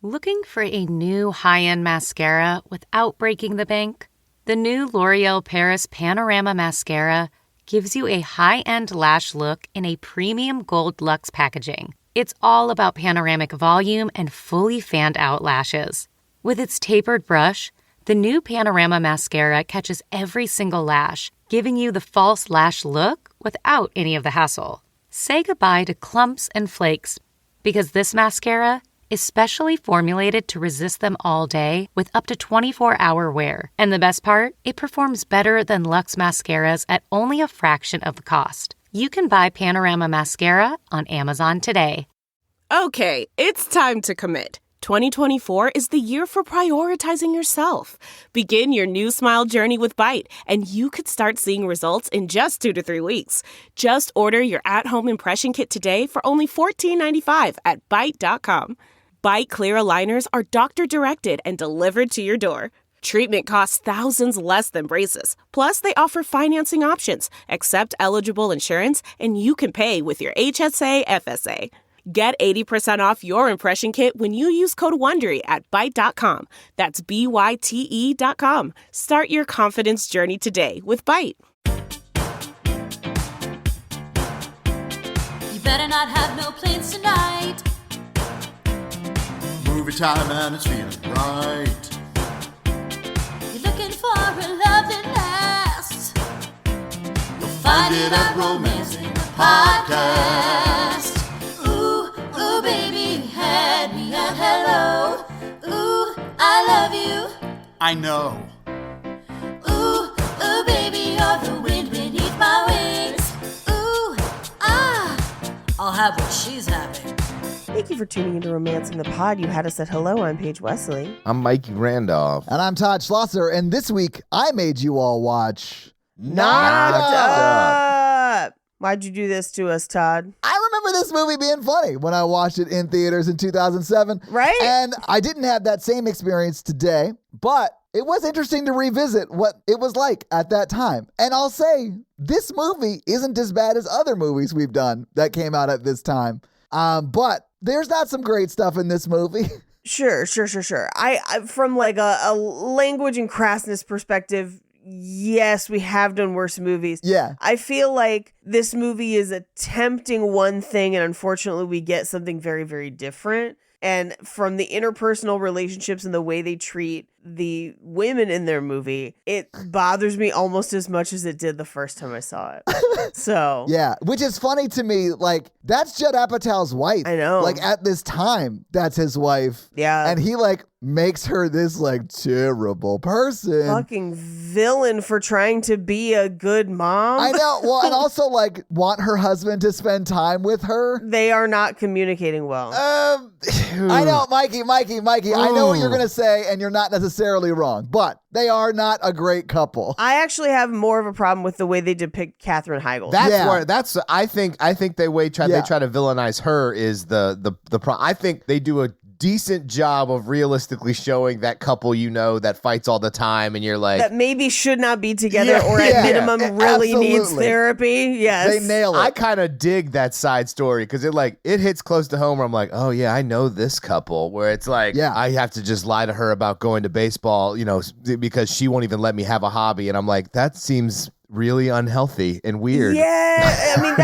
Looking for a new high-end mascara without breaking the bank? The new L'Oreal Paris Panorama Mascara gives you a high-end lash look in a premium gold luxe packaging. It's all about panoramic volume and fully fanned-out lashes. With its tapered brush, the new Panorama Mascara catches every single lash, giving you the false lash look without any of the hassle. Say goodbye to clumps and flakes, because this mascara is specially formulated to resist them all day with up to 24-hour wear. And the best part? It performs better than Luxe mascaras at only a fraction of the cost. You can buy Panorama Mascara on Amazon today. Okay, it's time to commit. 2024 is the year for prioritizing yourself. Begin your new smile journey with Byte, and you could start seeing results in just 2 to 3 weeks. Just order your at-home impression kit today for only $14.95 at Byte.com. Byte Clear aligners are doctor-directed and delivered to your door. Treatment costs thousands less than braces. Plus, they offer financing options, accept eligible insurance, and you can pay with your HSA FSA. Get 80% off your impression kit when you use code WONDERY at Byte.com. That's BYTE.com. Start your confidence journey today with Byte. You better not have no plans tonight. Movie time and it's feeling right. You're looking for a love that lasts. You'll find it at Romancing the Podcast. Ooh, baby, you had me at hello. Ooh, I love you. I know. Ooh, baby, you're the wind beneath my wings. Ooh, I'll have what she's having. Thank you for tuning into Romancing the Pod. You had us at hello. I'm Paige Wesley. I'm Mikey Randolph. And I'm Todd Schlosser. And this week, I made you all watch Knocked Up. Why'd you do this to us, Todd? I remember this movie being funny when I watched it in theaters in 2007. Right? And I didn't have that same experience today, but it was interesting to revisit what it was like at that time. And I'll say, this movie isn't as bad as other movies we've done that came out at this time. But there's not some great stuff in this movie. Sure. I from like a language and crassness perspective, yes, we have done worse movies. Yeah. I feel like this movie is attempting one thing, and unfortunately we get something very, very different. And from the interpersonal relationships and the way they treat the women in their movie, it bothers me almost as much as it did the first time I saw it. So yeah, which is funny to me. Like, that's Judd Apatow's wife. I know. Like, at this time, that's his wife. Yeah. And he like makes her this like terrible person. Fucking villain for trying to be a good mom. I know. Well, and also like want her husband to spend time with her. They are not communicating well. I know, Mikey. I know what you're going to say, and you're not necessarily wrong, but they are not a great couple. I actually have more of a problem with the way they depict Katherine Heigl. I think they try to villainize her is the problem. I think they do a decent job of realistically showing that couple, that fights all the time, and you're like, that maybe should not be together, or at minimum really needs therapy. Yes, they nail it. I kind of dig that side story because it hits close to home where I'm like, oh yeah, I know this couple, where it's like, I have to just lie to her about going to baseball, because she won't even let me have a hobby, and I'm like, that seems really unhealthy and weird. Yeah, I mean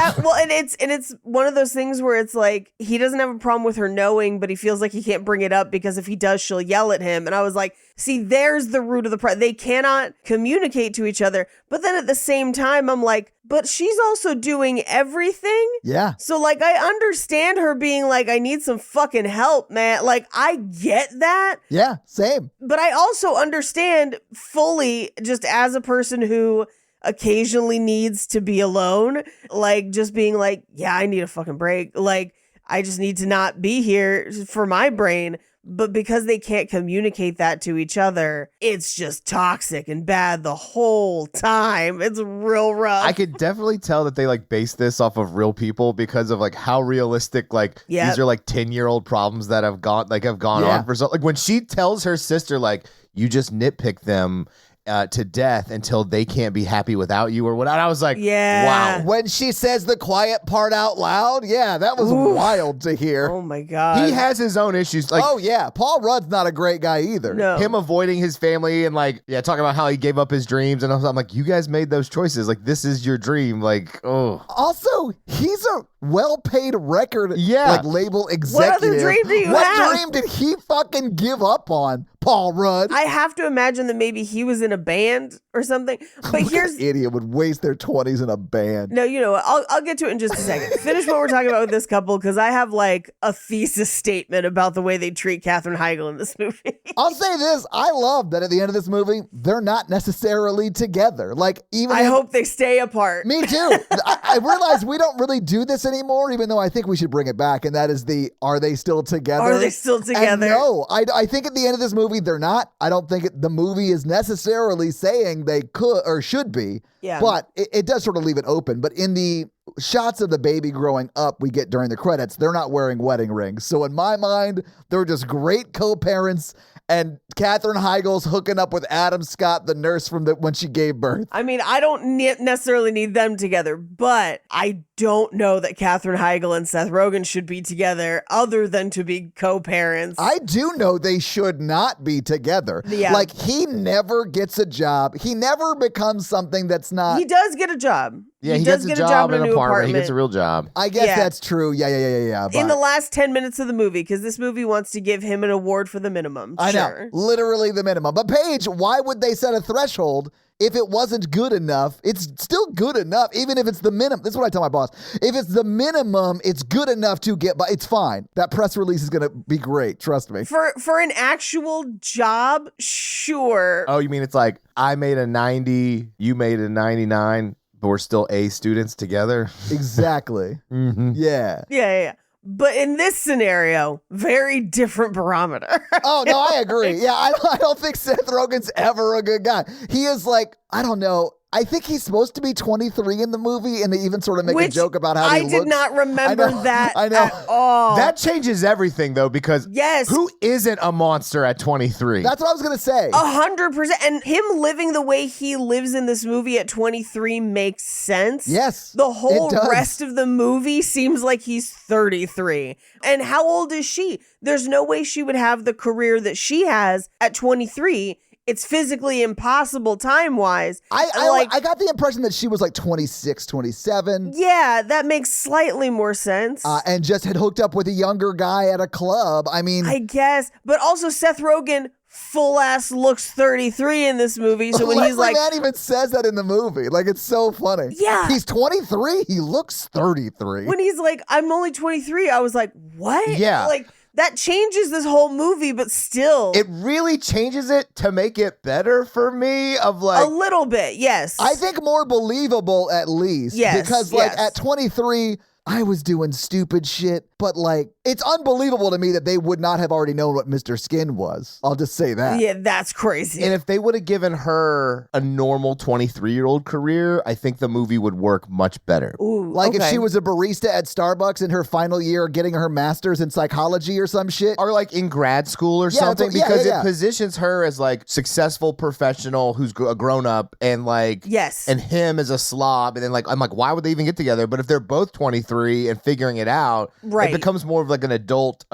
and it's one of those things where it's like he doesn't have a problem with her knowing, but he feels like he can't bring it up because if he does, she'll yell at him. And I was like, see, there's the root of the problem. They cannot communicate to each other. But then at the same time, I'm like, but she's also doing everything. Yeah. So like, I understand her being like, I need some fucking help, man. Like, I get that. Yeah, same. But I also understand fully, just as a person who occasionally needs to be alone, like just being like, yeah, I need a fucking break. Like, I just need to not be here for my brain. But because they can't communicate that to each other, it's just toxic and bad the whole time. It's real rough. I could definitely tell that they like base this off of real people because of like how realistic these are like 10-year-old problems that have gone on for so, like when she tells her sister like, you just nitpick them to death until they can't be happy without you or whatnot. I was like, Yeah. wow. When she says the quiet part out loud, yeah, that was wild to hear. Oh my God. He has his own issues. Like, Oh yeah, Paul Rudd's not a great guy either. No. him avoiding his family and like, talking about how he gave up his dreams. And I'm like, you guys made those choices. Like, this is your dream. Like, oh. Also, he's a well-paid record like label executive. What other dream do you have? What dream did he fucking give up on, Paul Rudd? I have to imagine that maybe he was in a band or something. But here's idiot would waste their 20s in a band. No, you know what? I'll get to it in just a second. Finish what we're talking about with this couple because I have like a thesis statement about the way they treat Katherine Heigl in this movie. I'll say this: I love that at the end of this movie, they're not necessarily together. Like I hope they stay apart. Me too. I realize we don't really do this anymore, even though I think we should bring it back. And that is are they still together? Are they still together? And no, I think at the end of this movie, they're not. I don't think the movie is necessarily saying they could or should be. Yeah. But it does sort of leave it open. But in the shots of the baby growing up we get during the credits, they're not wearing wedding rings. So in my mind, they're just great co-parents. And Katherine Heigl's hooking up with Adam Scott, the nurse from when she gave birth. I mean, I don't necessarily need them together, but I don't know that Katherine Heigl and Seth Rogen should be together other than to be co-parents. I do know they should not be together. Yeah. Like, he never gets a job. He never becomes something that's not. He does get a job. Yeah, he does gets get a job in in a an new apartment. He apartment. gets a real job. I guess Yeah. that's true. Yeah. In the but- last 10 minutes of the movie, because this movie wants to give him an award for the minimum. I know. Sure. Literally the minimum. But Paige, why would they set a threshold if it wasn't good enough? It's still good enough, even if it's the minimum. This is what I tell my boss. If it's the minimum, it's good enough to get by. It's fine. That press release is going to be great. Trust me. For an actual job, sure. Oh, you mean it's like I made a 90, you made a 99, but we're still A students together? Exactly. Mm-hmm. Yeah. Yeah. But in this scenario, very different barometer. Oh, no, I agree. Yeah, I don't think Seth Rogen's ever a good guy. He is like, I don't know. I think he's supposed to be 23 in the movie, and they even sort of make a joke about how he looks. I did not remember that I know. at all. That changes everything, though, because Yes. who isn't a monster at 23? That's what I was going to say. 100%. And him living the way he lives in this movie at 23 makes sense. Yes, The whole it does. rest of the movie seems like he's 33. And how old is she? There's no way she would have the career that she has at 23. It's physically impossible time-wise. I got the impression that she was like 26, 27. Yeah, that makes slightly more sense. And just had hooked up with a younger guy at a club. I mean, I guess. But also Seth Rogen full ass looks 33 in this movie. So when he's Leslie like, Mann even says that in the movie. Like, it's so funny. Yeah. He's 23. He looks 33. when he's like, I'm only 23, I was like, what? Yeah. Like, that changes this whole movie, but still. It really changes it to make it better for me of a like, little bit, yes. I think more believable at least. Yes, Because like yes. at 23, I was doing stupid shit, but like it's unbelievable to me that they would not have already known what Mr. Skin was. I'll just say that. Yeah, that's crazy. and if they would have given her a normal 23-year-old career, I think the movie would work much better. Ooh, Like if okay. she was a barista at Starbucks in her final year getting her master's in psychology or some shit. Or like in grad school or Yeah, something, yeah, because yeah. it positions her as like successful professional who's a grown up, and like Yes. and him as a slob, and then like I'm like, why would they even get together? But if they're both 23 and figuring it out, Right. it becomes more of like an adult.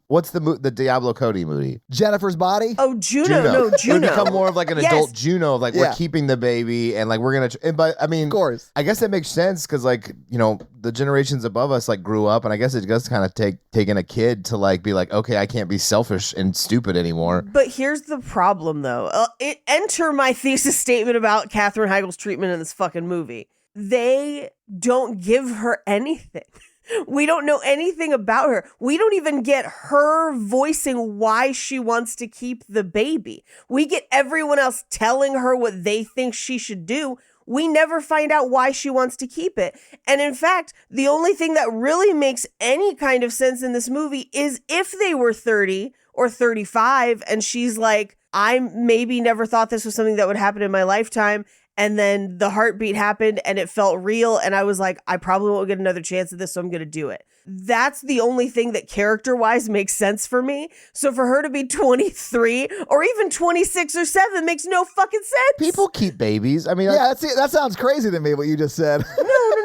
What's the Diablo Cody movie? Jennifer's Body. Oh, Juno. No, It would Juno. become more of like an Yes. adult Juno, of like Yeah. we're keeping the baby and like we're gonna. But I mean, Of course. I guess that makes sense because like the generations above us like grew up, and I guess it does kind of taking a kid to like be like, okay, I can't be selfish and stupid anymore. But here's the problem, though. Enter my thesis statement about Katherine Heigl's treatment in this fucking movie. They don't give her anything. We don't know anything about her. We don't even get her voicing why she wants to keep the baby. We get everyone else telling her what they think she should do. We never find out why she wants to keep it. And in fact, the only thing that really makes any kind of sense in this movie is if they were 30 or 35 and she's like, I maybe never thought this was something that would happen in my lifetime. And then the heartbeat happened and it felt real. And I was like, I probably won't get another chance at this, so I'm going to do it. that's the only thing that character-wise makes sense for me. So for her to be 23 or even 26 or 7 makes no fucking sense. People keep babies. I mean, Yeah, that sounds crazy to me, what you just said.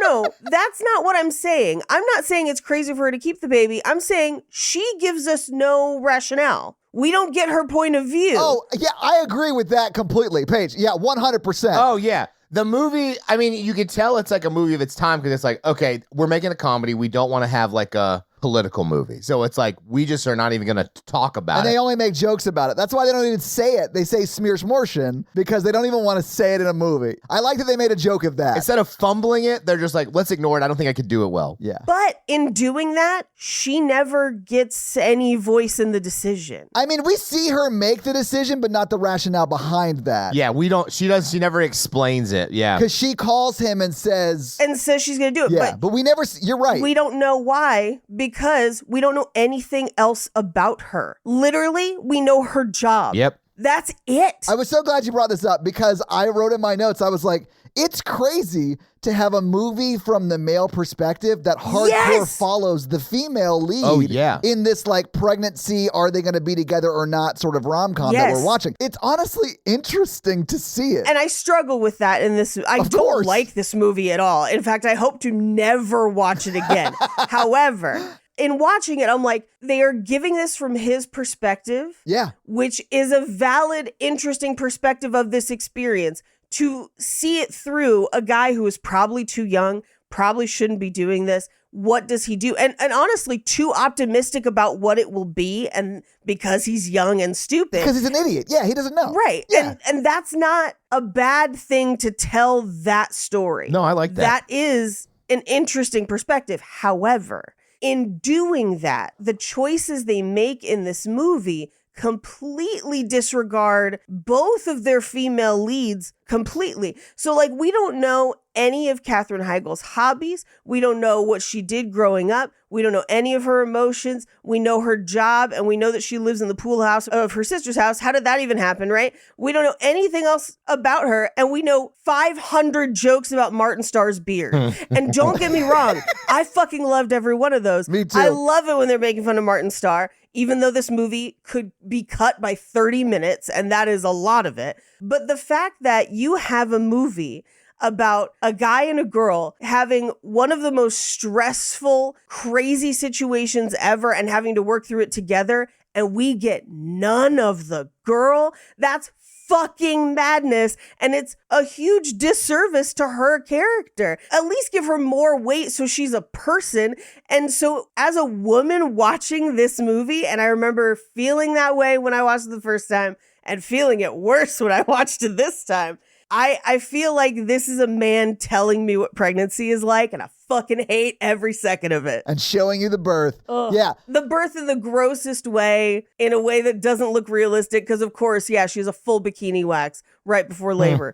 No. That's not what I'm saying. I'm not saying it's crazy for her to keep the baby. I'm saying she gives us no rationale. We don't get her point of view. Oh, yeah, I agree with that completely, Paige. Yeah, 100%. Oh, yeah. The movie, I mean, you could tell it's like a movie of its time because it's like, okay, we're making a comedy. We don't want to have like a political movie. So it's like, we just are not even going to talk about And it. they only make jokes about it. That's why they don't even say it. They say smearsmortion because they don't even want to say it in a movie. I like that they made a joke of that. Instead of fumbling it, they're just like, let's ignore it. I don't think I could do it well. Yeah. But in doing that, she never gets any voice in the decision. I mean, we see her make the decision, but not the rationale behind that. Yeah, she never explains it. Yeah. Because she calls him and says she's going to do it. yeah, but we never, you're right. We don't know why, because we don't know anything else about her. Literally, we know her job. Yep. That's it. I was so glad you brought this up because I wrote in my notes, I was like, it's crazy to have a movie from the male perspective that hardcore follows the female lead in this like pregnancy, are they going to be together or not sort of rom-com that we're watching. It's honestly interesting to see it. And I struggle with that in this. I don't like this movie at all. In fact, I hope to never watch it again. However, in watching it, I'm like, they are giving this from his perspective. Yeah. Which is a valid, interesting perspective of this experience. To see it through a guy who is probably too young, probably shouldn't be doing this. What does he do? And honestly, too optimistic about what it will be. And because he's young and stupid. Because he's an idiot. Yeah, he doesn't know. Right. Yeah. And that's not a bad thing to tell that story. No, I like that. That is an interesting perspective. However, in doing that, the choices they make in this movie completely disregard both of their female leads completely. So like, we don't know any of Katherine Heigl's hobbies. We don't know what she did growing up. We don't know any of her emotions. We know her job, and we know that she lives in the pool house of her sister's house. How did that even happen, right? We don't know anything else about her, and we know 500 jokes about Martin Starr's beard. And don't get me wrong, I fucking loved every one of those. Me too. I love it when they're making fun of Martin Starr, even though this movie could be cut by 30 minutes, and that is a lot of it. But the fact that you have a movie about a guy and a girl having one of the most stressful, crazy situations ever and having to work through it together, and we get none of the girl, that's fucking madness. And it's a huge disservice to her character. At least give her more weight so she's a person. And so as a woman watching this movie, and I remember feeling that way when I watched it the first time and feeling it worse when I watched it this time, I feel like this is a man telling me what pregnancy is like, and I fucking hate every second of it. And showing you the birth. Ugh. Yeah. The birth in the grossest way, in a way that doesn't look realistic, because of course, she has a full bikini wax right before labor.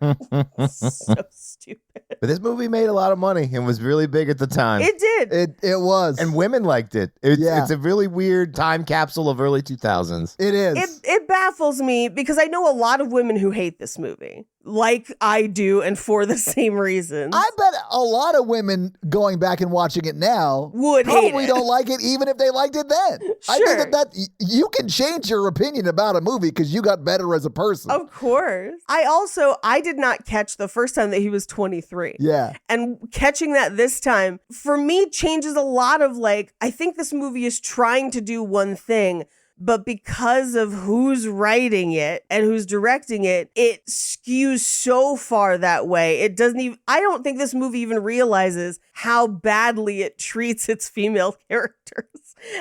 So stupid. But this movie made a lot of money and was really big at the time. It did. It was. And women liked it. It's a really weird time capsule of early 2000s. It is. It baffles me because I know a lot of women who hate this movie, like I do, and for the same reasons. I bet a lot of women going back and watching it now would hate probably it. don't like it even if they liked it then. I Sure. think that you can change your opinion about a movie because you got better as a person. Of course. I did not catch the first time that he was 23. Yeah. And catching that this time, for me, changes a lot of like, I think this movie is trying to do one thing, but because of who's writing it and who's directing it, it skews so far that way. It doesn't even, I don't think this movie even realizes how badly it treats its female characters.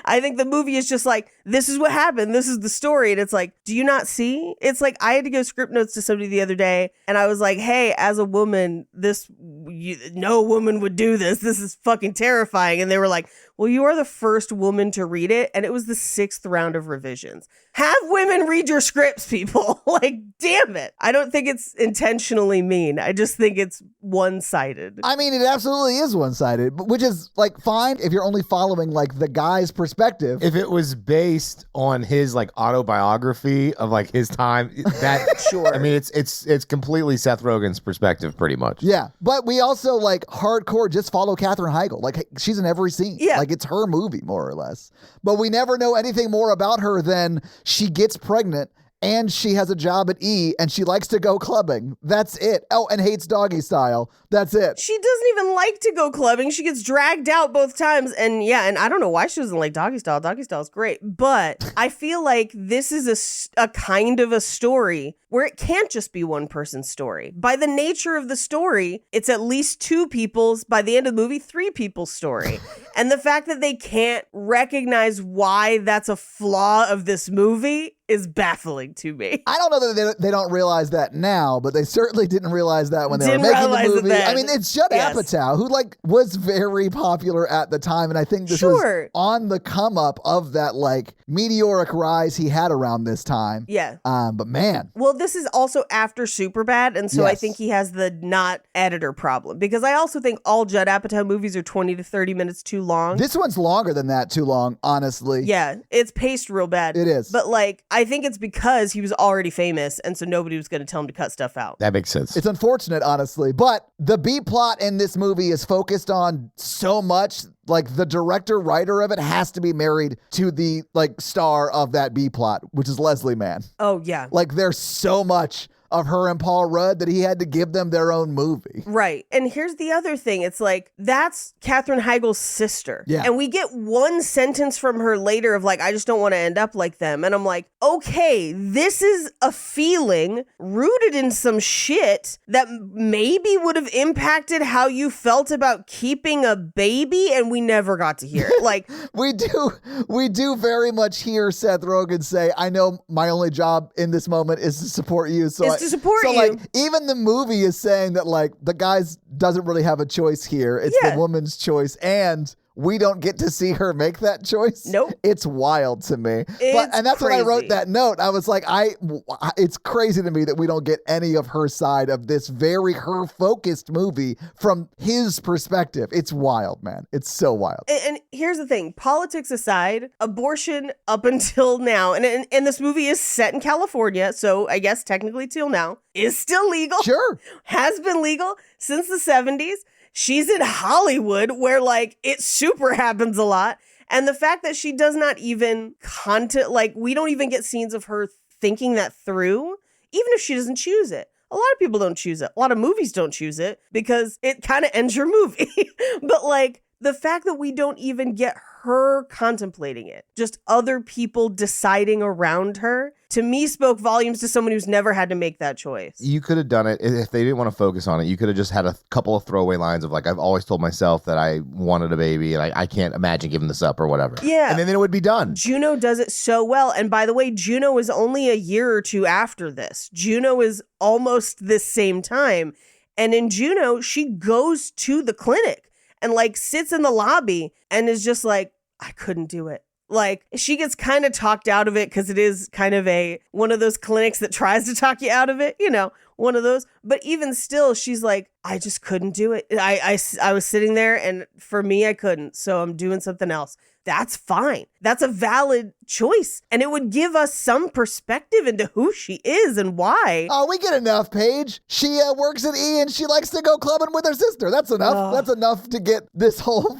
I think the movie is just like, this is what happened. This is the story. And it's like, do you not see? It's like, I had to give script notes to somebody the other day. And I was like, hey, as a woman, no woman would do this. This is fucking terrifying. And they were like, well, you are the first woman to read it. And it was the 6th round of revisions. Have women read your scripts, people. Like, damn it. I don't think it's intentionally mean. I just think it's one-sided. I mean, it absolutely is one-sided, which is like fine if you're only following like the guy's perspective. If it was based based on his like autobiography of like his time. That Sure. I mean, it's completely Seth Rogen's perspective, pretty much. Yeah, but we also like hardcore just follow Katherine Heigl. Like she's in every scene. Yeah. Like it's her movie more or less. But we never know anything more about her than she gets pregnant and she has a job at E and she likes to go clubbing. That's it. Oh, and hates Doggy Style. That's it. She doesn't even like to go clubbing. She gets dragged out both times. And yeah, and I don't know why she doesn't like Doggy Style. Doggy Style is great. But I feel like this is a kind of a story where it can't just be one person's story. By the nature of the story, it's at least two people's, by the end of the movie, three people's story. And the fact that they can't recognize why that's a flaw of this movie is baffling to me. I don't know that they don't realize that now, but they certainly didn't realize that when they were Didn't making the realize it movie. then. I mean, it's Judd Yes. Apatow, who like was very popular at the time, and I think this Sure. was on the come up of that like meteoric rise he had around this time. Yeah. But man, Well, this is also after Superbad, and so I Yes. think he has the not editor problem. Because I also think all Judd Apatow movies are 20 to 30 minutes too long. this one's longer than that. Too long, honestly. Yeah, it's paced real bad. It is. But like, I think it's because he was already famous, and so nobody was going to tell him to cut stuff out. That makes sense. It's unfortunate, honestly, but the B plot in this movie is focused on so much. Like the director, writer of it has to be married to the like star of that B plot, which is Leslie Mann. Oh, yeah. Like there's so much of her and Paul Rudd that he had to give them their own movie. Right. And here's the other thing. It's like, that's Katherine Heigl's sister. Yeah. And we get one sentence from her later of like, I just don't want to end up like them. And I'm like, okay, this is a feeling rooted in some shit that maybe would have impacted how you felt about keeping a baby. And we never got to hear it. Like, We do very much hear Seth Rogen say, I know my only job in this moment is to support you. So to support so you. like even the movie is saying that like the guy's doesn't really have a choice here. It's Yeah. the woman's choice. And we don't get to see her make that choice. Nope. It's wild to me. And that's when I wrote crazy. that note. I was like, it's crazy to me that we don't get any of her side of this very her focused movie from his perspective. It's wild, man. It's so wild. And here's the thing, politics aside, abortion up until now, and this movie is set in California, so I guess technically till now, is still legal. Sure. Has been legal since the 70s. She's in Hollywood where like it super happens a lot. And the fact that she does not even like we don't even get scenes of her thinking that through, even if she doesn't choose it. A lot of people don't choose it. A lot of movies don't choose it because it kind of ends your movie. But like the fact that we don't even get her contemplating it, just other people deciding around her, to me spoke volumes to someone who's never had to make that choice. You could have done it if they didn't want to focus on it. You could have just had a couple of throwaway lines of like, I've always told myself that I wanted a baby and I can't imagine giving this up or whatever. Yeah. And then it would be done. Juno does it so well. And by the way, Juno is only a year or two after this. Juno is almost this same time. And in Juno, she goes to the clinic and like sits in the lobby and is just like, I couldn't do it. Like she gets kind of talked out of it because it is kind of one of those clinics that tries to talk you out of it, you know, one of those. But even still, she's like, I just couldn't do it. I was sitting there and for me, I couldn't. So I'm doing something else. That's fine. That's a valid choice. And it would give us some perspective into who she is and why. Oh, we get enough, Paige. She works at E and she likes to go clubbing with her sister. That's enough. That's enough to get this whole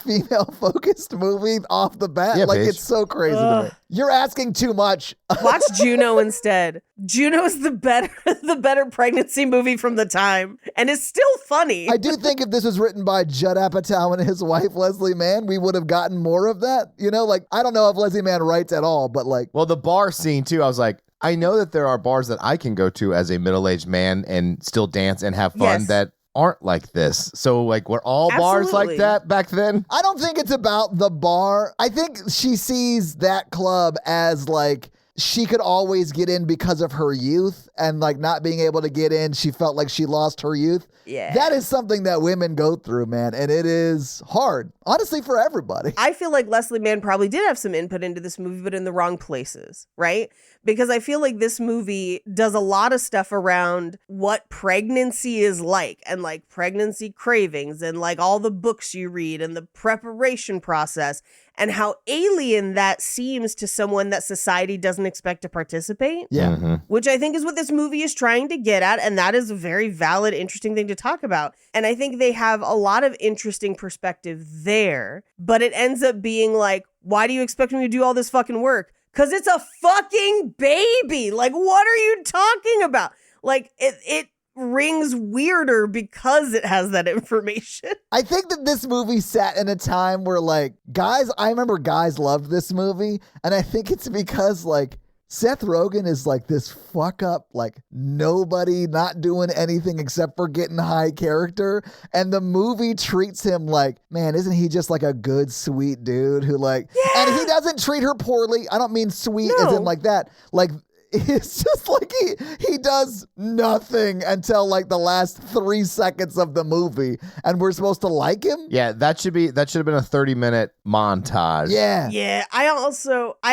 female-focused movie off the bat. Yeah, like, Paige. it's so crazy to me. You're asking too much. Watch Juno instead. Juno's the better pregnancy movie from the time. And it's still funny. I do think if this was written by Judd Apatow and his wife, Leslie Mann, we would have gotten more of that. You know, like, I don't know if Leslie Mann writes at all, but like, Well, the bar scene too, I was like, I know that there are bars that I can go to as a middle-aged man and still dance and have fun Yes. that aren't like this. So like, were all bars like Absolutely. that back then? I don't think it's about the bar. I think she sees that club as like, she could always get in because of her youth and like not being able to get in. She felt like she lost her youth. Yeah. That is something that women go through, man. And it is hard, honestly, for everybody. I feel like Leslie Mann probably did have some input into this movie, but in the wrong places, right? Because I feel like this movie does a lot of stuff around what pregnancy is like and like pregnancy cravings and like all the books you read and the preparation process. and how alien that seems to someone that society doesn't expect to participate. Yeah. Which I think is what this movie is trying to get at. And that is a very valid, interesting thing to talk about. And I think they have a lot of interesting perspective there. But it ends up being like, why do you expect me to do all this fucking work? Because it's a fucking baby. Like, what are you talking about? Like, it rings weirder because it has that information. I think that this movie sat in a time where, like, I remember guys loved this movie, and I think it's because, like, Seth Rogen is like this fuck up, like nobody, not doing anything except for getting high character. And the movie treats him like, man, isn't he just like a good, sweet dude who like, and he doesn't treat her poorly. I don't mean sweet as in like that. Like, it's just like he does nothing until like the last 3 seconds of the movie, and we're supposed to like him. Yeah, that should have been a 30-minute montage. Yeah. Yeah. I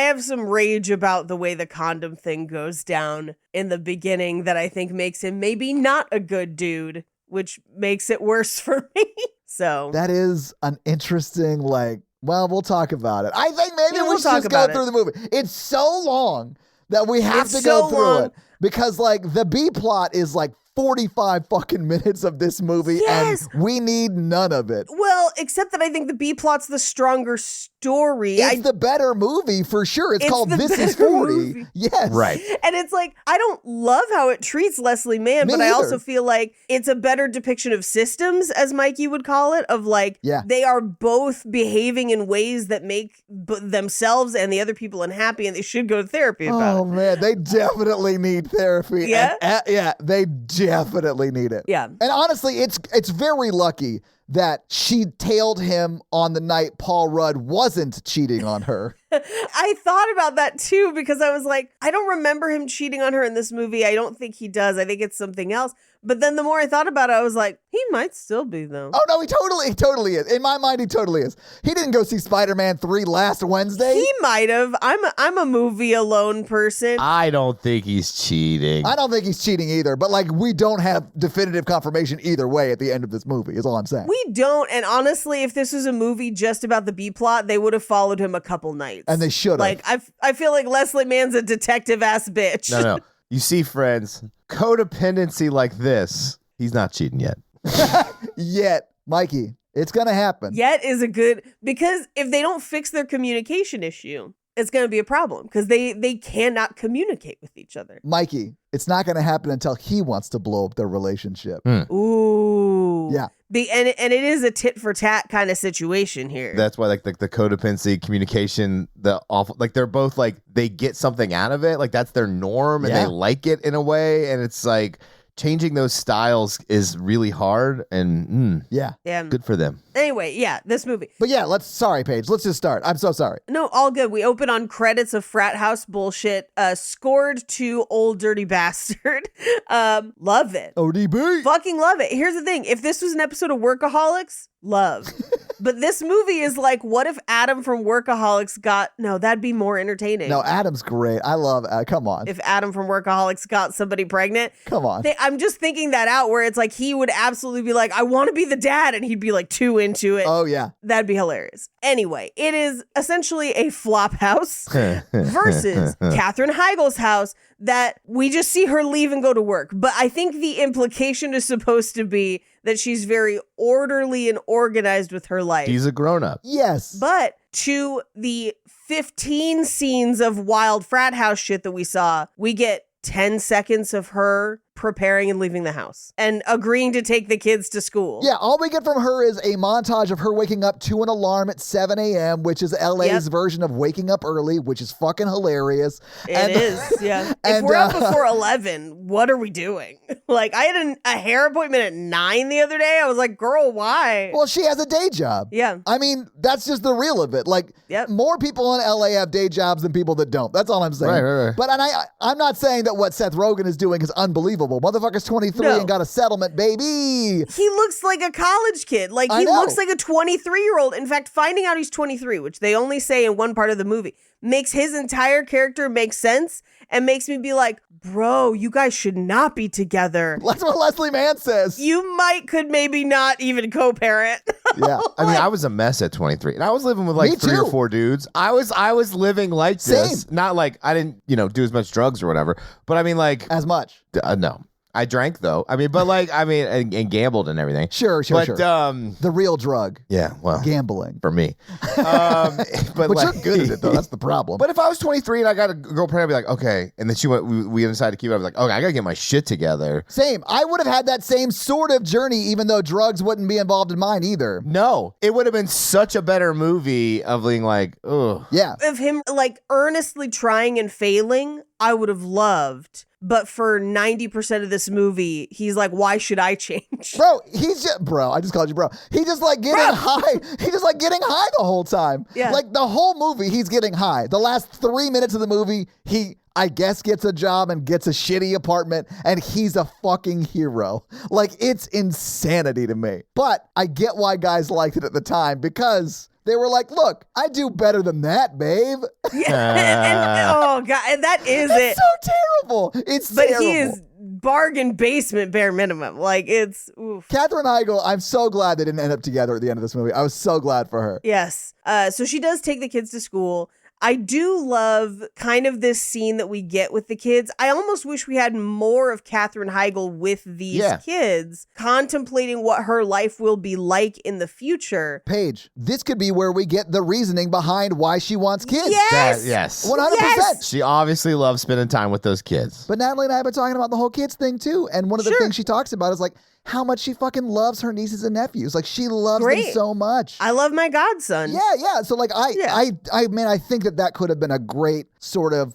have some rage about the way the condom thing goes down in the beginning that I think makes him maybe not a good dude, which makes it worse for me. So that is an interesting, like, well, we'll talk about it. I think maybe we should just go through the movie. It's so long that we have to go through it because like the B plot is like 45 fucking minutes of this movie and we need none of it. Well, except that I think the B plot's the stronger story. It's the better movie for sure. It's called This Is 40. Movie. Yes. Right. And it's like, I don't love how it treats Leslie Mann, but I also feel like it's a better depiction of systems, as Mikey would call it, of like, they are both behaving in ways that make themselves and the other people unhappy, and they should go to therapy about it. Oh, man. They definitely need therapy. Yeah? And, they definitely need it. Yeah. And honestly, it's very lucky that she tailed him on the night Paul Rudd wasn't cheating on her. I thought about that too, because I was like, I don't remember him cheating on her in this movie. I don't think he does. I think it's something else. But then the more I thought about it, I was like, he might still be though. Oh no, he totally is. In my mind, he totally is. He didn't go see Spider-Man 3 last Wednesday. He might have. I'm a movie alone person. I don't think he's cheating. I don't think he's cheating either. But like, we don't have definitive confirmation either way at the end of this movie, is all I'm saying. We don't. And honestly, if this was a movie just about the B plot, they would have followed him a couple nights. And they should have. Like, I feel like Leslie Mann's a detective ass bitch. No. You see, friends, codependency like this, he's not cheating yet. Yet, Mikey, it's going to happen. Yet is a good, because if they don't fix their communication issue, it's going to be a problem because they cannot communicate with each other. Mikey, it's not going to happen until he wants to blow up their relationship. Ooh. Yeah. And it is a tit for tat kind of situation here. That's why like the codependency, communication, the awful, like they're both like, they get something out of it. Like that's their norm and they like it in a way. And it's like, changing those styles is really hard and good for them. Anyway, this movie. But sorry, Paige, let's just start. I'm so sorry. No, all good. We open on credits of frat house bullshit, scored to Old Dirty Bastard. Love it. ODB. Fucking love it. Here's the thing. If this was an episode of Workaholics, love. But this movie is like, what if Adam from Workaholics that'd be more entertaining. No, Adam's great. I love come on. If Adam from Workaholics got somebody pregnant. Come on. I'm just thinking that out where it's like, he would absolutely be like, I want to be the dad. And he'd be like too into it. Oh, yeah. That'd be hilarious. Anyway, it is essentially a flop house versus Katherine Heigl's house that we just see her leave and go to work. But I think the implication is supposed to be that she's very orderly and organized with her life. She's a grown-up. Yes. But to the 15 scenes of wild frat house shit that we saw, we get 10 seconds of her preparing and leaving the house and agreeing to take the kids to school. Yeah, all we get from her is a montage of her waking up to an alarm at 7 a.m., which is LA's version of waking up early, which is fucking hilarious. It is, yeah. If we're up before 11, what are we doing? Like, I had a hair appointment at 9 the other day. I was like, girl, why? Well, she has a day job. Yeah. I mean, that's just the real of it. Like, more people in LA have day jobs than people that don't. That's all I'm saying. Right. But I'm not saying that what Seth Rogen is doing is unbelievable. Motherfucker's 23 and got a settlement, baby. He looks like a college kid. Like, he looks like a 23-year-old. In fact, finding out he's 23, which they only say in one part of the movie, makes his entire character make sense and makes me be like, bro, you guys should not be together. That's what Leslie Mann says. You could maybe not even co-parent. Yeah. I mean, I was a mess at 23, and I was living with like Me 3 too. or 4 dudes. I was living like this. Same. Not like I didn't, do as much drugs or whatever. But I mean, like, As much. no. I drank though. I mean, but like, and gambled and everything. Sure. But The real drug. yeah, well, Gambling. for me. But But like, you're good at it, though. That's the problem. But if I was 23 and I got a girl pregnant, I'd be like, okay. And then we decided to keep it. I was like, okay, I gotta get my shit together. Same. I would have had that same sort of journey, even though drugs wouldn't be involved in mine either. No, it would have been such a better movie of being like, ugh. Yeah. Of him like earnestly trying and failing, I would have loved. But for 90% of this movie, he's like, why should I change? Bro, I just called you bro. He's just like getting high. He's just like getting high the whole time. Yeah. Like the whole movie, he's getting high. The last 3 minutes of the movie, he, I guess, gets a job and gets a shitty apartment, and he's a fucking hero. Like, it's insanity to me. But I get why guys liked it at the time, because they were like, look, I do better than that, babe. Yeah. Oh, God. And that is it. It's so terrible. It's But terrible. he is bargain basement bare minimum. Like, it's, oof. Katherine Heigl, I'm so glad they didn't end up together at the end of this movie. I was so glad for her. Yes. So she does take the kids to school. I do love kind of this scene that we get with the kids. I almost wish we had more of Katherine Heigl with these kids, contemplating what her life will be like in the future. Paige, this could be where we get the reasoning behind why she wants kids. Yes! Yes. 100%. Yes! She obviously loves spending time with those kids. But Natalie and I have been talking about the whole kids thing too. And one of the things she talks about is like how much she fucking loves her nieces and nephews. Like she loves them so much. I love my godson. Yeah. So like I think that could have been a great sort of,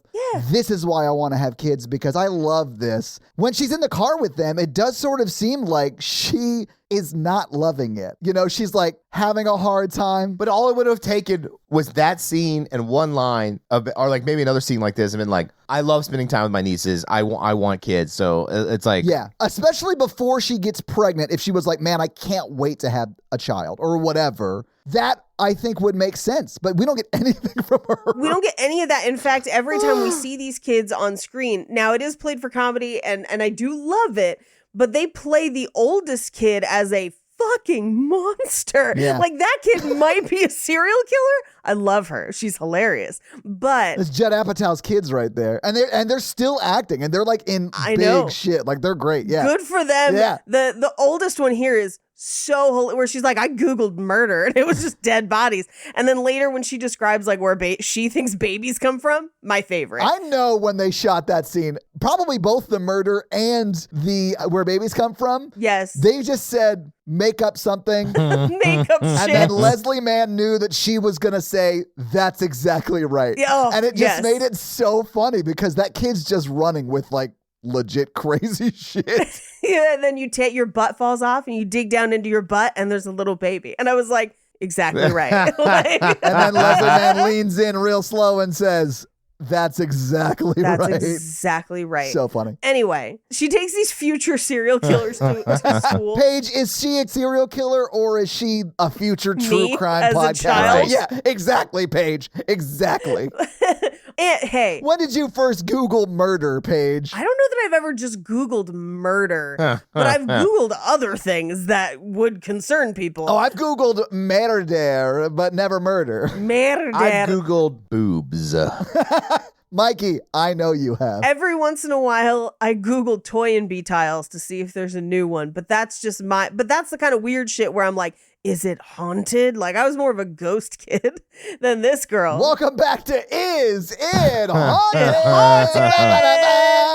this is why I want to have kids, because I love this. When she's in the car with them, it does sort of seem like she is not loving it. She's like having a hard time. But all it would have taken was that scene and one line or like maybe another scene like this and been like, I love spending time with my nieces. I want kids. So it's like, yeah, especially before she gets pregnant. If she was like, man, I can't wait to have a child or whatever, that I think would make sense. But we don't get anything from her. We don't get any of that. In fact, every time we see these kids on screen, now it is played for comedy and I do love it, but they play the oldest kid as a fucking monster. Yeah. Like that kid might be a serial killer. I love her. She's hilarious. But it's Judd Apatow's kids right there. And they're still acting and they're like in big shit. Like they're great. Yeah. Good for them. Yeah. The oldest one here is so where she's like, I Googled murder and it was just dead bodies. And then later when she describes like where she thinks babies come from, my favorite. I know when they shot that scene, probably both the murder and the where babies come from. Yes. They just said, make up something. Make up And shit. then Leslie Mann knew that she was going to say, that's exactly right. Oh, and it just made it so funny because that kid's just running with like legit crazy shit. Yeah, and then you take your butt falls off and you dig down into your butt and there's a little baby. And I was like, exactly right. And then Leslie Mann leans in real slow and says, that's exactly right. That's exactly right. So funny. Anyway, she takes these future serial killers to school. Paige, is she a serial killer or is she a future true crime as a podcast? child? Yeah, exactly, Paige. Exactly. And, hey, When did you first Google murder, Paige? I don't know that I've ever just Googled murder, but I've Googled other things that would concern people. Oh, I've Googled murder, but never murder. Murder. I Googled boobs. Mikey, I know you have. Every once in a while, I Google toy and bee tiles to see if there's a new one, but that's just but that's the kind of weird shit where I'm like, is it haunted? Like I was more of a ghost kid than this girl. Welcome back to Is It Haunted?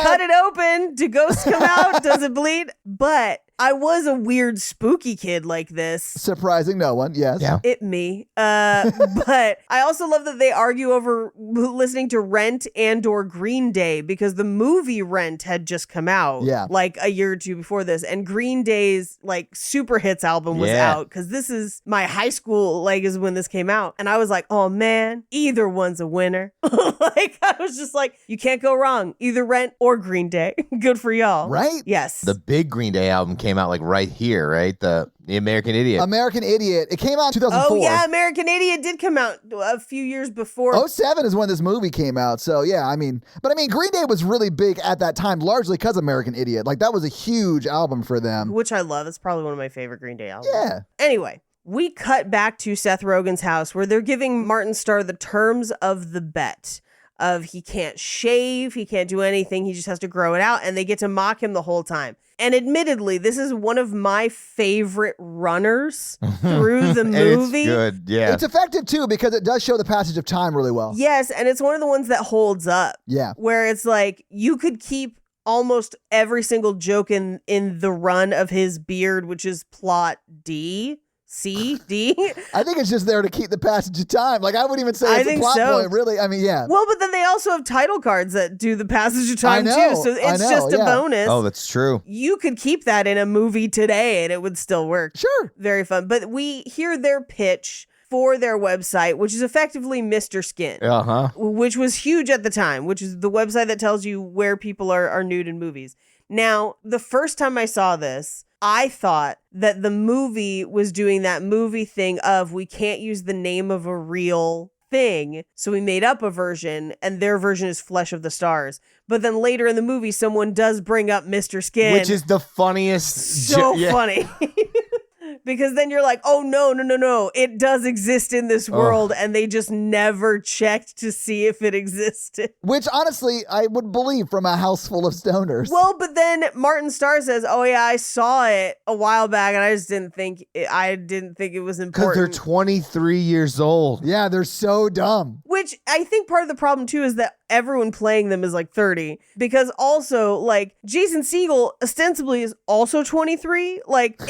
Cut it open. Do ghosts come out? Does it bleed? But I was a weird, spooky kid like this. Surprising no one, yes. Yeah. Me. But I also love that they argue over listening to Rent and or Green Day because the movie Rent had just come out like a year or two before this. And Green Day's like super hits album was out because this is my high school, like is when this came out. And I was like, oh man, either one's a winner. Like I was just like, you can't go wrong. Either Rent or Green Day. Good for y'all. Right? Yes. The big Green Day album came came out like right here, right? The American Idiot. American Idiot. It came out in 2004. Oh, yeah, American Idiot did come out a few years before. 07 is when this movie came out. So, yeah, but Green Day was really big at that time, largely because American Idiot. Like, that was a huge album for them. Which I love. It's probably one of my favorite Green Day albums. Yeah. Anyway, we cut back to Seth Rogen's house where they're giving Martin Starr the terms of the bet. Of he can't shave, he can't do anything, he just has to grow it out, and they get to mock him the whole time. And admittedly, this is one of my favorite runners through the movie. It's good, yeah. It's effective, too, because it does show the passage of time really well. Yes, and it's one of the ones that holds up. Yeah. Where it's like, you could keep almost every single joke in the run of his beard, which is plot D. C, D. I think it's just there to keep the passage of time. Like, I wouldn't even say it's a plot point, really. Yeah. Well, but then they also have title cards that do the passage of time, too. So it's just a bonus. Oh, that's true. You could keep that in a movie today and it would still work. Sure. Very fun. But we hear their pitch for their website, which is effectively Mr. Skin, which was huge at the time, which is the website that tells you where people are nude in movies. Now, the first time I saw this, I thought that the movie was doing that movie thing of we can't use the name of a real thing. So we made up a version and their version is Flesh of the Stars. But then later in the movie, someone does bring up Mr. Skin. Which is the funniest. So funny. Because then you're like, oh, no. It does exist in this world. And they just never checked to see if it existed. Which, honestly, I would believe from a house full of stoners. Well, but then Martin Starr says, oh, yeah, I saw it a while back. And I just didn't think it was important. Because they're 23 years old. Yeah, they're so dumb. Which I think part of the problem, too, is that everyone playing them is like 30. Because also, like, Jason Segel ostensibly is also 23. Like,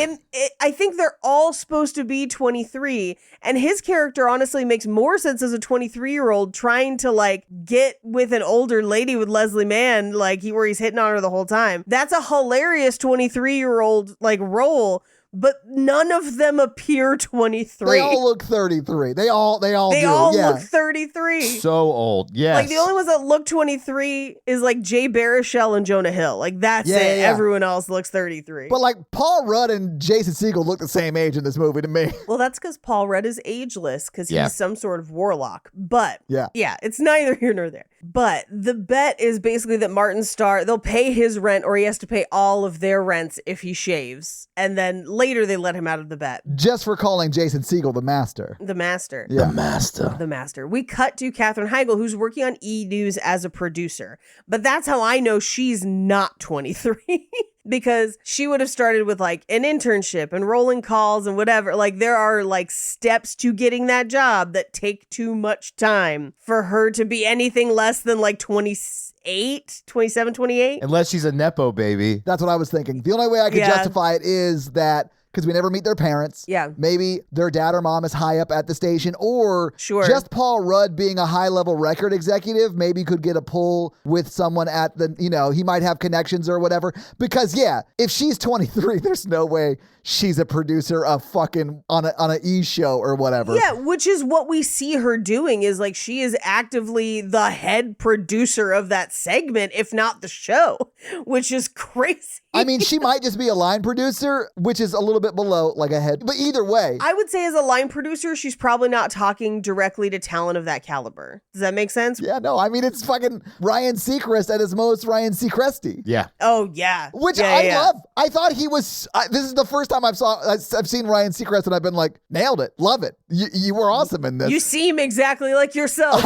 I think they're all supposed to be 23. And his character honestly makes more sense as a 23-year-old trying to, like, get with an older lady with Leslie Mann, like, where he's hitting on her the whole time. That's a hilarious 23-year-old, like, role. But none of them appear 23. They all look 33. They all do. Look 33. So old. Yes. Like the only ones that look 23 is like Jay Baruchel and Jonah Hill. Like that's it. Yeah. Everyone else looks 33. But like Paul Rudd and Jason Segel look the same age in this movie to me. Well, that's because Paul Rudd is ageless because he's some sort of warlock. But yeah, it's neither here nor there. But the bet is basically that Martin Starr, they'll pay his rent or he has to pay all of their rents if he shaves. And then later they let him out of the bet. Just for calling Jason Segel the master. The master. Yeah. The master. We cut to Katherine Heigl, who's working on E! News as a producer. But that's how I know she's not 23. Because she would have started with like an internship and rolling calls and whatever. Like there are like steps to getting that job that take too much time for her to be anything less than like 27, 28. Unless she's a Nepo baby. That's what I was thinking. The only way I could justify it is that because we never meet their parents. Yeah. Maybe their dad or mom is high up at the station, or just Paul Rudd being a high-level record executive maybe could get a pull with someone at the, he might have connections or whatever. Because, if she's 23, there's no way she's a producer of fucking on a E! Show or whatever. Yeah, which is what we see her doing is like she is actively the head producer of that segment, if not the show, which is crazy. I mean, she might just be a line producer, which is a little bit below like a head. But either way. I would say as a line producer, she's probably not talking directly to talent of that caliber. Does that make sense? Yeah, no. I mean, it's fucking Ryan Seacrest at his most Ryan Seacresty. Yeah. Oh, yeah. Which I love. I thought he was, this is the first time I've seen Ryan Seacrest and I've been like, nailed it. Love it. You were awesome in this. You seem exactly like yourself.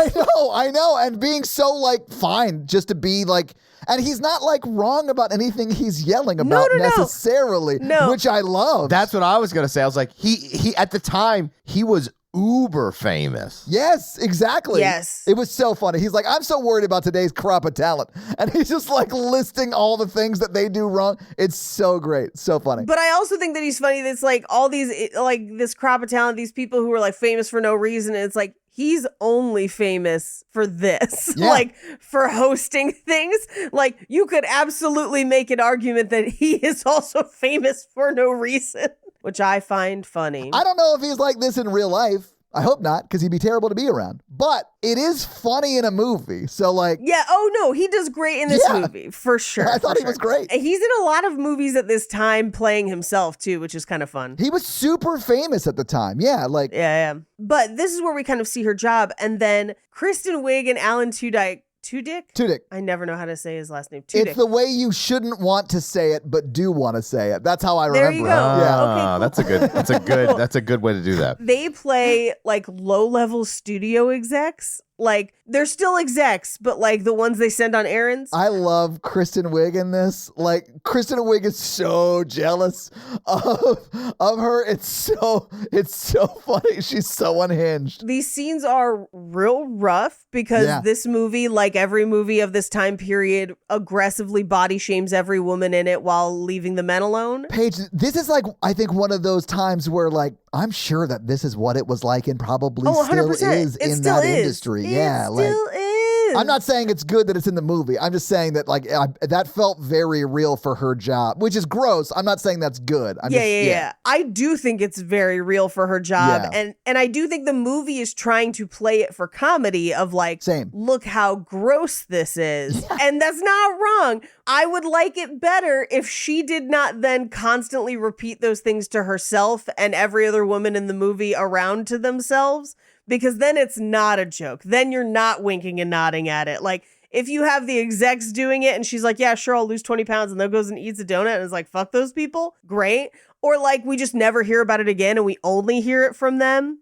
I know. And being so like fine just to be like, and he's not like wrong about anything he's yelling about necessarily, which I love. That's what I was going to say. I was like, he at the time, he was uber famous. Yes, exactly. Yes. It was so funny. He's like, I'm so worried about today's crop of talent. And he's just like listing all the things that they do wrong. It's so great. So funny. But I also think that he's funny. That's like all these, like this crop of talent, these people who are like famous for no reason. And it's like, he's only famous for this, like for hosting things. Like you could absolutely make an argument that he is also famous for no reason, which I find funny. I don't know if he's like this in real life. I hope not, because he'd be terrible to be around. But it is funny in a movie. So, like... Yeah, oh no, he does great in this movie, for sure. I thought he was great. And he's in a lot of movies at this time playing himself, too, which is kind of fun. He was super famous at the time. Yeah, like... Yeah. But this is where we kind of see her job. And then Kristen Wiig and Alan Tudyk. Tudyk. I never know how to say his last name. Tudyk. It's the way you shouldn't want to say it, but do want to say it. That's how I remember There you go. it. Yeah. Okay, cool. That's a good way to do that. They play like low-level studio execs. Like, they're still execs, but like the ones they send on errands. I love Kristen Wiig in this. Like, Kristen Wiig is so jealous of her. It's so funny. She's so unhinged. These scenes are real rough because this movie, like every movie of this time period, aggressively body shames every woman in it while leaving the men alone. Paige, this is like, I think one of those times where like, I'm sure that this is what it was like and probably still is in that industry. Yeah, like still is. I'm not saying it's good that it's in the movie. I'm just saying that like that felt very real for her job, which is gross. I'm not saying that's good. Yeah. I do think it's very real for her job, and I do think the movie is trying to play it for comedy of like, look how gross this is, and that's not wrong. I would like it better if she did not then constantly repeat those things to herself and every other woman in the movie around to themselves. Because then it's not a joke. Then you're not winking and nodding at it. Like, if you have the execs doing it and she's like, yeah, sure, I'll lose 20 pounds, and then goes and eats a donut and is like, fuck those people, great. Or like, we just never hear about it again and we only hear it from them,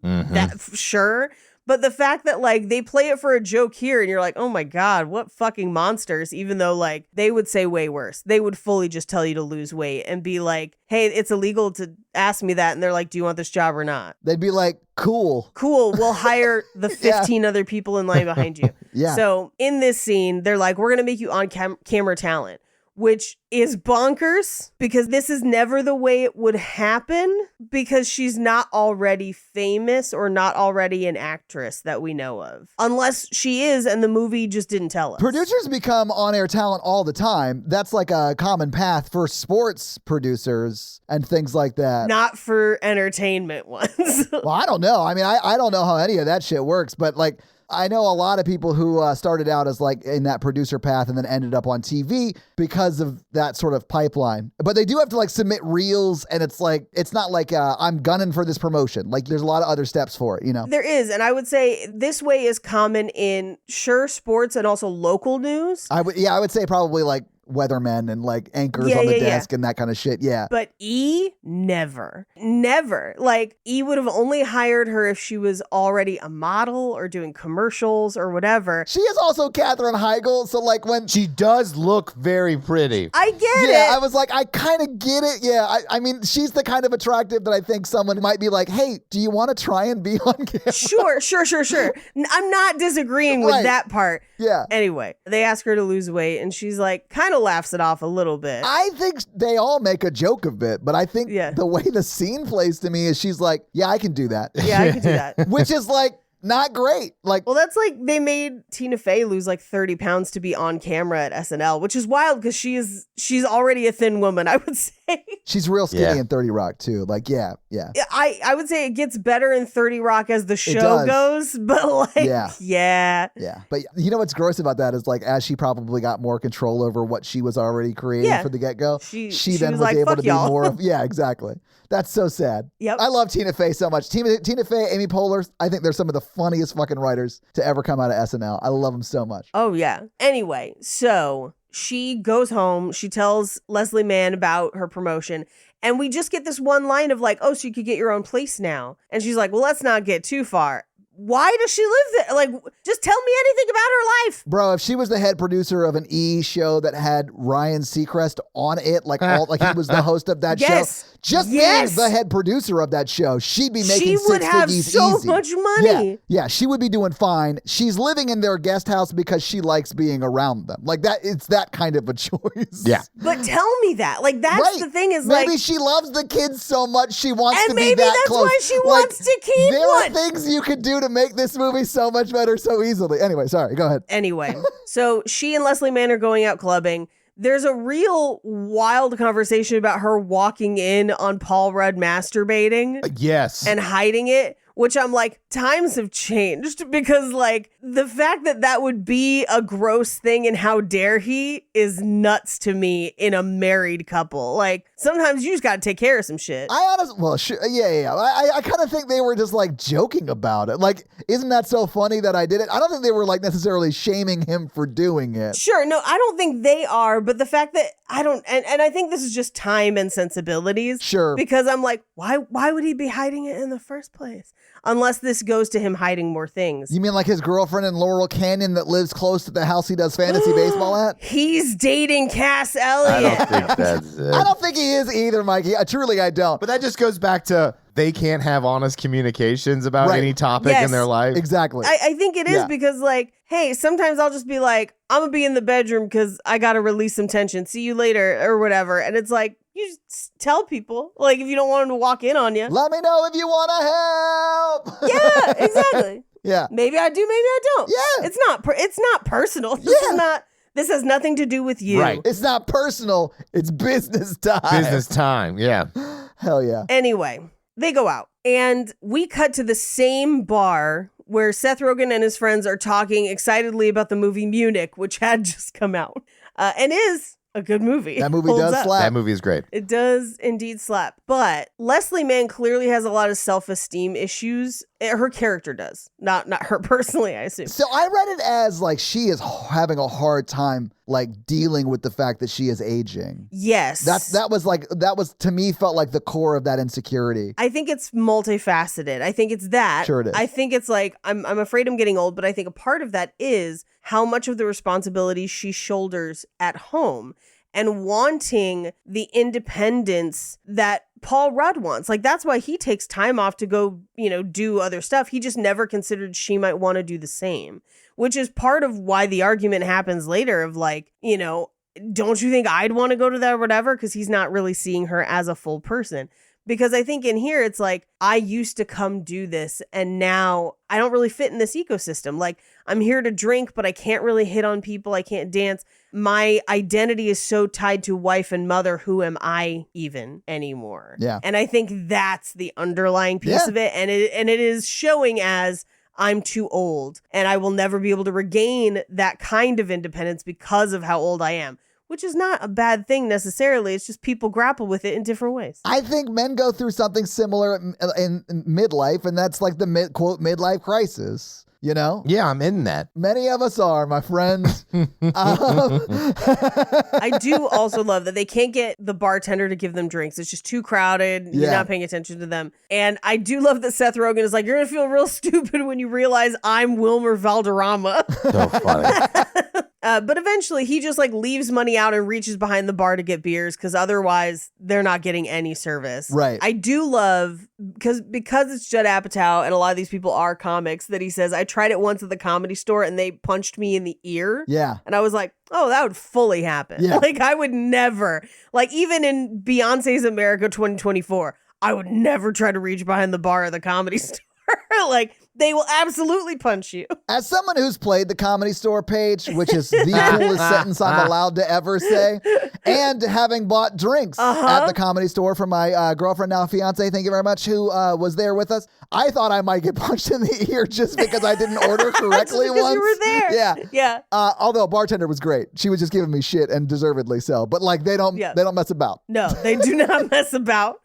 sure. But the fact that like they play it for a joke here and you're like, oh my God, what fucking monsters, even though like they would say way worse. They would fully just tell you to lose weight and be like, hey, it's illegal to ask me that. And they're like, do you want this job or not? They'd be like, cool, we'll hire the 15 other people in line behind you. So in this scene, they're like, we're going to make you on camera talent, which is bonkers because this is never the way it would happen because she's not already famous or not already an actress that we know of. Unless she is and the movie just didn't tell us. Producers become on-air talent all the time. That's like a common path for sports producers and things like that. Not for entertainment ones. Well, I don't know. I mean, I don't know how any of that shit works, but like, I know a lot of people who started out as like in that producer path and then ended up on TV because of that sort of pipeline. But they do have to like submit reels, and it's like, it's not like I'm gunning for this promotion. Like there's a lot of other steps for it, you know? There is. And I would say this way is common in sports and also local news. I would say probably like weathermen and like anchors on the desk and that kind of shit. Yeah. But never. Like would have only hired her if she was already a model or doing commercials or whatever. She is also Katherine Heigl. So like when she does look very pretty. I get it. Yeah. I was like, I kind of get it. Yeah. I mean, she's the kind of attractive that I think someone might be like, hey, do you want to try and be on camera? Sure. I'm not disagreeing with that part. Yeah. Anyway, they ask her to lose weight and she's like, kind of laughs it off a little bit. I think they all make a joke of it, but I think the way the scene plays to me is she's like, yeah, I can do that. Yeah, I can do that. Which is like, not great. Like, well, that's like they made Tina Fey lose like 30 pounds to be on camera at SNL, which is wild because she's already a thin woman, I would say. She's real skinny in 30 Rock too. Like, yeah. I would say it gets better in 30 Rock as the show goes, but like, yeah. But you know what's gross about that is like, as she probably got more control over what she was already creating for the get-go, she then was like, able to be y'all. more of, exactly. That's so sad. Yep. I love Tina Fey so much. Tina Fey, Amy Poehler, I think they're some of the funniest fucking writers to ever come out of SNL. I love them so much. Oh, yeah. Anyway, so she goes home. She tells Leslie Mann about her promotion. And we just get this one line of like, oh, so you could get your own place now. And she's like, well, let's not get too far. Why does she live there? Like, just tell me anything about her life. Bro, if she was the head producer of an show that had Ryan Seacrest on it, like he was the host of that show, just being the head producer of that show, she'd be making six figures easy. She would have so much money. Yeah, she would be doing fine. She's living in their guest house because she likes being around them. Like that, it's that kind of a choice. Yeah. But tell me that. Like, that's the thing is maybe she loves the kids so much she wants to be that close. And maybe that's why she wants to keep there one. There are things you could do to make this movie so much better so easily. Anyway, sorry, go ahead. Anyway, so she and Leslie Mann are going out clubbing. There's a real wild conversation about her walking in on Paul Rudd masturbating. Yes. And hiding it, which I'm like, times have changed, because like the fact that that would be a gross thing and how dare he is nuts to me in a married couple. Like sometimes you just got to take care of some shit. I kind of think they were just like joking about it. Like, isn't that so funny that I did it? I don't think they were like necessarily shaming him for doing it. Sure. No, I don't think they are. But the fact that I don't, and I think this is just time and sensibilities. Sure. Because I'm like, why would he be hiding it in the first place? Unless this goes to him hiding more things. You mean like his girlfriend in Laurel Canyon that lives close to the house he does fantasy baseball at? He's dating Cass Elliot. I don't think that's it. I don't think he is either, Mikey. Truly, I don't. But that just goes back to they can't have honest communications about any topic in their life. Exactly. I think it is because, like, hey, sometimes I'll just be like, I'm going to be in the bedroom because I got to release some tension. See you later or whatever. And it's like, you just tell people, like, if you don't want them to walk in on you. Let me know if you want to help. Yeah, exactly. Yeah. Maybe I do, maybe I don't. Yeah. It's not personal. This has nothing to do with you. Right. It's not personal. It's business time. Business time. Yeah. Hell yeah. Anyway, they go out and we cut to the same bar where Seth Rogen and his friends are talking excitedly about the movie Munich, which had just come out and is a good movie. That movie Holds does up. slap. That movie is great. It does indeed slap. But Leslie Mann clearly has a lot of self-esteem issues. Her character does. Not her personally, I assume. So I read it as like she is having a hard time like dealing with the fact that she is aging. Yes. That was to me felt like the core of that insecurity. I think it's multifaceted. I think it's that. Sure it is. I think it's like, I'm afraid I'm getting old, but I think a part of that is how much of the responsibility she shoulders at home and wanting the independence that Paul Rudd wants. Like, that's why he takes time off to go, do other stuff. He just never considered she might want to do the same, which is part of why the argument happens later of like, don't you think I'd want to go to that or whatever? Because he's not really seeing her as a full person. Because I think in here, it's like, I used to come do this and now I don't really fit in this ecosystem. Like, I'm here to drink, but I can't really hit on people. I can't dance. My identity is so tied to wife and mother. Who am I even anymore? Yeah. And I think that's the underlying piece of it. And it is showing as I'm too old and I will never be able to regain that kind of independence because of how old I am. Which is not a bad thing necessarily. It's just people grapple with it in different ways. I think men go through something similar in midlife, and that's like the quote midlife crisis. Yeah, I'm in that. Many of us are, my friends. I do also love that they can't get the bartender to give them drinks. It's just too crowded. You're not paying attention to them. And I do love that Seth Rogen is like, you're going to feel real stupid when you realize I'm Wilmer Valderrama. So funny. But eventually he just like leaves money out and reaches behind the bar to get beers because otherwise they're not getting any service. Right. I do love because it's Judd Apatow and a lot of these people are comics that he says, I tried it once at the Comedy Store and they punched me in the ear. Yeah. And I was like, oh, that would fully happen. Yeah. Like I would never, like even in Beyonce's America 2024, I would never try to reach behind the bar at the Comedy Store. Like they will absolutely punch you. As someone who's played the Comedy Store page, which is the coolest sentence I'm allowed to ever say, and having bought drinks at the Comedy Store for my girlfriend, now fiance, thank you very much, who was there with us, I thought I might get punched in the ear just because I didn't order correctly once. once. You were there. Yeah. Yeah. Although a bartender was great. She was just giving me shit, and deservedly so. But like they don't mess about. No, they do not mess about.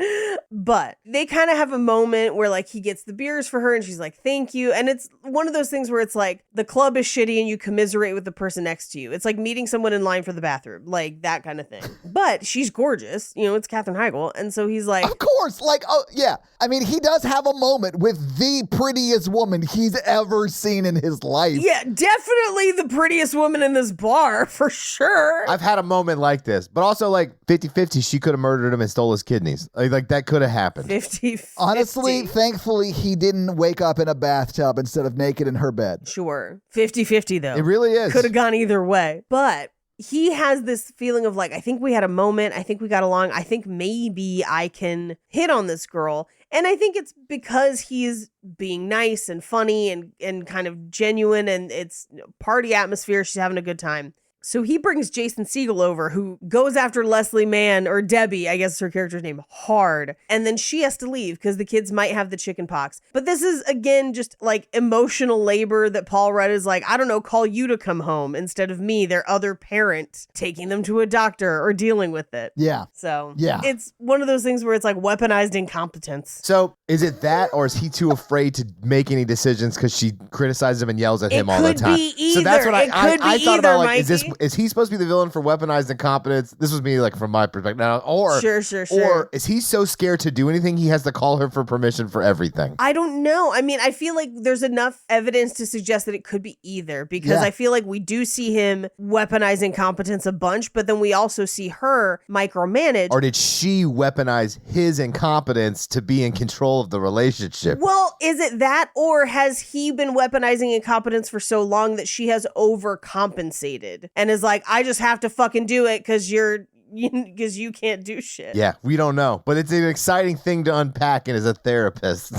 But they kind of have a moment where like he gets the beers for her and she's like, thank you. And it's one of those things where it's like the club is shitty and you commiserate with the person next to you. It's like meeting someone in line for the bathroom, like that kind of thing. But she's gorgeous. It's Katherine Heigl. And so he's like, of course. Like, oh yeah. I mean, he does have a moment with the prettiest woman he's ever seen in his life. Yeah, definitely the prettiest woman in this bar for sure. I've had a moment like this, but also like 50-50, she could have murdered him and stole his kidneys. Like that could have happened. 50-50. Honestly, thankfully, he didn't wake up in a bathtub instead of naked in her bed. Sure. 50-50 though. It really is. Could have gone either way. But he has this feeling of like, I think we had a moment. I think we got along. I think maybe I can hit on this girl. And I think it's because he's being nice and funny and kind of genuine and it's party atmosphere. She's having a good time. So he brings Jason Segel over, who goes after Leslie Mann, or Debbie, I guess is her character's name, hard. And then she has to leave because the kids might have the chicken pox. But this is, again, just like emotional labor that Paul Rudd is like, I don't know, call you to come home instead of me, their other parent, taking them to a doctor or dealing with it. Yeah. So yeah, it's one of those things where it's like weaponized incompetence. So is it that, or is he too afraid to make any decisions because she criticizes him and yells at him all the time? It could be either. So that's what I thought about. Like, Mikey. is he supposed to be the villain for weaponized incompetence? This was me, like, from my perspective now. Or Sure. Or is he so scared to do anything he has to call her for permission for everything? I don't know. I mean, I feel like there's enough evidence to suggest that it could be either, because I feel like we do see him weaponize incompetence a bunch, but then we also see her micromanage. Or did she weaponize his incompetence to be in control of the relationship? Well, is it that, or has he been weaponizing incompetence for so long that she has overcompensated and is like, I just have to fucking do it because you can't do shit. Yeah, we don't know. But it's an exciting thing to unpack and as a therapist.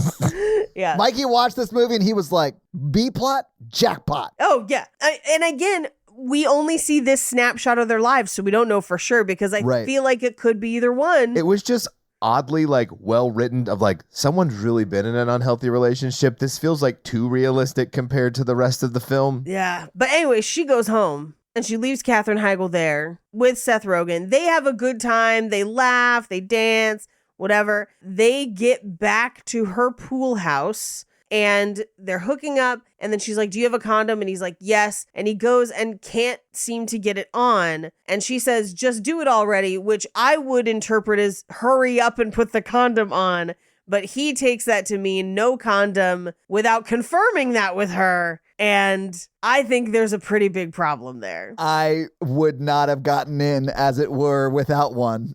Yeah. Mikey watched this movie and he was like, B-plot, jackpot. Oh, yeah. And again, we only see this snapshot of their lives, so we don't know for sure, because I feel like it could be either one. It was just oddly, like, well written, of like, someone's really been in an unhealthy relationship. This feels like too realistic compared to the rest of the film. Yeah. But anyway, she goes home and she leaves Katherine Heigl there with Seth Rogen. They have a good time. They laugh, they dance, whatever. They get back to her pool house and they're hooking up. And then she's like, do you have a condom? And he's like, yes. And he goes and can't seem to get it on. And she says, just do it already, which I would interpret as hurry up and put the condom on. But he takes that to mean no condom without confirming that with her. And I think there's a pretty big problem there. I would not have gotten in, as it were, without one.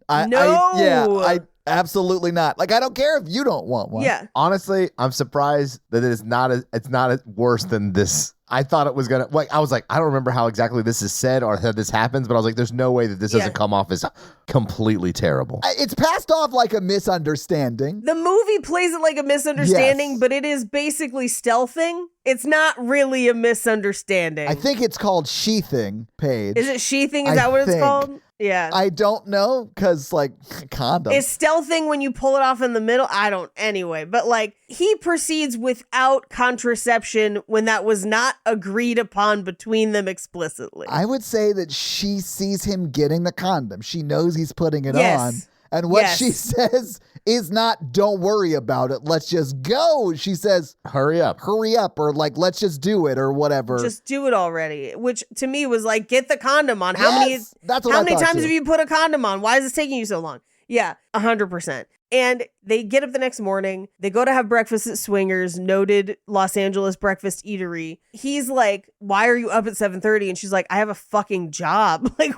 Absolutely not. Like, I don't care if you don't want one. Yeah. Honestly, I'm surprised that it's not as worse than this. I thought it was gonna. Like, I was like, I don't remember how exactly this is said or how this happens, but I was like, there's no way that this doesn't come off as completely terrible. It's passed off like a misunderstanding. The movie plays it like a misunderstanding, but it is basically stealthing. It's not really a misunderstanding. I think it's called sheathing, Paige. Is it sheathing? Is that what it's called? Yeah. I don't know, because, like, condom. Is stealthing when you pull it off in the middle? I don't. Anyway, but, like, he proceeds without contraception when that was not agreed upon between them explicitly. I would say that she sees him getting the condom. She knows he's putting it on. And what she says is not, don't worry about it, let's just go. She says, hurry up, or like, let's just do it, or whatever. Just do it already. Which to me was like, get the condom on. How many times have you put a condom on? Why is this taking you so long? Yeah, 100%. And they get up the next morning. They go to have breakfast at Swingers, noted Los Angeles breakfast eatery. He's like, why are you up at 7:30? And she's like, I have a fucking job. Like,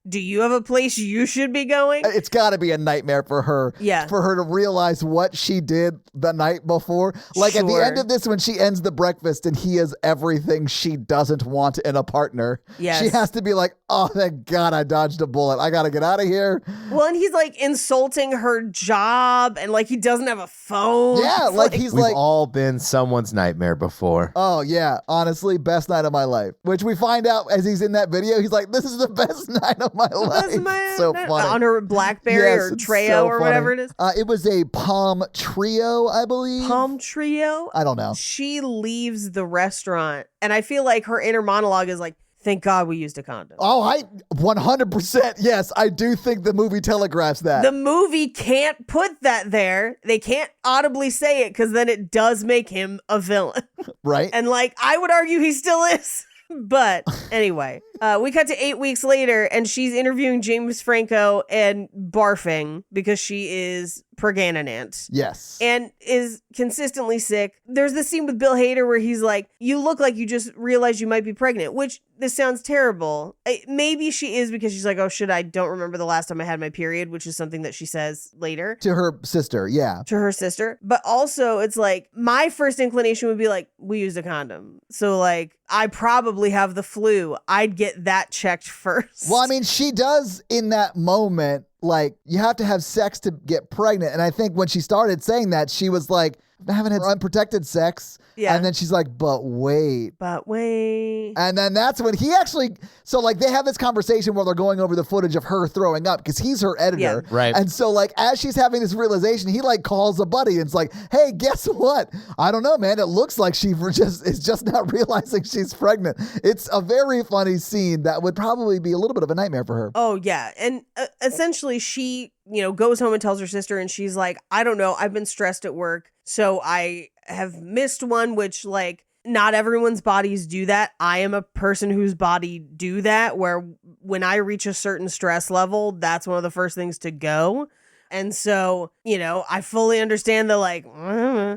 do you have a place you should be going? It's got to be a nightmare for her. Yeah. For her to realize what she did the night before. Like, at the end of this, when she ends the breakfast and he is everything she doesn't want in a partner, she has to be like, oh, thank God I dodged a bullet. I got to get out of here. Well, and he's like insulting her job, and like he doesn't have a phone. Yeah, like he's We've all been someone's nightmare before. Oh, yeah. Honestly, best night of my life. Which we find out as he's in that video, he's like, this is the best night of my life. So funny. On her BlackBerry or Treo or whatever it is. It was a Palm Trio, I believe. Palm Trio? I don't know. She leaves the restaurant, and I feel like her inner monologue is like, thank God we used a condom. Oh, 100%. Yes, I do think the movie telegraphs that. The movie can't put that there. They can't audibly say it because then it does make him a villain. Right. And like, I would argue he still is. But anyway, we cut to 8 weeks later and she's interviewing James Franco and barfing because she is pregnant. Yes. And is consistently sick. There's this scene with Bill Hader where he's like, you look like you just realized you might be pregnant, which this sounds terrible. Maybe she is because she's like, oh shit, I don't remember the last time I had my period, which is something that she says later. To her sister, yeah. To her sister. But also it's like, my first inclination would be like, we used a condom. So like, I probably have the flu. I'd get that checked first. Well, I mean, she does in that moment. Like, you have to have sex to get pregnant. And I think when she started saying that, she was like, having had unprotected sex. Yeah. And then she's like, but wait. And then that's when he actually, so like they have this conversation where they're going over the footage of her throwing up because he's her editor. Yeah. Right. And so like as she's having this realization, he like calls a buddy and it's like, hey, guess what? I don't know, man. It looks like she is just not realizing she's pregnant. It's a very funny scene that would probably be a little bit of a nightmare for her. Oh, yeah. And essentially she, goes home and tells her sister and she's like, I don't know. I've been stressed at work. So I have missed one, which like not everyone's bodies do that. I am a person whose body do that, where when I reach a certain stress level, that's one of the first things to go. And so, I fully understand the like,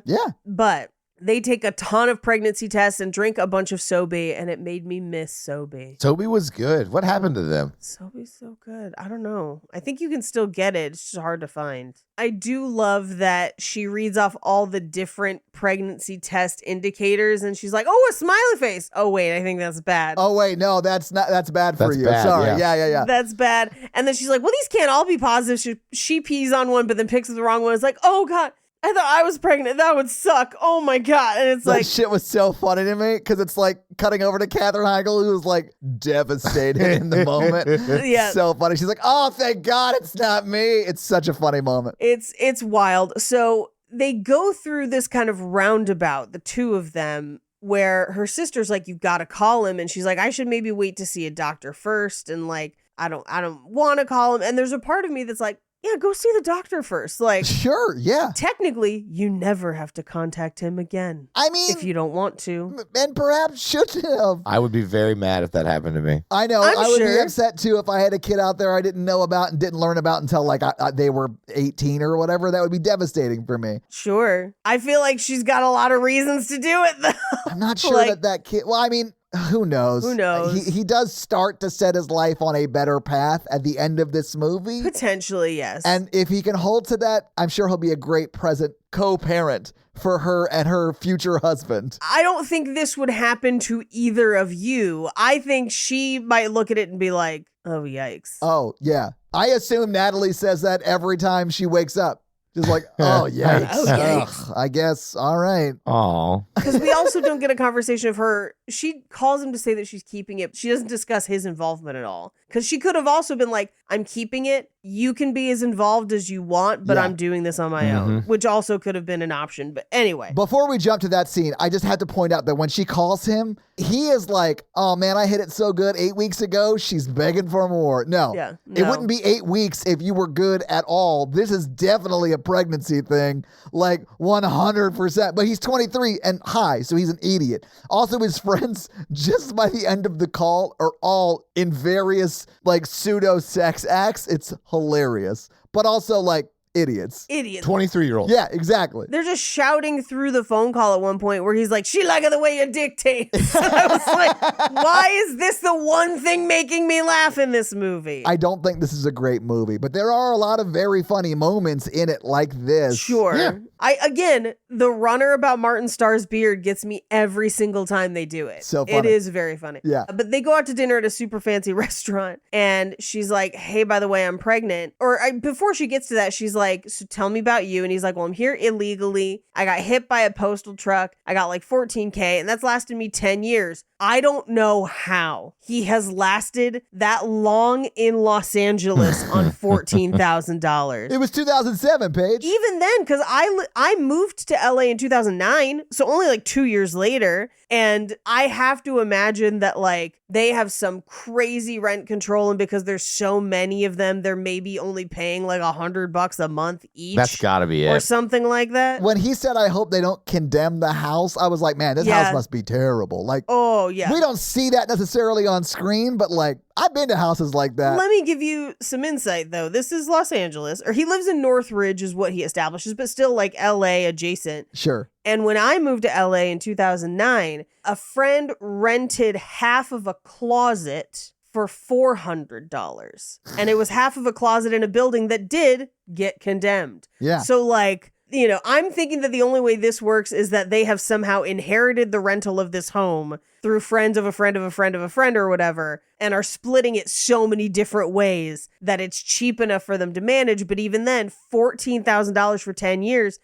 Yeah. But they take a ton of pregnancy tests and drink a bunch of Sobe, and it made me miss Sobe. Toby was good. What happened to them? Sobe's so good. I don't know. I think you can still get it. It's just hard to find. I do love that she reads off all the different pregnancy test indicators, and she's like, oh, a smiley face. Oh, wait, I think that's bad. Oh, wait, no, that's bad for That's you. bad, Sorry. yeah. Yeah. That's bad. And then she's like, well, these can't all be positive. She pees on one, but then picks the wrong one. It's like, oh, God. I thought I was pregnant. That would suck. Oh my God. And it's That like, shit was so funny to me because it's like cutting over to Katherine Heigl, who was like devastated in the moment. Yeah. So funny. She's like, oh, thank God it's not me. It's such a funny moment. it's wild. So they go through this kind of roundabout, the two of them, where her sister's like, you've got to call him. And she's like, I should maybe wait to see a doctor first. And like, I don't want to call him. And there's a part of me that's like, yeah, go see the doctor first. Like, Sure, yeah. technically, you never have to contact him again. I mean, If you don't want to. and perhaps shouldn't have. I would be very mad if that happened to me. I know. I'm I would be sure. upset too if I had a kid out there I didn't know about and didn't learn about until like they were 18 or whatever. That would be devastating for me. Sure. I feel like she's got a lot of reasons to do it, though. I'm not sure Like- that kid. Well, I mean, who knows? Who knows? He does start to set his life on a better path at the end of this movie. Potentially, yes. And if he can hold to that, I'm sure he'll be a great present co-parent for her and her future husband. I don't think this would happen to either of you. I think she might look at it and be like, oh, yikes. Oh, yeah. I assume Natalie says that every time she wakes up. Just like, oh, yikes. Oh, yikes. Ugh, I guess. All right. Aw. Because we also don't get a conversation of her. She calls him to say that she's keeping it. She doesn't discuss his involvement at all. Because she could have also been like, I'm keeping it. You can be as involved as you want, but Yeah. I'm doing this on my own, which also could have been an option. But anyway. Before we jump to that scene, I just had to point out that when she calls him, he is like, oh man, I hit it so good 8 weeks ago. She's begging for more. No, Yeah, it no. wouldn't be 8 weeks if you were good at all. This is definitely a pregnancy thing, like 100%. But he's 23 and high, so he's an idiot. Also, his friends, just by the end of the call, are all in various like pseudo sex acts. It's hilarious, but also like idiots. Idiots. 23-year-old. Yeah, exactly. They're just shouting through the phone call at one point where he's like, she like it the way you dictate. I was like, why is this the one thing making me laugh in this movie? I don't think this is a great movie, but there are a lot of very funny moments in it like this. Sure. Yeah. Again, the runner about Martin Starr's beard gets me every single time they do it. So It funny. is very funny. Yeah. But they go out to dinner at a super fancy restaurant and she's like, hey, by the way, I'm pregnant. Before she gets to that, she's like, so tell me about you. And he's like, well, I'm here illegally. I got hit by a postal truck. I got like $14,000 and that's lasted me 10 years. I don't know how he has lasted that long in Los Angeles on $14,000. It was 2007, Paige. Even then, because I moved to LA in 2009, so only like 2 years later. And I have to imagine that like they have some crazy rent control, and because there's so many of them, they're maybe only paying like $100 a month each. That's gotta be or it. something like that. When he said, I hope they don't condemn the house, I was like, man, this Yeah. house must be terrible. Like, Oh yeah. we don't see that necessarily on screen, but like, I've been to houses like that. Let me give you some insight, though. This is Los Angeles, or he lives in Northridge is what he establishes, but still like LA adjacent. Sure. And when I moved to LA in 2009, a friend rented half of a closet for $400. And it was half of a closet in a building that did get condemned. Yeah. So like I'm thinking that the only way this works is that they have somehow inherited the rental of this home through friends of a friend of a friend of a friend or whatever, and are splitting it so many different ways that it's cheap enough for them to manage. But even then, $14,000 for 10 years,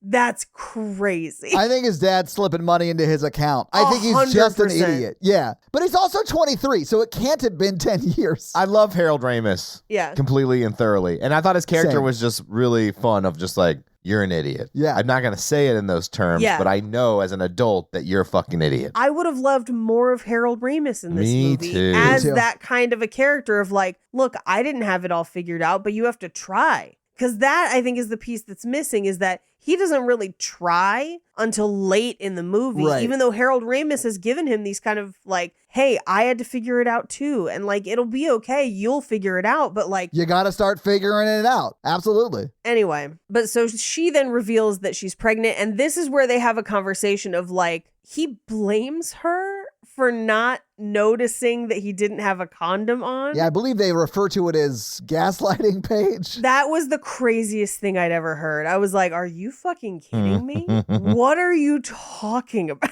that's crazy. I think his dad's slipping money into his account. I think he's just an 100%. idiot. Yeah. But he's also 23, so it can't have been 10 years. I love Harold Ramis. Yeah. Completely and thoroughly. And I thought his character Same. was just really fun of just like, you're an idiot. Yeah. I'm not going to say it in those terms, Yeah. but I know as an adult that you're a fucking idiot. I would have loved more of Harold Ramis in this Me movie too. as Me too. that kind of a character of like, look, I didn't have it all figured out, but you have to try. Because that, I think, is the piece that's missing, is that he doesn't really try until late in the movie, Right. even though Harold Ramis has given him these kind of like, hey, I had to figure it out too. And like, it'll be okay. You'll figure it out. But like, You got to start figuring it out. Absolutely. anyway, but so she then reveals that she's pregnant. And this is where they have a conversation of like, he blames her for not noticing that he didn't have a condom on. Yeah, I believe they refer to it as gaslighting, Paige. That was the craziest thing I'd ever heard. I was like, are you fucking kidding me? What are you talking about?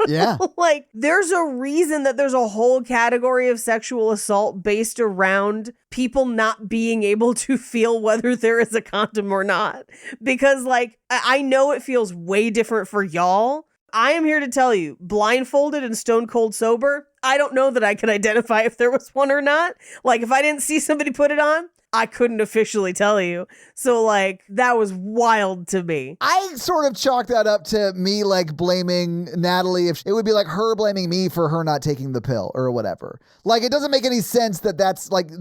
Yeah. Like, there's a reason that there's a whole category of sexual assault based around people not being able to feel whether there is a condom or not. Because, like, I know it feels way different for y'all. I am here to tell you, blindfolded and stone cold sober, I don't know that I could identify if there was one or not. Like, if I didn't see somebody put it on, I couldn't officially tell you. So, like, that was wild to me. I sort of chalk that up to me like blaming Natalie. If it would be like her blaming me for her not taking the pill or whatever. Like, it doesn't make any sense that that's like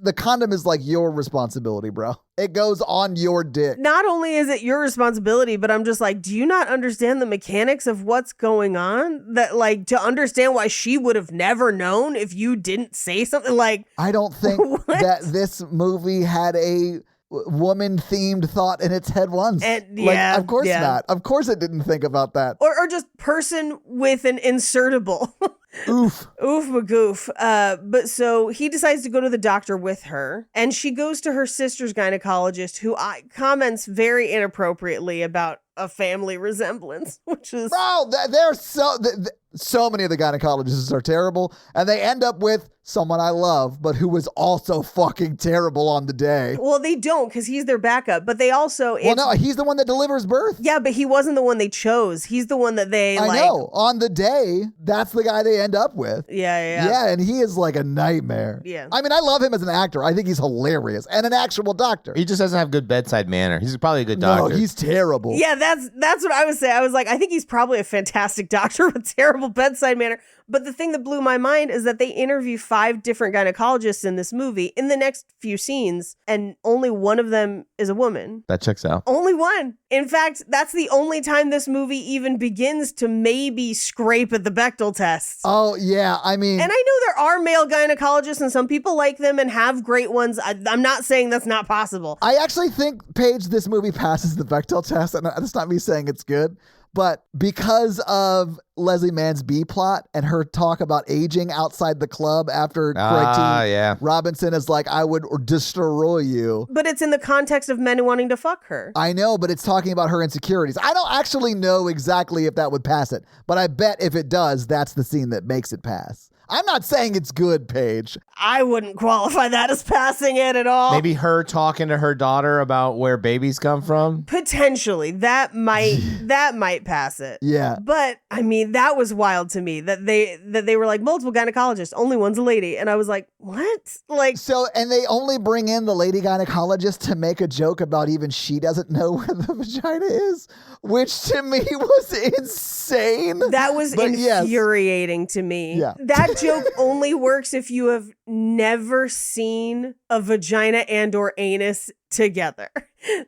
the condom is like your responsibility, bro. It goes on your dick. Not only is it your responsibility, but I'm just like, do you not understand the mechanics of what's going on? That, like, to understand why she would have never known if you didn't say something like, I don't think What? that this movie had a woman-themed thought in its head once. And, like, yeah, of course yeah. not. Of course it didn't think about that. or just person with an insertable. Oof. Oof magoof. But so he decides to go to the doctor with her, and she goes to her sister's gynecologist, who comments very inappropriately about a family resemblance, which is Bro, they're so many of the gynecologists are terrible, and they end up with someone I love, but who was also fucking terrible on the day. well, they don't because he's their backup, but they also Well, no, he's the one that delivers birth. yeah, but he wasn't the one they chose. He's the one that they I like. know. On the day, that's the guy they end up with. Yeah. and he is like a nightmare. Yeah. I mean, I love him as an actor. I think he's hilarious and an actual doctor. He just doesn't have good bedside manner. He's probably a good doctor. No, he's terrible. Yeah, that's what I was saying. I was like, I think he's probably a fantastic doctor with terrible bedside manner. But the thing that blew my mind is that they interview 5 different gynecologists in this movie in the next few scenes, and only one of them is a woman. That checks out. Only one. In fact, that's the only time this movie even begins to maybe scrape at the Bechdel tests. Oh, yeah. I mean, And I know there are male gynecologists and some people like them and have great ones. I'm not saying that's not possible. I actually think, Paige, this movie passes the Bechdel test, and that's not me saying it's good, but because of Leslie Mann's B plot and her talk about aging outside the club after Greg T. Yeah. Robinson is like, I would destroy you. But it's in the context of men wanting to fuck her. I know, but it's talking about her insecurities. I don't actually know exactly if that would pass it, but I bet if it does, that's the scene that makes it pass. I'm not saying it's good, Paige. I wouldn't qualify that as passing it at all. Maybe her talking to her daughter about where babies come from. Potentially. That might pass it. Yeah. But I mean, that was wild to me that they were like multiple gynecologists, only one's a lady. And I was like, what? Like, So, and they only bring in the lady gynecologist to make a joke about even she doesn't know where the vagina is, which to me was insane. that was But yes. infuriating to me. Yeah. That joke only works if you have never seen a vagina and or anus together.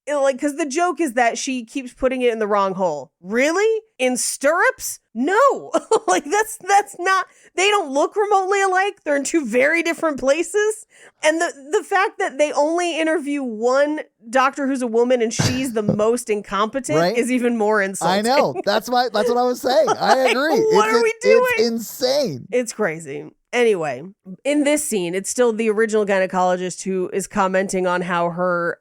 Because the joke is that she keeps putting it in the wrong hole. Really? In stirrups? No. Like, that's not, they don't look remotely alike. They're in 2 very different places. And the fact that they only interview one doctor who's a woman and she's the most incompetent Right? is even more insulting. I know. That's what I was saying. I agree. What are we doing? It's insane. It's crazy. Anyway, in this scene, it's still the original gynecologist who is commenting on how her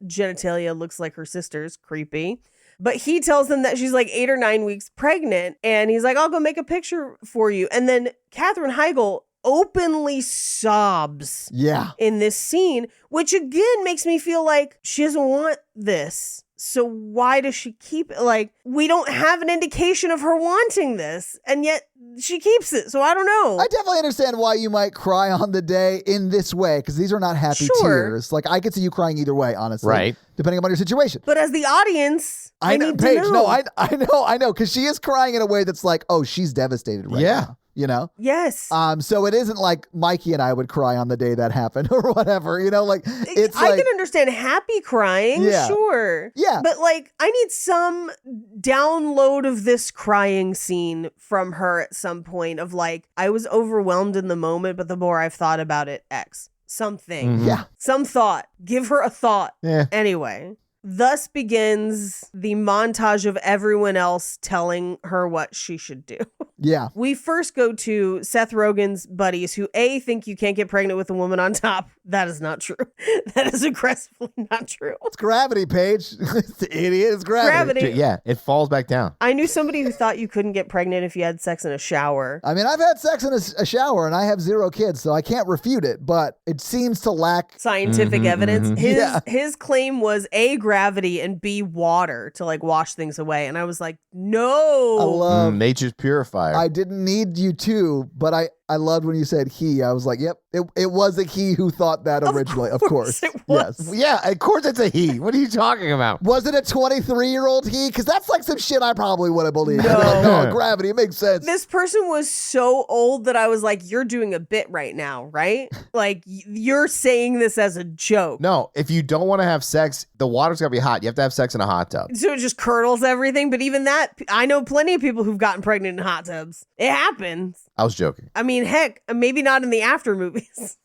genitalia looks like her sister's. Creepy. But he tells them that she's like 8 or 9 weeks pregnant. And he's like, I'll go make a picture for you. And then Katherine Heigl openly sobs in this scene, which again makes me feel like she doesn't want this. So why does she keep it? Like, we don't have an indication of her wanting this, and yet she keeps it. So I don't know. I definitely understand why you might cry on the day in this way, because these are not happy tears. Like, I could see you crying either way, honestly. Right. Depending upon your situation. But as the audience, I know, need Paige, to know. I know, because she is crying in a way that's like, oh, she's devastated right now. You know? Yes. So it isn't like Mikey and I would cry on the day that happened or whatever, you know, like it's I can understand happy crying, sure. Yeah. But like, I need some download of this crying scene from her at some point of like, I was overwhelmed in the moment, but the more I've thought about it, X. Something. Mm-hmm. Yeah. Some thought. Give her a thought. Yeah. Anyway. Thus begins the montage of everyone else telling her what she should do. Yeah. We first go to Seth Rogen's buddies who think you can't get pregnant with a woman on top. That is not true. That is aggressively not true. It's gravity, Paige. It's idiot. It's gravity. Yeah, it falls back down. I knew somebody who thought you couldn't get pregnant if you had sex in a shower. I mean, I've had sex in a shower and I have 0 kids, so I can't refute it, but it seems to lack scientific evidence. His claim was A, gravity, and B, water to like wash things away. And I was like, no. I love nature's purifier. I didn't need you to, but I loved when you said he. I was like, yep, it was a he who thought that originally. Of course. It was. Yes. Yeah, of course it's a he. What are you talking about? Was it a 23-year-old he? Because that's like some shit I probably would have believed. No. Like, no, gravity, it makes sense. This person was so old that I was like, you're doing a bit right now, right? Like, you're saying this as a joke. No, if you don't want to have sex, the water's got to be hot. You have to have sex in a hot tub. So it just curdles everything. But even that, I know plenty of people who've gotten pregnant in hot tubs. It happens. I was joking. I mean, heck, maybe not in the after movies.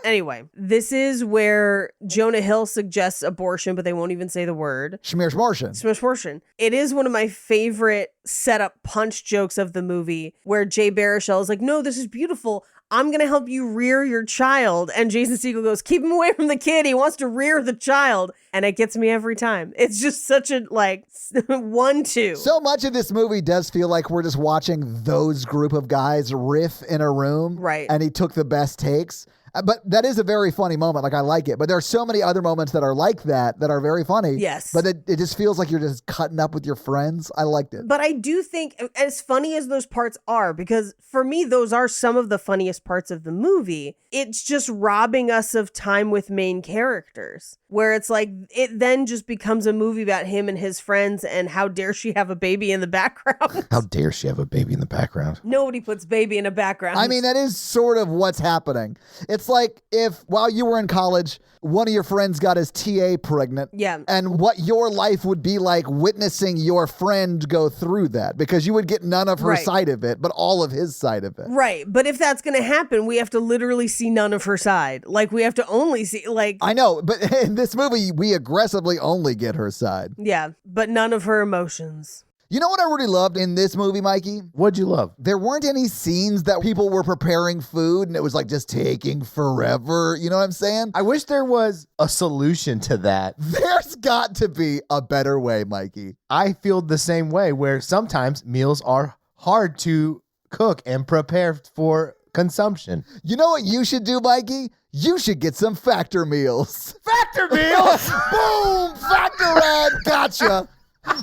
Anyway, this is where Jonah Hill suggests abortion, but they won't even say the word. Schmishmortion. It is one of my favorite setup punch jokes of the movie where Jay Baruchel is like, no, this is beautiful. I'm going to help you rear your child. And Jason Segel goes, keep him away from the kid. He wants to rear the child. And it gets me every time. It's just such a, like, 1-2. So much of this movie does feel like we're just watching those group of guys riff in a room. Right. And he took the best takes. But that is a very funny moment. Like, I like it. But there are so many other moments that are like that are very funny. Yes. But it just feels like you're just cutting up with your friends. I liked it. But I do think, as funny as those parts are, because for me, those are some of the funniest parts of the movie, it's just robbing us of time with main characters. Where it's like, it then just becomes a movie about him and his friends and how dare she have a baby in the background. How dare she have a baby in the background? Nobody puts baby in a background. I mean, that is sort of what's happening. It's like if while you were in college, one of your friends got his TA pregnant. Yeah. And what your life would be like witnessing your friend go through that, because you would get none of her side of it, but all of his side of it. Right. But if that's going to happen, we have to literally see none of her side. Like, we have to only see, like... I know, but in this movie, we aggressively only get her side. Yeah, but none of her emotions. You know what I really loved in this movie, Mikey? What'd you love? There weren't any scenes that people were preparing food and it was like just taking forever. You know what I'm saying? I wish there was a solution to that. There's got to be a better way, Mikey. I feel the same way, where sometimes meals are hard to cook and prepare for consumption. You know what you should do, Mikey? You should get some Factor meals. Factor meals? Boom! Factor ad. Gotcha.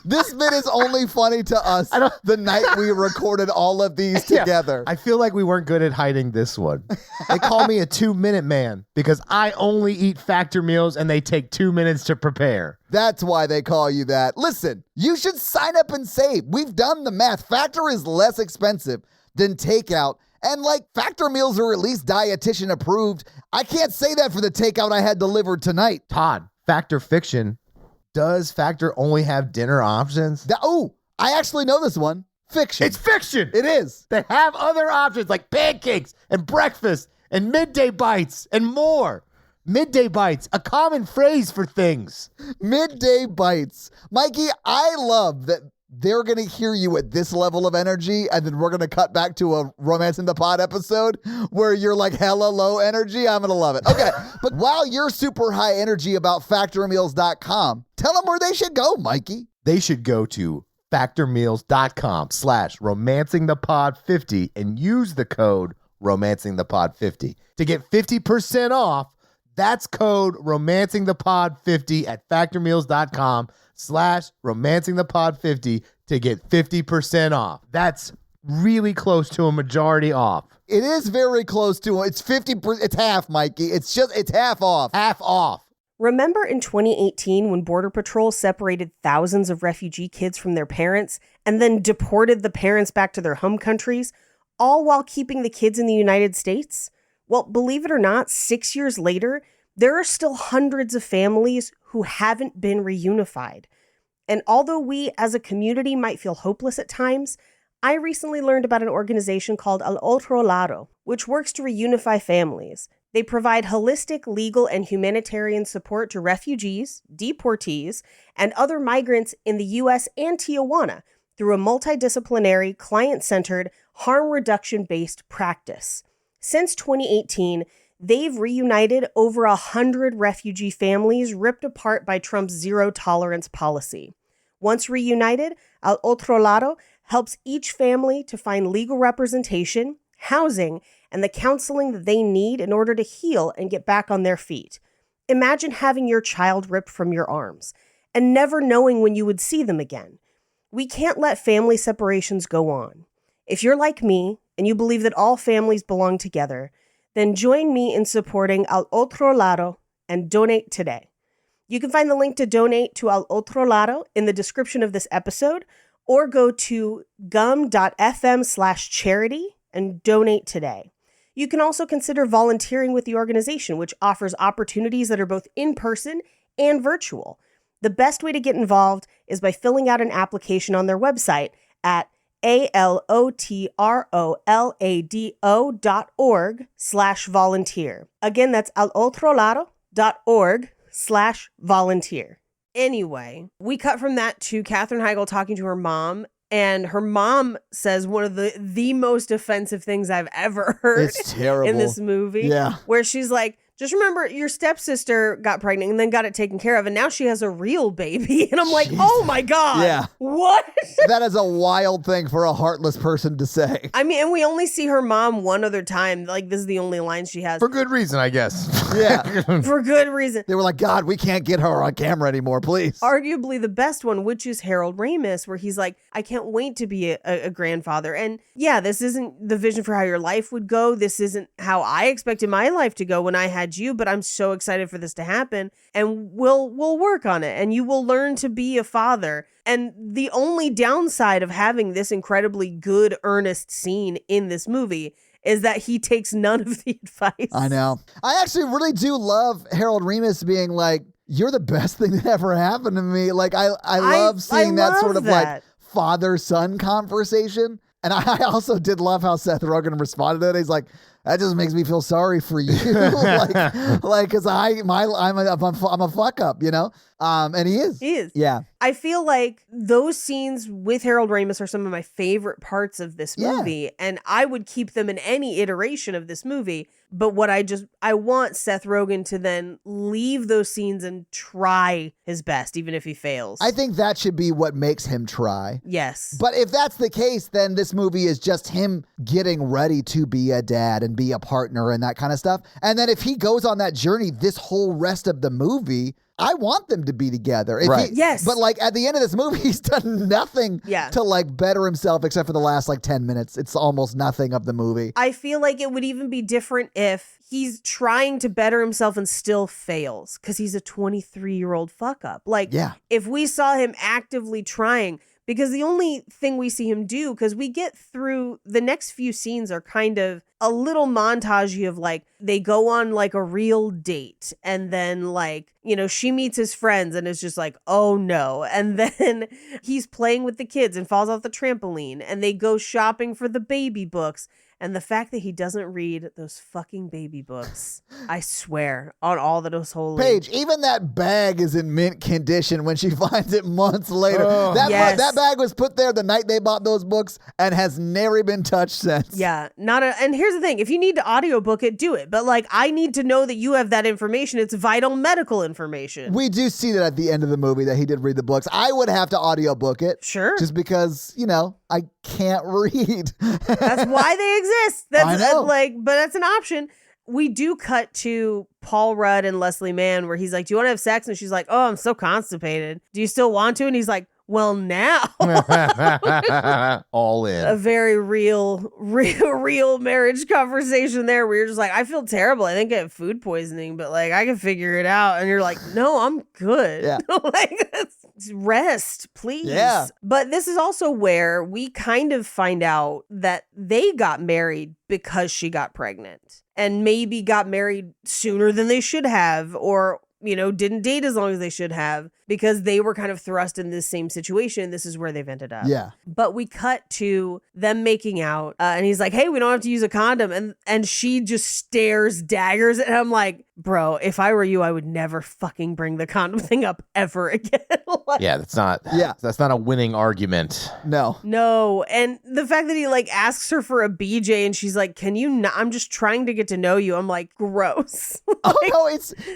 This bit is only funny to us the night we recorded all of these together. I feel like we weren't good at hiding this one. They call me a 2-minute man because I only eat Factor meals and they take 2 minutes to prepare. That's why they call you that. Listen, you should sign up and save. We've done the math. Factor is less expensive than takeout. And like, Factor meals are at least dietitian approved. I can't say that for the takeout I had delivered tonight. Todd, Factor Fiction. Does Factor only have dinner options? I actually know this one. Fiction. It's fiction. It is. They have other options like pancakes and breakfast and midday bites and more. Midday bites, a common phrase for things. Midday bites. Mikey, I love that they're going to hear you at this level of energy, and then we're going to cut back to a Romance in the Pod episode where you're like hella low energy. I'm going to love it. Okay, but while you're super high energy about factormeals.com, tell them where they should go, Mikey. They should go to factormeals.com/romancingthepod50 and use the code romancingthepod50 to get 50% off. That's code romancingthepod50 at factormeals.com/romancingthepod50 to get 50% off. That's really close to a majority off. It is very close to it's 50%. It's half, Mikey. It's half off. Half off. Remember in 2018 when Border Patrol separated thousands of refugee kids from their parents and then deported the parents back to their home countries, all while keeping the kids in the United States? Well, believe it or not, 6 years later, there are still hundreds of families who haven't been reunified. And although we as a community might feel hopeless at times, I recently learned about an organization called Al Otro Lado, which works to reunify families. They provide holistic, legal, and humanitarian support to refugees, deportees, and other migrants in the U.S. and Tijuana through a multidisciplinary, client-centered, harm reduction-based practice. Since 2018, they've reunited over 100 refugee families ripped apart by Trump's zero-tolerance policy. Once reunited, Al Otro Lado helps each family to find legal representation, housing, and the counseling that they need in order to heal and get back on their feet. Imagine having your child ripped from your arms and never knowing when you would see them again. We can't let family separations go on. If you're like me and you believe that all families belong together, then join me in supporting Al Otro Lado and donate today. You can find the link to donate to Al Otro Lado in the description of this episode, or go to gum.fm/charity and donate today. You can also consider volunteering with the organization, which offers opportunities that are both in person and virtual. The best way to get involved is by filling out an application on their website at alotrolado.org/volunteer. Again, that's alotrolado.org/volunteer. Anyway, we cut from that to Katherine Heigl talking to her mom, and her mom says one of the most offensive things I've ever heard It's terrible. in this movie. Yeah. Where she's like, just remember your stepsister got pregnant and then got it taken care of, and now she has a real baby. And I'm like, oh my God. Yeah. What? That is a wild thing for a heartless person to say. I mean, and we only see her mom one other time. Like, this is the only line she has. For good reason, I guess. Yeah. For good reason. They were like, God, we can't get her on camera anymore, please. Arguably the best one, which is Harold Ramis, where he's like, I can't wait to be a grandfather. And yeah, this isn't the vision for how your life would go. This isn't how I expected my life to go when I had you, but I'm so excited for this to happen, and we'll work on it, and you will learn to be a father. And the only downside of having this incredibly good, earnest scene in this movie is that he takes none of the advice. I know. I actually really do love Harold Ramis being like, you're the best thing that ever happened to me. Like, I love seeing that sort of like father-son conversation. And I also did love how Seth Rogen responded to it. He's like, that just makes me feel sorry for you. like, cause I'm a fuck up, you know? And he is. He is. Yeah. I feel like those scenes with Harold Ramis are some of my favorite parts of this movie. And I would keep them in any iteration of this movie. But what I want Seth Rogen to then leave those scenes and try his best, even if he fails. I think that should be what makes him try. Yes. But if that's the case, then this movie is just him getting ready to be a dad and be a partner and that kind of stuff. And then if he goes on that journey, this whole rest of the movie, I want them to be together. Yes. But like at the end of this movie, he's done nothing to like better himself except for the last like 10 minutes. It's almost nothing of the movie. I feel like it would even be different if he's trying to better himself and still fails because he's a 23-year-old fuck up. Like, if we saw him actively trying, because the only thing we see him do, because we get through the next few scenes are kind of a little montage of like, they go on like a real date, and then like, you know, she meets his friends and is just like, oh no. And then he's playing with the kids and falls off the trampoline, and they go shopping for the baby books. And the fact that he doesn't read those fucking baby books, I swear, on all that is holy. Paige, even that bag is in mint condition when she finds it months later. Oh. Yes. That bag was put there the night they bought those books and has never been touched since. Yeah, and here's the thing, if you need to audiobook it, do it. But like, I need to know that you have that information. It's vital medical information. We do see that at the end of the movie that he did read the books. I would have to audiobook it. Sure. Just because, I can't read. That's why they exist. That's I know. but that's an option. We do cut to Paul Rudd and Leslie Mann where he's like, do you want to have sex? And she's like, oh, I'm so constipated. Do you still want to? And he's like, well, now. All in. A very real marriage conversation there where you're just like, I feel terrible. I think I have food poisoning, but like, I can figure it out. And you're like, no, I'm good. Yeah. Rest, please. Yeah. But this is also where we kind of find out that they got married because she got pregnant and maybe got married sooner than they should have, or didn't date as long as they should have because they were kind of thrust in this same situation. This is where they've ended up. Yeah. But we cut to them making out and he's like, hey, we don't have to use a condom. And she just stares daggers. And I'm like, bro, if I were you, I would never fucking bring the condom thing up ever again. Yeah, that's not a winning argument. No. And the fact that he like asks her for a BJ and she's like, can you not? I'm just trying to get to know you. I'm like, gross. Oh, no,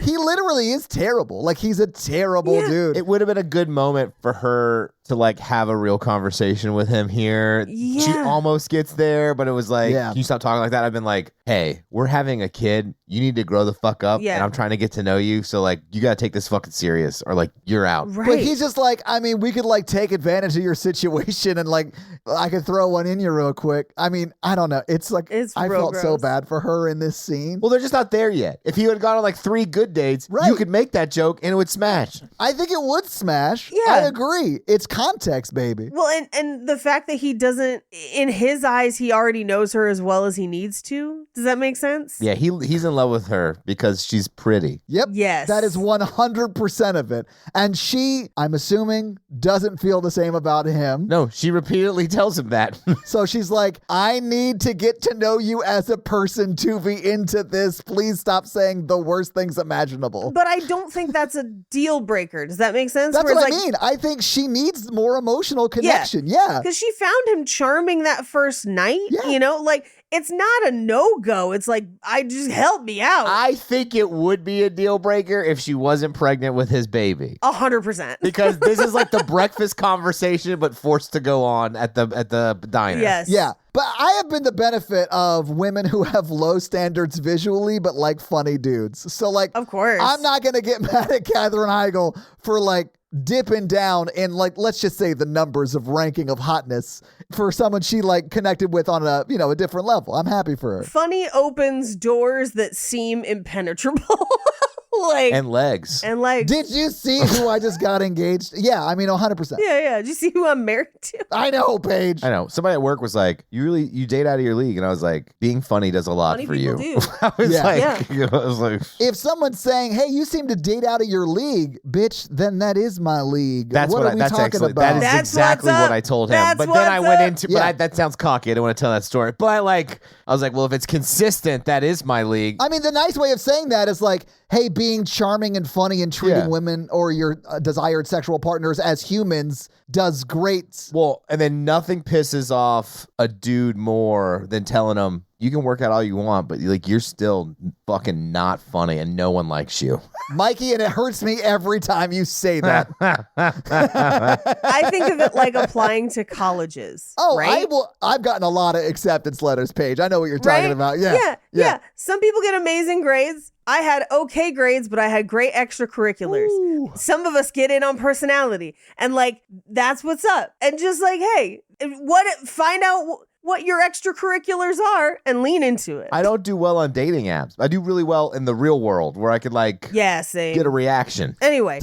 he literally is terrible. Like, he's a terrible dude. It would have been a good moment for her to like have a real conversation with him here. Yeah. She almost gets there, but it was like, Yeah. Can you stop talking like that? I've been like, hey, we're having a kid. You need to grow the fuck up. Yeah. And I'm trying to get to know you. So like, you got to take this fucking serious or like you're out. Right. But he's just like, I mean, we could like take advantage of your situation and like, I could throw one in you real quick. I mean, I don't know. It's like, I real felt so gross. bad for her in this scene. Well, they're just not there yet. If you had gone on like 3 good dates, Right. you could make that joke and it would smash. I think it would smash. Yeah. I agree. It's context, baby. Well, and the fact that he doesn't, in his eyes, he already knows her as well as he needs to. Does that make sense? Yeah, he's in love with her because she's pretty. Yep. Yes. That is 100% of it. And she, I'm assuming, doesn't feel the same about him. No, she repeatedly tells him that. So she's like, I need to get to know you as a person to be into this. Please stop saying the worst things imaginable. But I don't think that's a deal breaker. Does that make sense? That's Where what I it's like, mean. I think she needs more emotional connection. Yeah. because she found him charming that first night. Yeah. Like, it's not a no-go. It's like, I just help me out. I think it would be a deal breaker if she wasn't pregnant with his baby. 100%. Because this is like the breakfast conversation, but forced to go on at the diner. Yes. Yeah. But I have been the benefit of women who have low standards visually, but like funny dudes. So like, Of course. I'm not going to get mad at Katherine Heigl for like dipping down in like, let's just say the numbers of ranking of hotness for someone she like connected with on a, a different level. I'm happy for her. Funny opens doors that seem impenetrable. And legs. And legs. Did you see who I just got engaged? Yeah, I mean, 100%. Yeah. Did you see who I'm married to? I know, Paige. I know. Somebody at work was like, you date out of your league. And I was like, being funny does a lot Funny for people you. do. I was Yeah. like, I was like, If someone's saying, hey, you seem to date out of your league, bitch, then that is my league. that's what what are we that's talking excellent. about? That is That's exactly what's what up. I told him. That's But then I what's went up. into, Yeah. that sounds cocky. I don't want to tell that story. But I was like, well, if it's consistent, that is my league. I mean, the nice way of saying that is like, hey, being charming and funny and treating Yeah. women or your desired sexual partners as humans does great. Well, and then nothing pisses off a dude more than telling him, you can work out all you want, but like you're still fucking not funny and no one likes you. Mikey, and it hurts me every time you say that. I think of it like applying to colleges. Oh, right? I've gotten a lot of acceptance letters, Paige. I know what you're talking Right? about. Yeah. Yeah. Some people get amazing grades. I had okay grades, but I had great extracurriculars. Ooh. Some of us get in on personality, and like that's what's up. And just like, hey, find out what your extracurriculars are and lean into it. I don't do well on dating apps. I do really well in the real world where I could like Yeah, same. get a reaction. Anyway,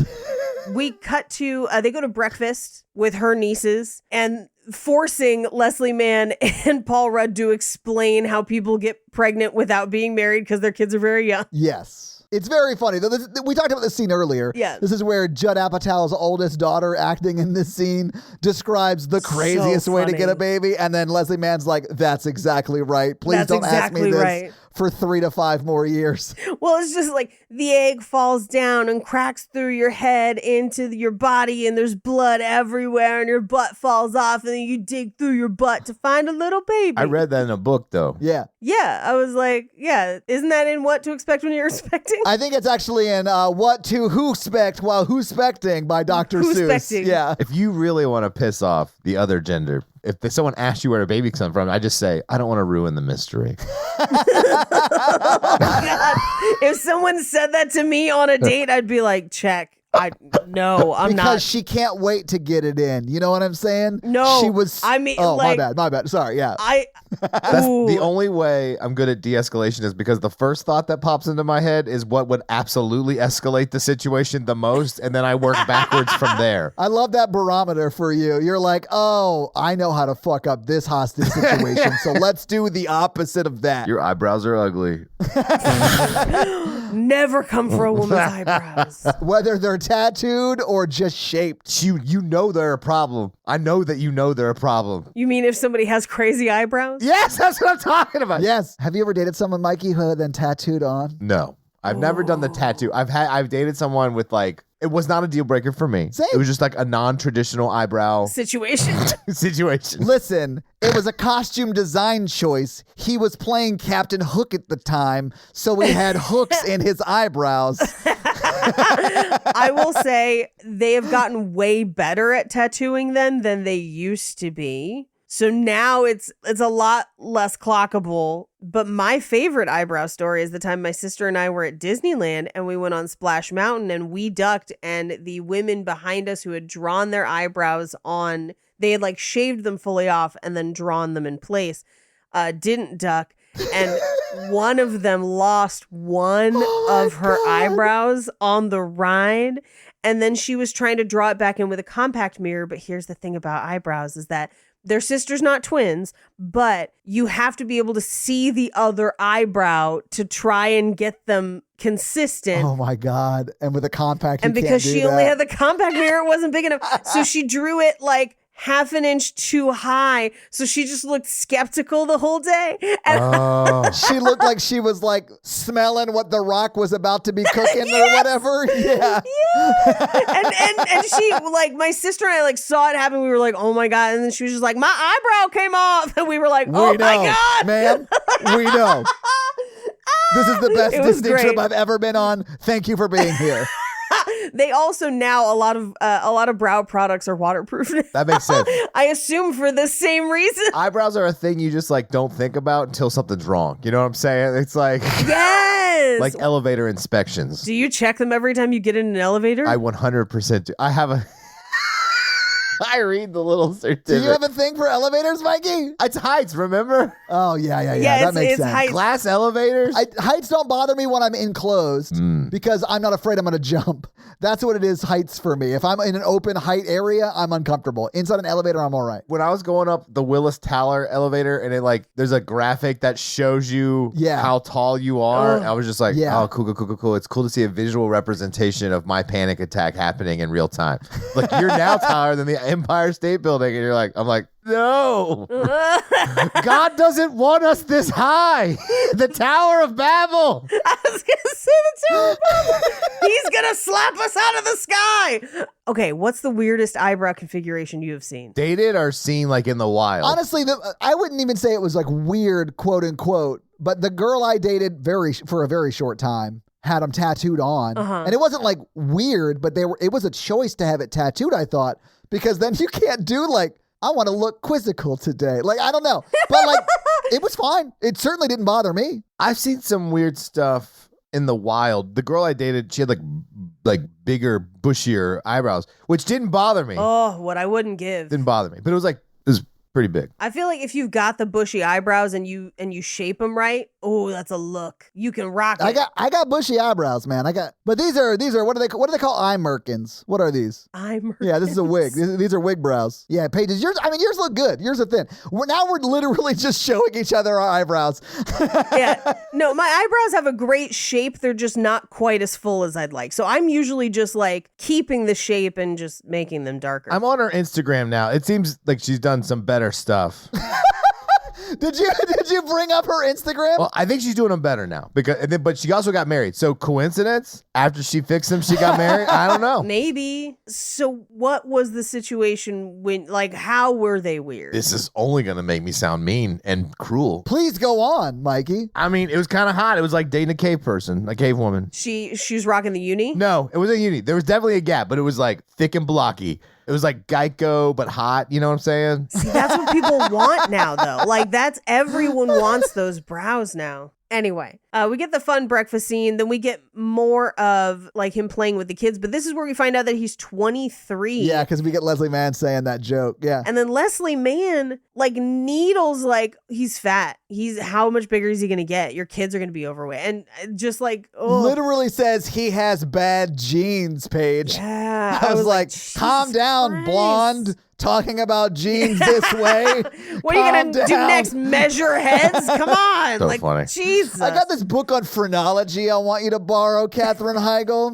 we cut to they go to breakfast with her nieces and forcing Leslie Mann and Paul Rudd to explain how people get pregnant without being married because their kids are very young. Yes. It's very funny. We talked about this scene earlier. Yeah. This is where Judd Apatow's oldest daughter acting in this scene describes the craziest way to get a baby. And then Leslie Mann's like, that's exactly right. Please don't ask me this for 3 to 5 more years. Well, it's just like the egg falls down and cracks through your head into your body and there's blood everywhere and your butt falls off and then you dig through your butt to find a little baby. I read that in a book, though. Yeah. Yeah, I was like, yeah, isn't that in What to Expect When You're Expecting? I think it's actually in What to Who Spect While Who Specting by Dr. Seuss. Yeah. If you really want to piss off the other gender, if someone asks you where a baby comes from, I just say, I don't want to ruin the mystery. Oh, God. If someone said that to me on a date, I'd be like, check. No, I'm not. Because she can't wait to get it in. You know what I'm saying? No. She was. I mean, oh, like, my bad. Sorry. Yeah. That's the only way I'm good at de-escalation is because the first thought that pops into my head is what would absolutely escalate the situation the most, and then I work backwards from there. I love that barometer for you. You're like, oh, I know how to fuck up this hostage situation, so let's do the opposite of that. Your eyebrows are ugly. Never come for a woman's eyebrows. Whether they're tattooed or just shaped. You know they're a problem. I know that you know they're a problem. You mean if somebody has crazy eyebrows? Yes, that's what I'm talking about. Yes. Have you ever dated someone, Mikey, who had then tattooed on? No. I've never done the tattoo. I've dated someone with like, it was not a deal breaker for me. Same. It was just like a non-traditional eyebrow Situation. Listen, it was a costume design choice. He was playing Captain Hook at the time, so he had hooks in his eyebrows. I will say they have gotten way better at tattooing than they used to be. So now it's a lot less clockable. But my favorite eyebrow story is the time my sister and I were at Disneyland and we went on Splash Mountain and we ducked, and the women behind us who had drawn their eyebrows on, they had like shaved them fully off and then drawn them in place, didn't duck. And one of them lost one of her eyebrows on the ride. And then she was trying to draw it back in with a compact mirror. But here's the thing about eyebrows is that they're sisters, not twins, but you have to be able to see the other eyebrow to try and get them consistent. Oh my God. And with a compact, and because she only had the compact mirror, it wasn't big enough. So she drew it like half an inch too high. So she just looked skeptical the whole day. And she looked like she was like smelling what The Rock was about to be cooking or whatever. Yeah. And she, like, my sister and I like saw it happen. We were like, oh my God. And then she was just like, my eyebrow came off. And we were like, oh my God. Ma'am, we know. This is the best Disney trip I've ever been on. Thank you for being here. They also now a lot of brow products are waterproof. That makes sense. I assume for the same reason. Eyebrows are a thing you just like don't think about until something's wrong. You know what I'm saying? It's like yes, like elevator inspections. Do you check them every time you get in an elevator? I 100% do. I have a. I read the little certificate. Do you have a thing for elevators, Mikey? It's heights, remember? Oh, yeah. That makes sense. Heights. Glass elevators? Heights don't bother me when I'm enclosed because I'm not afraid I'm going to jump. That's what it is, heights for me. If I'm in an open height area, I'm uncomfortable. Inside an elevator, I'm all right. When I was going up the Willis Tower elevator and it like, there's a graphic that shows you how tall you are. I was just like, oh, cool. It's cool to see a visual representation of my panic attack happening in real time. Like, you're now taller than the Empire State Building, and I'm like, no, God doesn't want us this high. The Tower of Babel. I was gonna say the Tower of Babel. He's gonna slap us out of the sky. Okay, what's the weirdest eyebrow configuration you have seen? Dated or seen like in the wild? Honestly, I wouldn't even say it was like weird, quote unquote. But the girl I dated for a very short time had them tattooed on, and it wasn't like weird, but it was a choice to have it tattooed. I thought. Because then you can't do like, I want to look quizzical today. Like, I don't know. But like, it was fine. It certainly didn't bother me. I've seen some weird stuff in the wild. The girl I dated, she had like bigger, bushier eyebrows, which didn't bother me. Oh, what I wouldn't give. Didn't bother me. But it was pretty big. I feel like if you've got the bushy eyebrows and you shape them right, oh, that's a look. You can rock it. I got bushy eyebrows, man. But these are what do they call eye merkins? What are these? Eye merkins. Yeah, this is a wig. These are wig brows. Yeah, Paige, yours look good. Yours are thin. We're literally just showing each other our eyebrows. Yeah. No, my eyebrows have a great shape. They're just not quite as full as I'd like. So I'm usually just like keeping the shape and just making them darker. I'm on her Instagram now. It seems like she's done some better stuff. Did you bring up her Instagram? Well, I think she's doing them better now but she also got married. So coincidence? After she fixed them, she got married? I don't know. Maybe. So what was the situation when, like, how were they weird? This is only going to make me sound mean and cruel. Please go on, Mikey. I mean, it was kind of hot. It was like dating a cave person, a cave woman. She's rocking the uni? No, it was a uni. There was definitely a gap, but it was like thick and blocky. It was like Geico, but hot. You know what I'm saying? See, that's what people want now, though. Like, everyone wants those brows now. Anyway, we get the fun breakfast scene. Then we get more of like him playing with the kids. But this is where we find out that he's 23. Yeah, because we get Leslie Mann saying that joke. Yeah. And then Leslie Mann like needles like he's fat. How much bigger is he going to get? Your kids are going to be overweight. And just like, oh. Literally says he has bad genes, Paige. Yeah. I was like, calm down, blonde. Talking about genes this way. What are you going to do next? Measure heads? Come on. So funny. Jesus. I got this book on phrenology I want you to borrow, Katherine Heigl.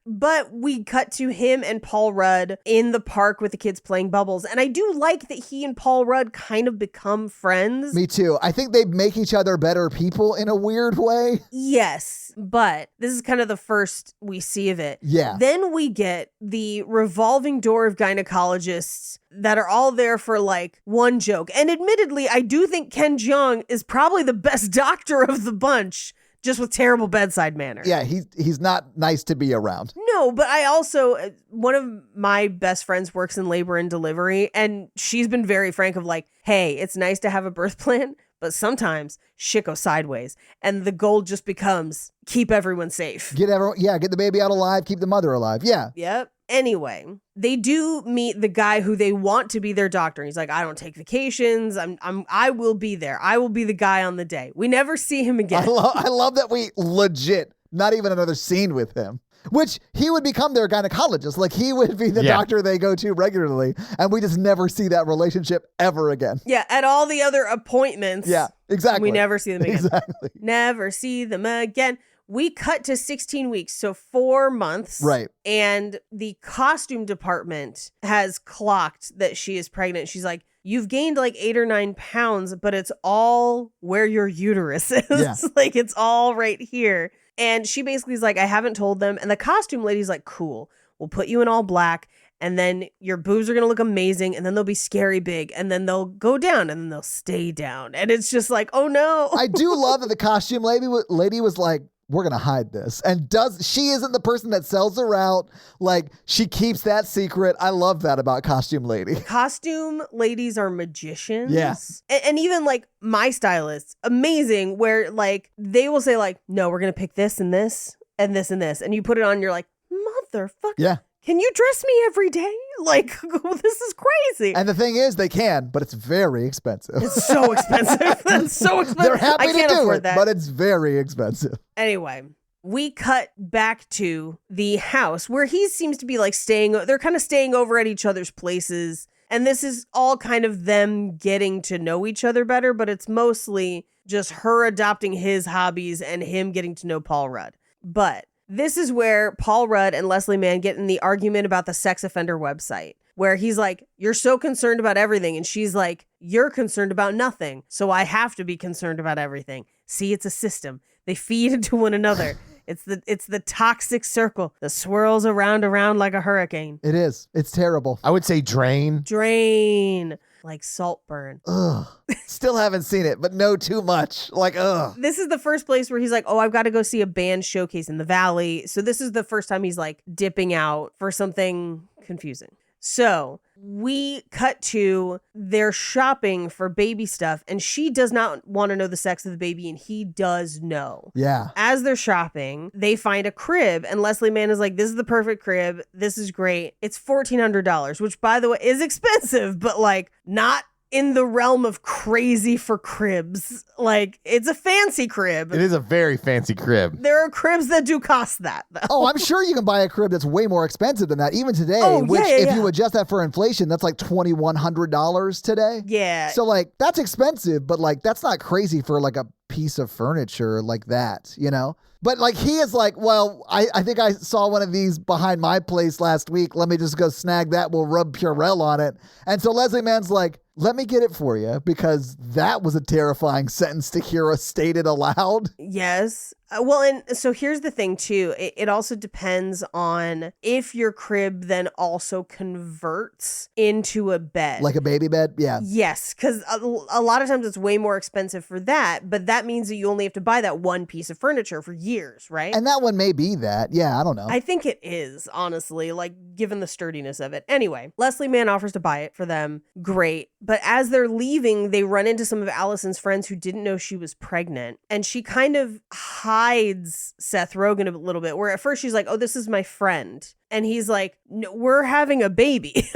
But we cut to him and Paul Rudd in the park with the kids playing bubbles. And I do like that he and Paul Rudd kind of become friends. Me too. I think they make each other better people in a weird way. Yes, but this is kind of the first we see of it. Yeah. Then we get the revolving door of gynecologists that are all there for like one joke. And admittedly, I do think Ken Jeong is probably the best doctor of the bunch. Just with terrible bedside manner. Yeah, he's not nice to be around. No, but I also, one of my best friends works in labor and delivery, and she's been very frank of like, hey, it's nice to have a birth plan, but sometimes shit goes sideways. And the goal just becomes keep everyone safe. Get the baby out alive, keep the mother alive. Yeah. Yep. Anyway, they do meet the guy who they want to be their doctor. He's like, I don't take vacations. I will be there. I will be the guy on the day. We never see him again. I love that we legit, not even another scene with him, which he would become their gynecologist. Like he would be the doctor they go to regularly. And we just never see that relationship ever again. Yeah. At all the other appointments. Yeah, exactly. We never see them again. Exactly. Never see them again. We cut to 16 weeks, so 4 months. Right. And the costume department has clocked that she is pregnant. She's like, you've gained like 8 or 9 pounds, but it's all where your uterus is. Yeah. Like it's all right here. And she basically is like, I haven't told them. And the costume lady's like, cool, we'll put you in all black. And then your boobs are going to look amazing. And then they'll be scary big. And then they'll go down and then they'll stay down. And it's just like, oh no. I do love that the costume lady was like, we're going to hide this. And she isn't the person that sells her out. Like she keeps that secret. I love that about costume lady. Costume ladies are magicians. Yes. And even like my stylists, amazing, where like they will say like, no, we're going to pick this and this and this and this. And you put it on, you're like, motherfucker. Yeah. Can you dress me every day? Like, this is crazy. And the thing is, they can, but it's very expensive. It's so expensive. It's so expensive. They're happy I can't to do afford it, that. but it's very expensive. Anyway, we cut back to the house where he seems to be like they're kind of staying over at each other's places. And this is all kind of them getting to know each other better, but it's mostly just her adopting his hobbies and him getting to know Paul Rudd. But this is where Paul Rudd and Leslie Mann get in the argument about the sex offender website, where he's like, you're so concerned about everything. And she's like, you're concerned about nothing. So I have to be concerned about everything. See, it's a system. They feed into one another. It's the toxic circle that swirls around like a hurricane. It is. It's terrible. I would say drain. Drain. Like Saltburn. Ugh. Still haven't seen it, but know too much. Like, ugh. This is the first place where he's like, oh, I've got to go see a band showcase in the Valley. So this is the first time he's like dipping out for something confusing. So we cut to their shopping for baby stuff, and she does not want to know the sex of the baby, and he does know. Yeah. As they're shopping, they find a crib, and Leslie Mann is like, this is the perfect crib. This is great. It's $1,400, which, by the way, is expensive, but like not in the realm of crazy for cribs. Like, it's a fancy crib. It is a very fancy crib. There are cribs that do cost that, though. Oh, I'm sure you can buy a crib that's way more expensive than that, even today. Oh, which, yeah, if yeah. you adjust that for inflation, that's like $2,100 today. Yeah. So, like, that's expensive, but, like, that's not crazy for, like, a piece of furniture like that, you know? But, like, he is like, well, I think I saw one of these behind my place last week. Let me just go snag that. We'll rub Purell on it. And so Leslie Mann's like, let me get it for you, because that was a terrifying sentence to hear us stated aloud. Yes. Well, and so here's the thing, too. It also depends on if your crib then also converts into a bed. Like a baby bed? Yeah. Yes, because a lot of times it's way more expensive for that, but that means that you only have to buy that one piece of furniture for years, right? And that one may be that. Yeah, I don't know. I think it is, honestly, like given the sturdiness of it. Anyway, Leslie Mann offers to buy it for them. Great. But as they're leaving, they run into some of Allison's friends who didn't know she was pregnant. And she kind of hides Seth Rogen a little bit, where at first she's like, oh, this is my friend. And he's like, no, we're having a baby.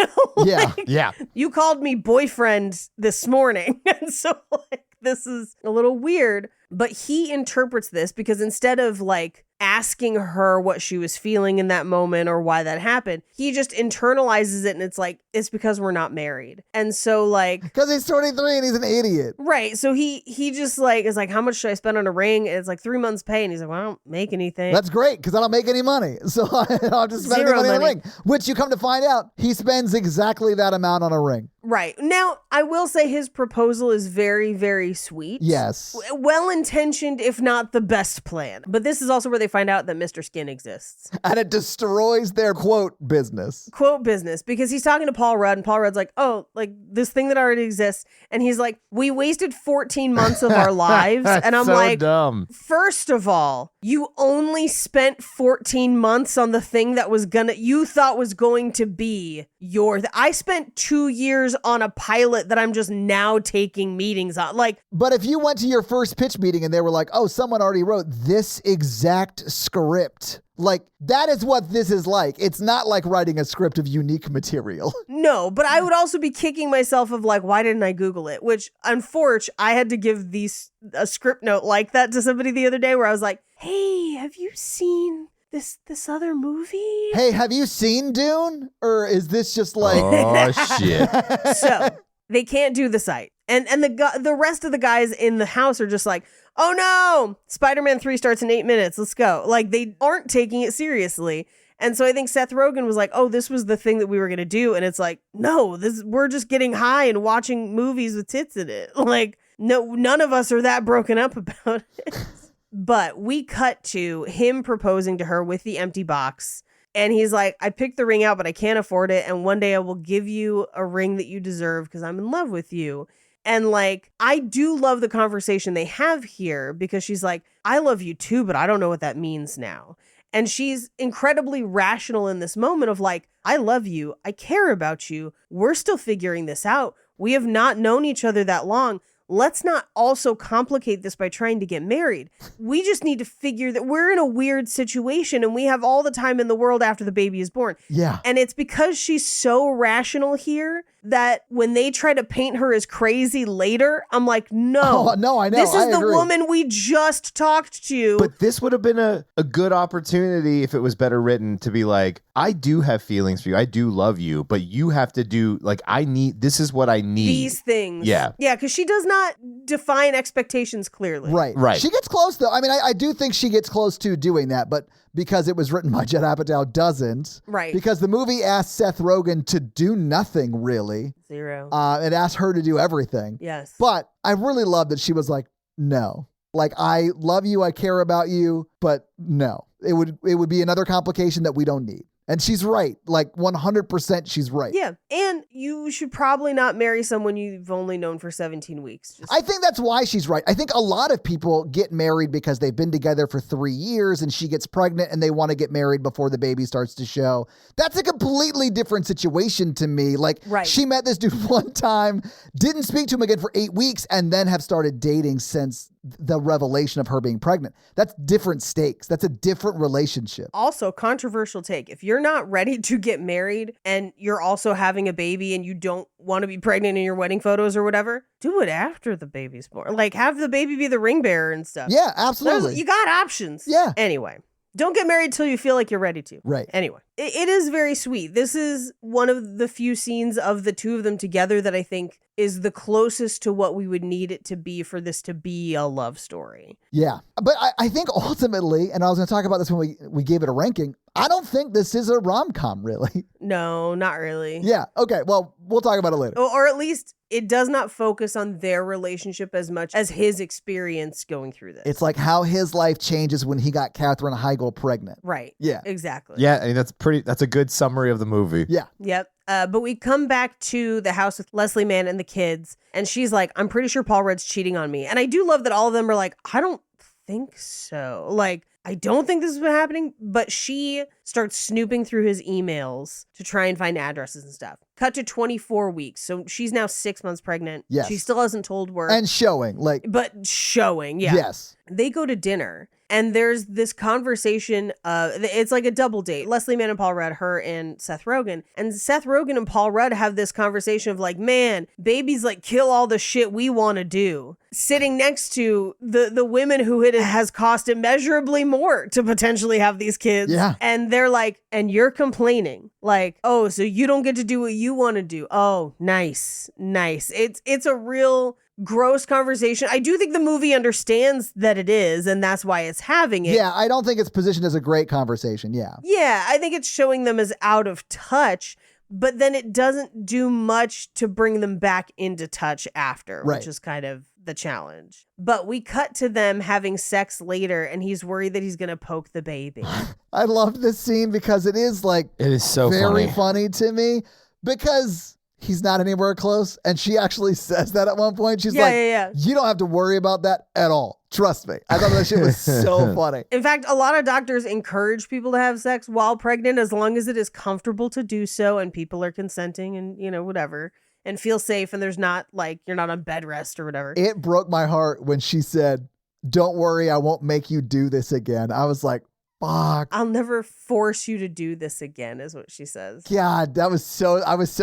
Yeah. Yeah. You called me boyfriend this morning. And so, like, this is a little weird. But he interprets this because instead of like asking her what she was feeling in that moment or why that happened, he just internalizes it, and it's like, it's because we're not married. And so, like, Because he's 23 and he's an idiot. right. So he just like is like, how much should I spend on a ring? And it's like 3 months pay. And he's like, well, I don't make anything. That's great, because I don't make any money. So I'll just spend Zero money on a money. ring. Which you come to find out, he spends exactly that amount on a ring. Right. Now, I will say his proposal is very, very sweet. Yes. Well-intentioned, if not the best plan. But this is also where they find out that Mr. Skin exists. And it destroys their quote business. Quote business, because he's talking to Paul Rudd, and Paul Rudd's like, oh, like this thing that already exists. And he's like, we wasted 14 months of our lives. And I'm so like, dumb. first of all, you only spent 14 months on the thing that you thought was going to be I spent 2 years on a pilot that I'm just now taking meetings on. Like, But if you went to your first pitch meeting and they were like, oh, someone already wrote this exact script, like, that is what this is like. It's not like writing a script of unique material. no, but I would also be kicking myself of like, why didn't I Google it? Which, unfortunately, I had to give a script note like that to somebody the other day where I was like, hey, have you sseen this other movie? Hey, have you seen Dune? Or is this just like... Oh, shit. So they can't do the site. And the rest of the guys in the house are just like, oh no, Spider-Man 3 starts in 8 minutes. Let's go. Like, they aren't taking it seriously. And so I think Seth Rogen was like, oh, this was the thing that we were going to do. And it's like, no, we're just getting high and watching movies with tits in it. Like, no, none of us are that broken up about it. But we cut to him proposing to her with the empty box. And he's like, I picked the ring out, but I can't afford it. And one day I will give you a ring that you deserve because I'm in love with you. And like, I do love the conversation they have here because she's like, I love you too, but I don't know what that means now. And she's incredibly rational in this moment of like, I love you. I care about you. We're still figuring this out. We have not known each other that long. Let's not also complicate this by trying to get married. We just need to figure that we're in a weird situation and we have all the time in the world after the baby is born. Yeah. And it's because she's so rational here that when they try to paint her as crazy later, I'm like, no. Oh, no, I know. This is I the agree. woman we just talked to. But this would have been a good opportunity if it was better written to be like, I do have feelings for you. I do love you, but you have to do, like, this is what I need. These things. Yeah. Yeah, because she does not define expectations clearly. Right. Right. She gets close, though. I mean, I do think she gets close to doing that, but because it was written by Judd Apatow doesn't. Right. Because the movie asked Seth Rogen to do nothing, really. Zero. It asked her to do everything. Yes. But I really love that she was like, no. Like, I love you, I care about you, but no. It would be another complication that we don't need. And she's right. Like 100% she's right. Yeah. And you should probably not marry someone you've only known for 17 weeks. I think that's why she's right. I think a lot of people get married because they've been together for 3 years and she gets pregnant and they want to get married before the baby starts to show. That's a completely different situation to me. Like, she met this dude one time, didn't speak to him again for 8 weeks, and then have started dating since the revelation of her being pregnant. That's different stakes. That's a different relationship. Also, controversial take. If you're not ready to get married and you're also having a baby and you don't want to be pregnant in your wedding photos or whatever, do it after the baby's born. Like, have the baby be the ring bearer and stuff. Yeah, absolutely. You got options. Yeah. Anyway. Don't get married till you feel like you're ready to. Right. Anyway, it is very sweet. This is one of the few scenes of the two of them together that I think is the closest to what we would need it to be for this to be a love story. Yeah. But I think ultimately, and I was going to talk about this when we gave it a ranking, I don't think this is a rom-com, really. No, not really. Yeah. Okay. Well, we'll talk about it later. Or at least it does not focus on their relationship as much as his experience going through this. It's like how his life changes when he got Katherine Heigl pregnant. Right. Yeah. Exactly. Yeah, I mean, that's a good summary of the movie. Yeah. Yep. But we come back to the house with Leslie Mann and the kids, and she's like, I'm pretty sure Paul Rudd's cheating on me. And I do love that all of them are like, I don't think so. Like, I don't think this has been happening, but she starts snooping through his emails to try and find addresses and stuff. Cut to 24 weeks. So she's now 6 months pregnant. Yes. She still hasn't told word. And showing, like. But showing, yeah. Yes. They go to dinner. And there's this conversation, it's like a double date. Leslie Mann and Paul Rudd, her and Seth Rogen. And Seth Rogen and Paul Rudd have this conversation of like, man, babies like kill all the shit we want to do. Sitting next to the women who it has cost immeasurably more to potentially have these kids. Yeah. And they're like, and you're complaining. Like, oh, so you don't get to do what you want to do. Oh, nice. It's a real gross conversation. I do think the movie understands that it is, and that's why it's having it. Yeah, I don't think it's positioned as a great conversation. Yeah. Yeah, I think it's showing them as out of touch, but then it doesn't do much to bring them back into touch after, Right. which is kind of the challenge. But we cut to them having sex later, and he's worried that he's going to poke the baby. I love this scene because it is like It is so very funny. funny to me because he's not anywhere close. And she actually says that at one point. She's like, you don't have to worry about that at all. Trust me. I thought that shit was so funny. In fact, a lot of doctors encourage people to have sex while pregnant as long as it is comfortable to do so and people are consenting and, whatever, and feel safe and there's not like you're not on bed rest or whatever. It broke my heart when she said, don't worry, I won't make you do this again. I was like, fuck. I'll never force you to do this again, is what she says. God, I was so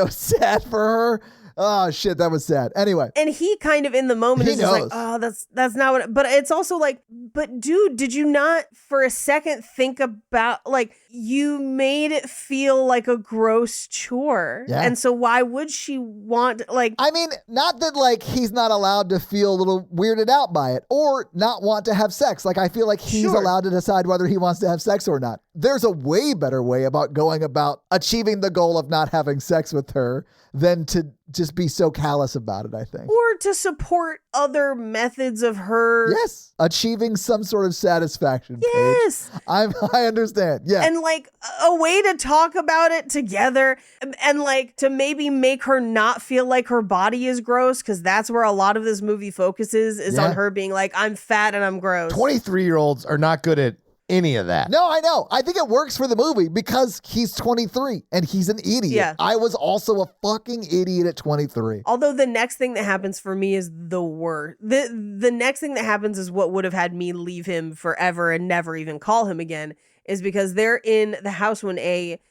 sad for her. Oh shit, that was sad. Anyway. And he kind of in the moment is just like, oh, that's not what, but it's also like, but dude, did you not for a second think about like you made it feel like a gross chore. Yeah. And so why would she want like, I mean, not that like he's not allowed to feel a little weirded out by it or not want to have sex. Like I feel like he's allowed to decide whether he wants to have sex or not. There's a way better way about going about achieving the goal of not having sex with her than to just be so callous about it, I think. Or to support other methods of her. Yes. Achieving some sort of satisfaction. Yes. Paige. I understand. Yeah. And like a way to talk about it together and like to maybe make her not feel like her body is gross, because that's where a lot of this movie focuses is on her being like, I'm fat and I'm gross. 23-year-olds are not good at any of that. No, I know. I think it works for the movie because he's 23 and he's an idiot. Yeah. I was also a fucking idiot at 23. Although the next thing that happens for me is the worst. The next thing that happens is what would have had me leave him forever and never even call him again, is because they're in the house when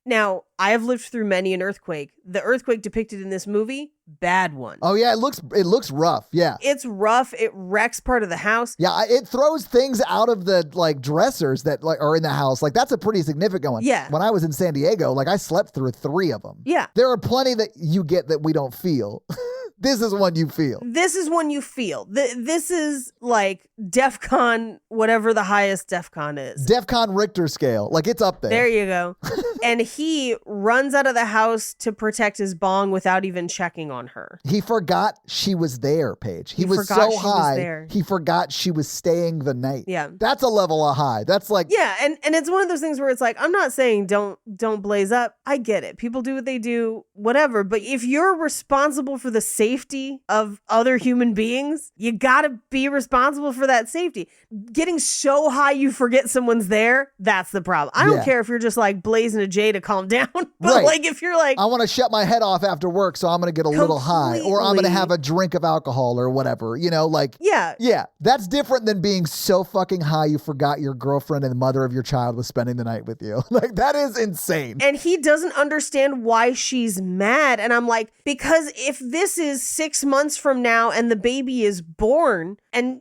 now I have lived through many an earthquake. The earthquake depicted in this movie, bad one. Oh yeah, it looks rough. Yeah. It's rough. It wrecks part of the house. Yeah, it throws things out of the like dressers that like are in the house. Like that's a pretty significant one. Yeah. When I was in San Diego, like I slept through 3 of them. Yeah. There are plenty that you get that we don't feel. This is one you feel. This is one you feel. This is like DEFCON, whatever the highest DEFCON is. DEFCON Richter scale. Like, it's up there. There you go. And he runs out of the house to protect his bong without even checking on her. He forgot she was there, Paige. He was forgot so she was high, there. he forgot she was staying the night. Yeah. That's a level of high. That's like... Yeah, and it's one of those things where it's like, I'm not saying don't blaze up. I get it. People do what they do, whatever. But if you're responsible for the safety of other human beings, you gotta be responsible for that safety. Getting so high you forget someone's there, that's the problem. I don't care if you're just like blazing a J to calm down. But like if you're like, I want to shut my head off after work, so I'm going to get a little high, or I'm going to have a drink of alcohol or whatever, you know, like, yeah, that's different than being so fucking high you forgot your girlfriend and the mother of your child was spending the night with you. Like, that is insane. And he doesn't understand why she's mad. And I'm like, because if this is 6 months from now and the baby is born and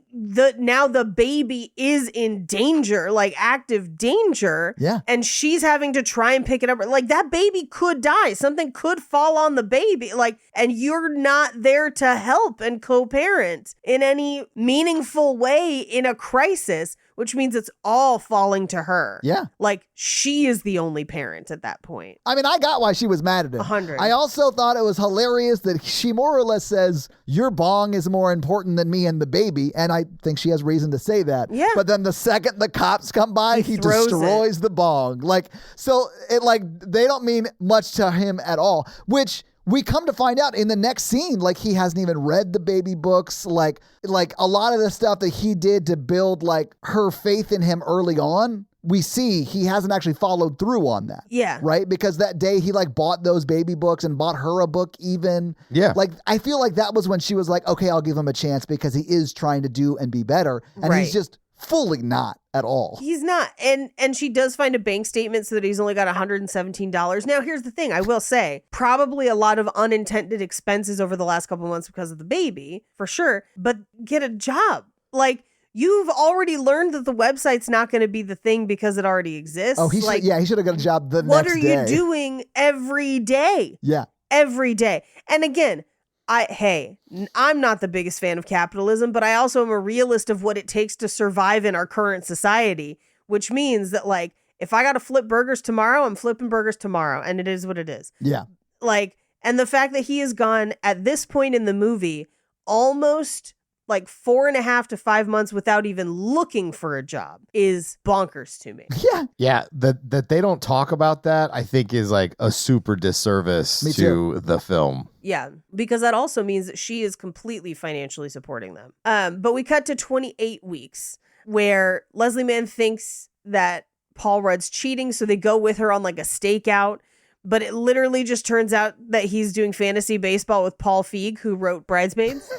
now the baby is in danger, like active danger, and she's having to try and pick it up, like that baby could die. Something could fall on the baby, like, and you're not there to help and co-parent in any meaningful way in a crisis, which means it's all falling to her. Yeah. Like, she is the only parent at that point. I mean, I got why she was mad at him. 100. I also thought it was hilarious that she more or less says, your bong is more important than me and the baby. And I think she has reason to say that. Yeah. But then the second the cops come by, he destroys the bong. Like, so it like, they don't mean much to him at all, which we come to find out in the next scene, like he hasn't even read the baby books. Like a lot of the stuff that he did to build like her faith in him early on, we see he hasn't actually followed through on that. Yeah. Right? Because that day he like bought those baby books and bought her a book even. Yeah. Like, I feel like that was when she was like, okay, I'll give him a chance because he is trying to do and be better. And he's just fully not at all. He's not. And she does find a bank statement so that he's only got $117. Now, here's the thing. I will say, probably a lot of unintended expenses over the last couple of months because of the baby, for sure. But get a job. Like, you've already learned that the website's not going to be the thing because it already exists. Oh, he should have got a job the next day. What are you doing every day? Yeah. Every day. And again, I'm not the biggest fan of capitalism, but I also am a realist of what it takes to survive in our current society, which means that like, if I got to flip burgers tomorrow, I'm flipping burgers tomorrow, and it is what it is. Yeah. Like, and the fact that he has gone at this point in the movie almost like 4.5 to 5 months without even looking for a job is bonkers to me. Yeah. Yeah. That they don't talk about that, I think, is like a super disservice to the film. Yeah, because that also means that she is completely financially supporting them. But we cut to 28 weeks where Leslie Mann thinks that Paul Rudd's cheating, so they go with her on like a stakeout. But it literally just turns out that he's doing fantasy baseball with Paul Feig, who wrote Bridesmaids.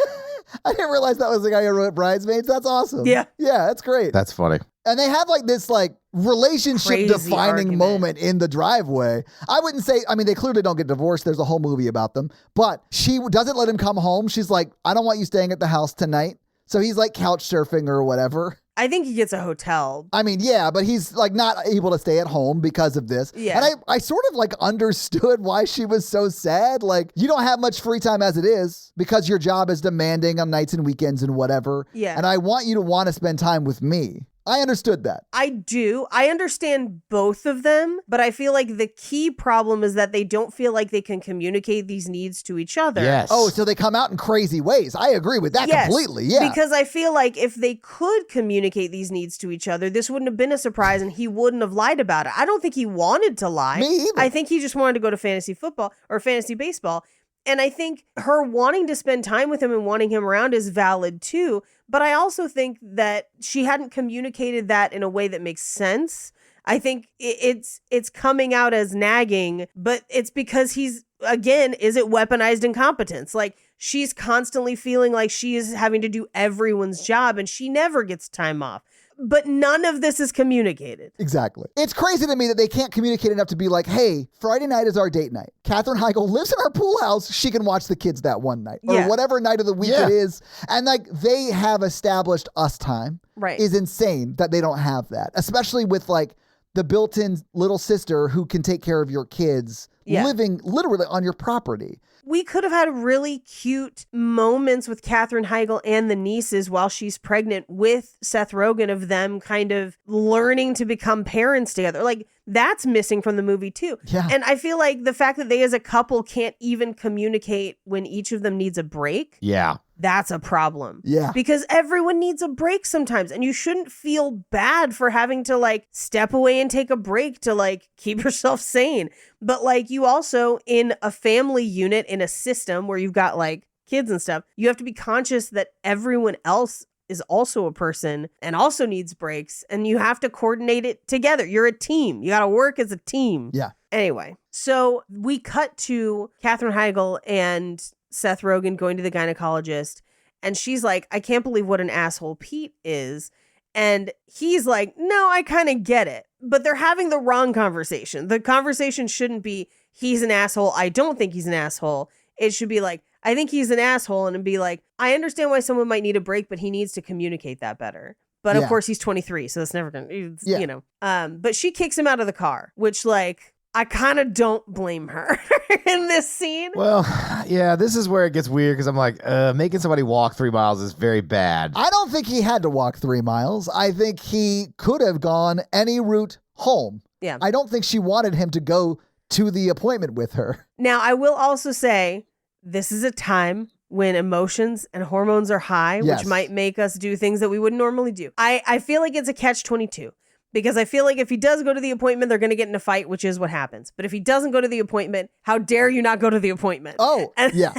I didn't realize that was the guy who wrote Bridesmaids. That's awesome. Yeah. Yeah, that's great. That's funny. And they have like this like relationship defining moment in the driveway. I wouldn't say, I mean, they clearly don't get divorced. There's a whole movie about them, but she doesn't let him come home. She's like, I don't want you staying at the house tonight. So he's like couch surfing or whatever. I think he gets a hotel. I mean, yeah, but he's like not able to stay at home because of this. Yeah. And I sort of like understood why she was so sad. Like, you don't have much free time as it is because your job is demanding on nights and weekends and whatever. Yeah. And I want you to want to spend time with me. I understood that. I do. I understand both of them, but I feel like the key problem is that they don't feel like they can communicate these needs to each other. Yes. Oh, so they come out in crazy ways. I agree with that completely. Yeah. Because I feel like if they could communicate these needs to each other, this wouldn't have been a surprise and he wouldn't have lied about it. I don't think he wanted to lie. Me either. I think he just wanted to go to fantasy football or fantasy baseball. And I think her wanting to spend time with him and wanting him around is valid too. But I also think that she hadn't communicated that in a way that makes sense. I think it's coming out as nagging, but it's because he's, again, is it weaponized incompetence? Like, she's constantly feeling like she is having to do everyone's job and she never gets time off. But none of this is communicated. Exactly. It's crazy to me that they can't communicate enough to be like, hey, Friday night is our date night. Katherine Heigl lives in our pool house. She can watch the kids that one night or whatever night of the week it is. And like, they have established us time. Right. Is insane that they don't have that, especially with like the built-in little sister who can take care of your kids living literally on your property. We could have had really cute moments with Katherine Heigl and the nieces while she's pregnant with Seth Rogen of them kind of learning to become parents together. Like, that's missing from the movie too. Yeah. And I feel like the fact that they as a couple can't even communicate when each of them needs a break. Yeah. That's a problem. Yeah. Because everyone needs a break sometimes. And you shouldn't feel bad for having to like step away and take a break to like keep yourself sane. But like you also in a family unit in a system where you've got like kids and stuff, you have to be conscious that everyone else is also a person and also needs breaks. And you have to coordinate it together. You're a team. You got to work as a team. Yeah. Anyway, so we cut to Katherine Heigl and Seth Rogen going to the gynecologist, and she's like, I can't believe what an asshole Pete is. And he's like, no, I kind of get it. But they're having the wrong conversation. The conversation shouldn't be, he's an asshole. I don't think he's an asshole. It should be like, I think he's an asshole. And be like, I understand why someone might need a break, but he needs to communicate that better. But of course he's 23, so that's never going to, you know. But she kicks him out of the car, which like, I kind of don't blame her in this scene. Well, yeah, this is where it gets weird because I'm like, making somebody walk 3 miles is very bad. I don't think he had to walk 3 miles. I think he could have gone any route home. Yeah. I don't think she wanted him to go to the appointment with her. Now, I will also say this is a time when emotions and hormones are high, Yes. which might make us do things that we wouldn't normally do. I feel like it's a catch-22. Because I feel like if he does go to the appointment, they're going to get in a fight, which is what happens. But if he doesn't go to the appointment, how dare you not go to the appointment? Oh, yeah.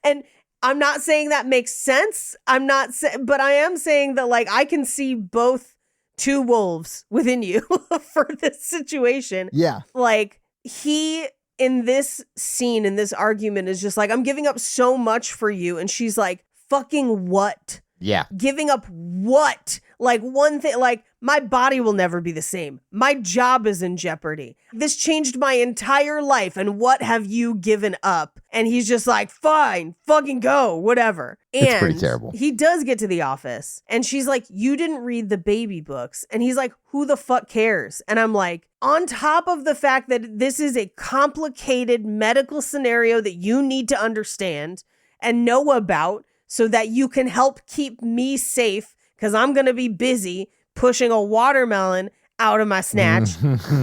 And I'm not saying that makes sense. But I am saying that like I can see both two wolves within you for this situation. Yeah. Like he in this scene, in this argument is just like, I'm giving up so much for you. And she's like, fucking what? Yeah. Giving up what? Like one thing, like my body will never be the same. My job is in jeopardy. This changed my entire life. And what have you given up? And he's just like, fine, fucking go, whatever. And it's pretty terrible. He does get to the office and she's like, you didn't read the baby books. And he's like, who the fuck cares? And I'm like, on top of the fact that this is a complicated medical scenario that you need to understand and know about so that you can help keep me safe, because I'm going to be busy pushing a watermelon out of my snatch.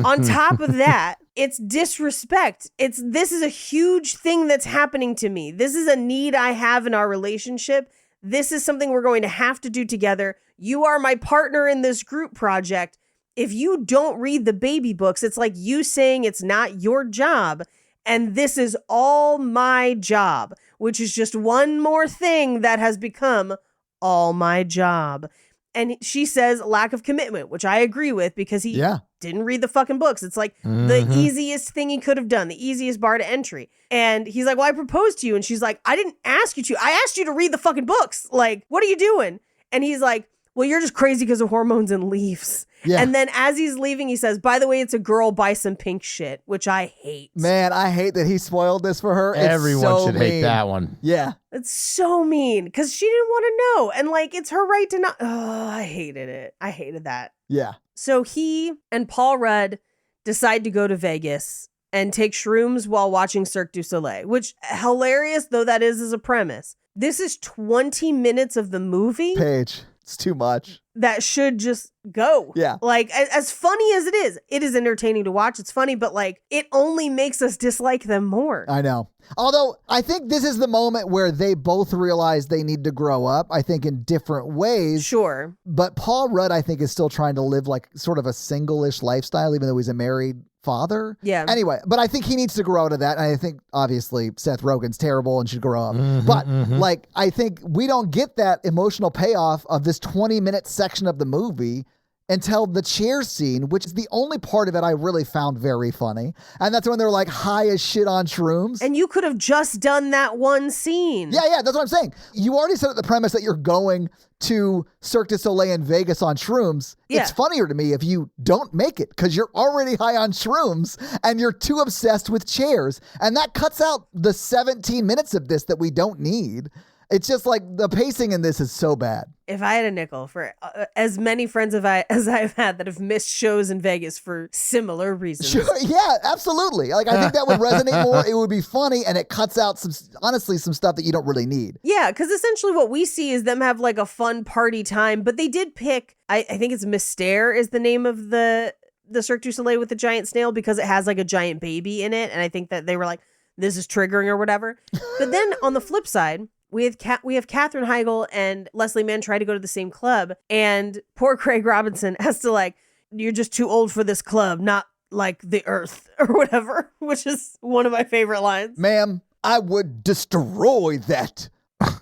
On top of that, it's disrespect. This is a huge thing that's happening to me. This is a need I have in our relationship. This is something we're going to have to do together. You are my partner in this group project. If you don't read the baby books, it's like you saying it's not your job. And this is all my job, which is just one more thing that has become all my job. And she says lack of commitment, which I agree with because he didn't read the fucking books. It's like the easiest thing he could have done, the easiest bar to entry. And he's like, well, I proposed to you. And she's like, I didn't ask you to. I asked you to read the fucking books. Like, what are you doing? And he's like, well, you're just crazy because of hormones and leaves. Yeah. And then as he's leaving, he says, by the way, it's a girl, buy some pink shit, which I hate. Man, I hate that he spoiled this for her. Everyone should hate that one. Yeah. It's so mean because she didn't want to know. And like, it's her right to not. Oh, I hated it. I hated that. Yeah. So he and Paul Rudd decide to go to Vegas and take shrooms while watching Cirque du Soleil, which hilarious though that is as a premise. This is 20 minutes of the movie. Paige. It's too much. That should just go. Yeah. Like, as funny as it is entertaining to watch. It's funny, but like, it only makes us dislike them more. I know. Although, I think this is the moment where they both realize they need to grow up, I think in different ways. Sure. But Paul Rudd, I think, is still trying to live like sort of a single-ish lifestyle, even though he's a married father. Yeah. Anyway, but I think he needs to grow out of that. And I think, obviously, Seth Rogen's terrible and should grow up. But, like, I think we don't get that emotional payoff of this 20-minute section of the movie until the chair scene, which is the only part of it I really found very funny. And that's when they're like high as shit on shrooms. And you could have just done that one scene. Yeah, that's what I'm saying. You already set up the premise that you're going to Cirque du Soleil in Vegas on shrooms. Yeah. It's funnier to me if you don't make it because you're already high on shrooms and you're too obsessed with chairs. And that cuts out the 17 minutes of this that we don't need. It's just like the pacing in this is so bad. If I had a nickel for as many friends as I've had that have missed shows in Vegas for similar reasons. Sure, yeah, absolutely. Like, I think that would resonate more. It would be funny, and it cuts out some stuff that you don't really need. Yeah, because essentially what we see is them have like a fun party time, but they did pick, I think it's Mystère is the name of the Cirque du Soleil with the giant snail, because it has like a giant baby in it, and I think that they were like, this is triggering or whatever. But then on the flip side, we have Katherine Heigl and Leslie Mann try to go to the same club, and poor Craig Robinson has to like, you're just too old for this club, not like the earth or whatever, which is one of my favorite lines. Ma'am, I would destroy that.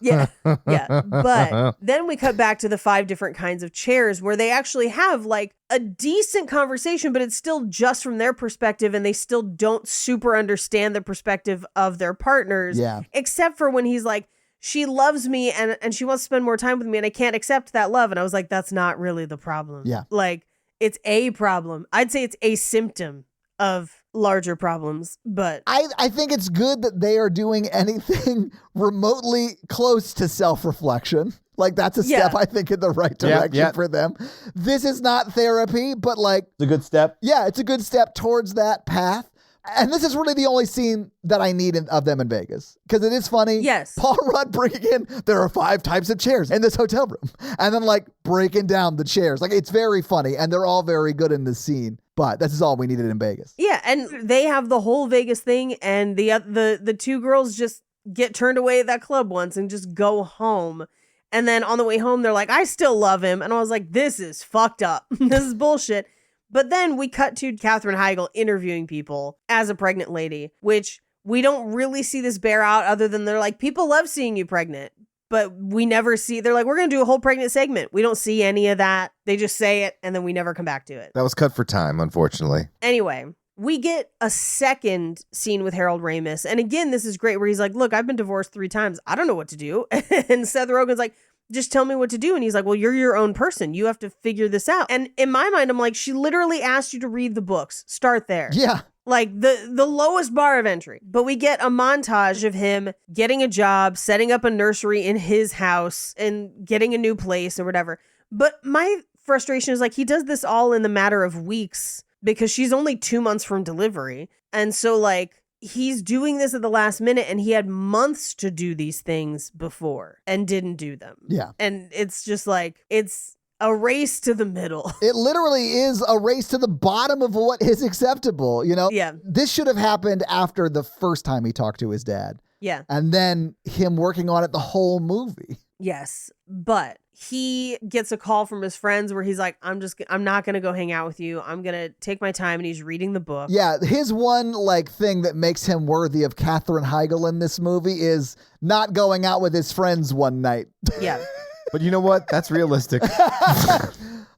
Yeah. But then we cut back to the 5 different kinds of chairs where they actually have like a decent conversation, but it's still just from their perspective, and they still don't super understand the perspective of their partners. Yeah. Except for when he's like, she loves me and she wants to spend more time with me, and I can't accept that love. And I was like, that's not really the problem. Yeah. Like, it's a problem. I'd say it's a symptom of larger problems, but I think it's good that they are doing anything remotely close to self-reflection. Like, that's a step, I think, in the right direction for them. This is not therapy, but like, It's a good step. yeah, it's a good step towards that path. And this is really the only scene that I need of them in Vegas, because it is funny. Yes. Paul Rudd bringing in, there are 5 types of chairs in this hotel room, and then like breaking down the chairs. Like, it's very funny, and they're all very good in this scene. But this is all we needed in Vegas. yeah, and they have the whole Vegas thing, and the 2 girls just get turned away at that club once and just go home. And then on the way home, they're like, I still love him. And I was like, this is fucked up. This is bullshit. But then we cut to Katherine Heigl interviewing people as a pregnant lady, which we don't really see this bear out, other than they're like, people love seeing you pregnant. But we never see, they're like, we're going to do a whole pregnant segment. We don't see any of that. They just say it, and then we never come back to it. That was cut for time, unfortunately. Anyway, we get a second scene with Harold Ramis. And again, this is great, where he's like, look, I've been divorced 3 times. I don't know what to do. And Seth Rogen's like, just tell me what to do. And he's like, well, you're your own person. You have to figure this out. And in my mind, I'm like, she literally asked you to read the books. Start there. Yeah. Like the lowest bar of entry. But we get a montage of him getting a job, setting up a nursery in his house, and getting a new place or whatever. But my frustration is like, he does this all in the matter of weeks, because she's only 2 months from delivery. And so like, he's doing this at the last minute, and he had months to do these things before and didn't do them. Yeah. And it's just like, it's a race to the middle. It literally is a race to the bottom of what is acceptable, you know? Yeah. This should have happened after the first time he talked to his dad. Yeah. And then him working on it the whole movie. Yes. But he gets a call from his friends where he's like, I'm not going to go hang out with you. I'm going to take my time. And he's reading the book. Yeah. His one like thing that makes him worthy of Katherine Heigl in this movie is not going out with his friends one night. Yeah. But you know what? That's realistic.